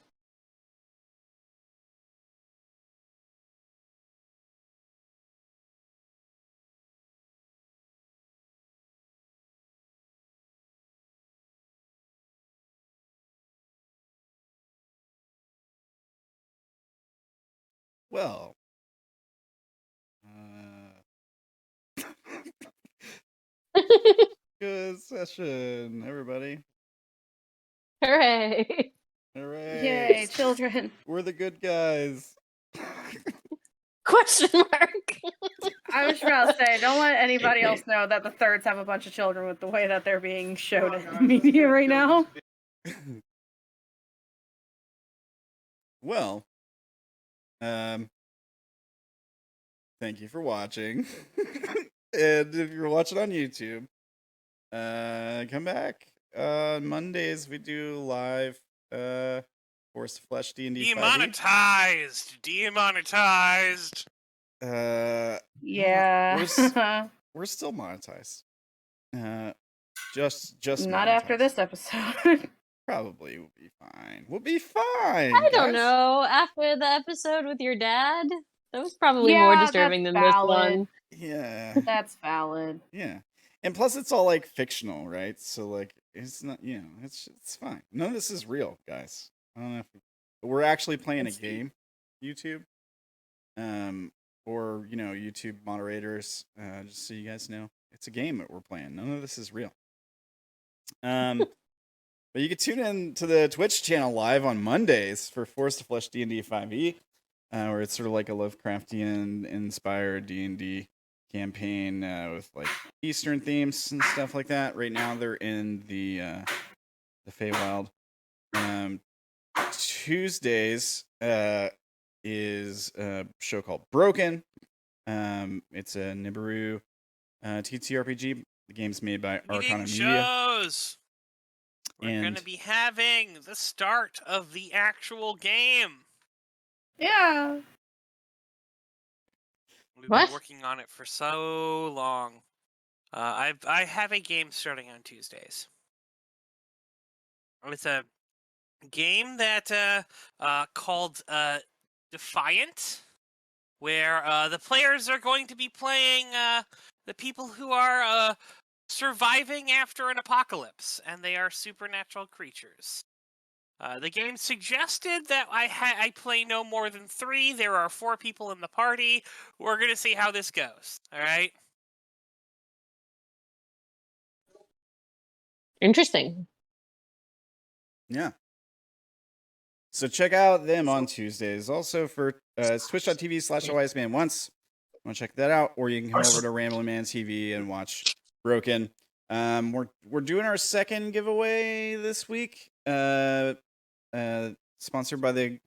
Well, good session, everybody. Hooray. Hooray! Yay, children. We're the good guys. Question mark. I was about to say, don't let anybody else know that the thirds have a bunch of children with the way that they're being showed in the media right now. Well, thank you for watching. And if you're watching on YouTube, come back. Mondays we do live Force of Flesh D&D 5e. Demonetized. Yeah. We're still monetized. Just Not monetized. after this episode. Probably we'll be fine. We'll be fine. I don't guys. know. After the episode with your dad, that was probably more disturbing than this one. Yeah. That's valid. Yeah. And plus it's all like fictional, right? So like it's not, it's fine. None of this is real, guys. I don't know if we're actually playing a game, YouTube. Or YouTube moderators, just so you guys know. It's a game that we're playing. None of this is real. But you can tune in to the Twitch channel live on Mondays for Force of Flesh D&D 5e, where it's sort of like a Lovecraftian inspired D&D campaign with like Eastern themes and stuff like that. Right now they're in the Feywild. Tuesdays is a show called Broken. It's a Nibiru TTRPG The game's made by Meeting Arcana Media. shows. We're going to be having the start of the actual game. Yeah. We've What? been working on it for so long. I have a game starting on Tuesdays. It's a game that called Defiant, where the players are going to be playing the people who are surviving after an apocalypse, and they are supernatural creatures. The game suggested that I play no more than 3. There are 4 people in the party. We're going to see how this goes. All right? Interesting. Yeah. So check out them on Tuesdays. Also for it's twitch.tv/AWiseManOnce. Want to check that out, or you can come over to RamblinManTV and watch Broken. We're doing our second giveaway this week. Sponsored by the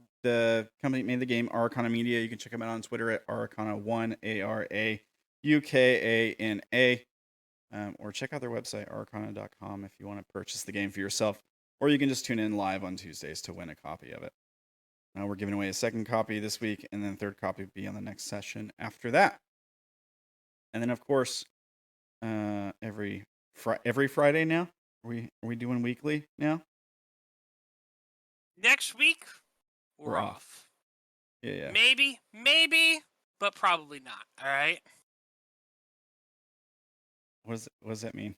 company that made the game, Arcana Media. You can check them out on Twitter at Arcana1, ARAUKANA. Or check out their website, arcana.com, if you want to purchase the game for yourself. Or you can just tune in live on Tuesdays to win a copy of it. We're giving away a second copy this week, and then third copy will be on the next session after that. And then, of course, every Friday now. Are we doing weekly now? Next week, we're off. Yeah. Maybe, but probably not. All right? What does that mean?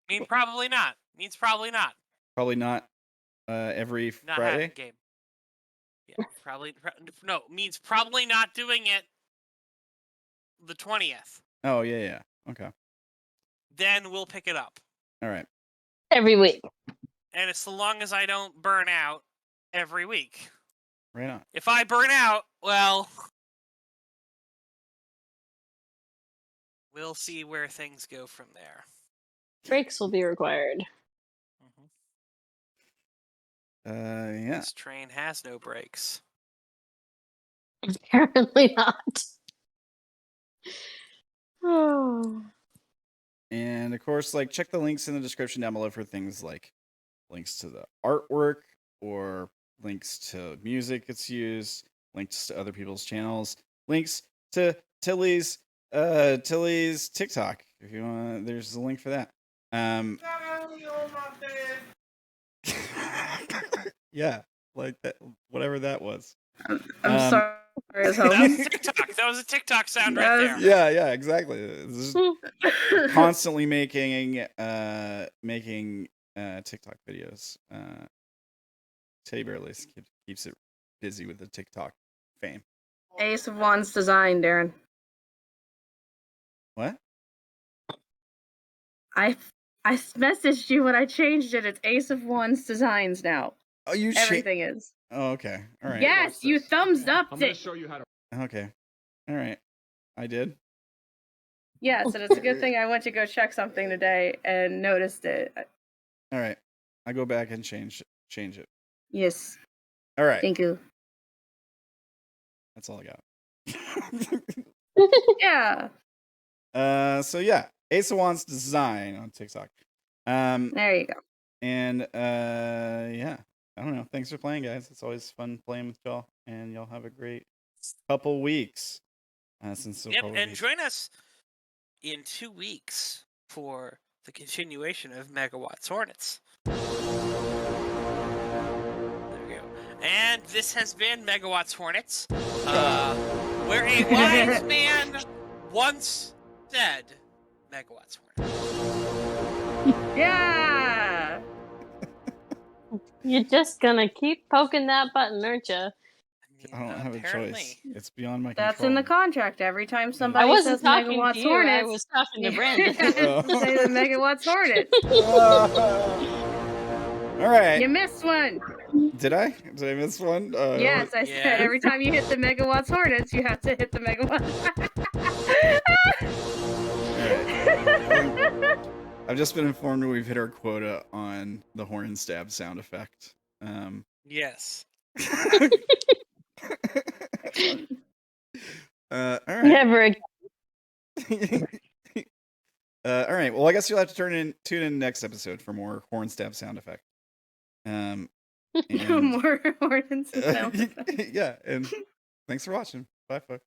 Means probably not. Probably not every Not Friday? having game. Yeah, probably. No, means probably not doing it the 20th. Oh, yeah. Okay. Then we'll pick it up. All right. Every week. And it's so long as I don't burn out every week. Right on. If I burn out, well, we'll see where things go from there. Breaks will be required. Yeah. This train has no brakes. Apparently not. Oh. And of course, check the links in the description down below for things like links to the artwork or links to music it's used, links to other people's channels, links to Tilly's TikTok. If you want, there's a link for that. Yeah, like that, whatever that was. I'm sorry. That was a TikTok sound right there. Yeah, exactly. This is constantly making TikTok videos. Teddybearlace keeps it busy with the TikTok fame. Ace of Wands design, Darren. What? I messaged you when I changed it. It's Ace of Wands designs now. Oh, you everything is. Oh, okay. All right. Yes, you thumbs up. I'm going to show you how to. Okay. All right. I did. Yes, and it's a good thing I went to go check something today and noticed it. All right. I go back and change it. Yes. All right. Thank you. That's all I got. Yeah. So yeah, Ace of Wands design on TikTok. There you go. And yeah, I don't know. Thanks for playing, guys. It's always fun playing with y'all, and y'all have a great couple weeks. Since and join us in 2 weeks for the continuation of Megawatts Hornets. There we go. And this has been Megawatts Hornets, where a wise man once said Megawatts Hornets. Yeah. You're just gonna keep poking that button, aren't you? I don't have a choice. It's beyond my That's control. in the contract. Every time I somebody wasn't says talking Megawatts to you. Hornets, I was talking to Brandon. say the Megawatts Hornets. All right. You missed one. Did I miss one? Yes, I said every time you hit the Megawatts Hornets, you have to hit the Megawatts. All right. I've just been informed we've hit our quota on the horn stab sound effect. Yes. All right. Never again. All right. Well, I guess you'll have to tune in next episode for more horn stab sound effect. And More horns and sound effects. yeah, and thanks for watching. Bye, folks.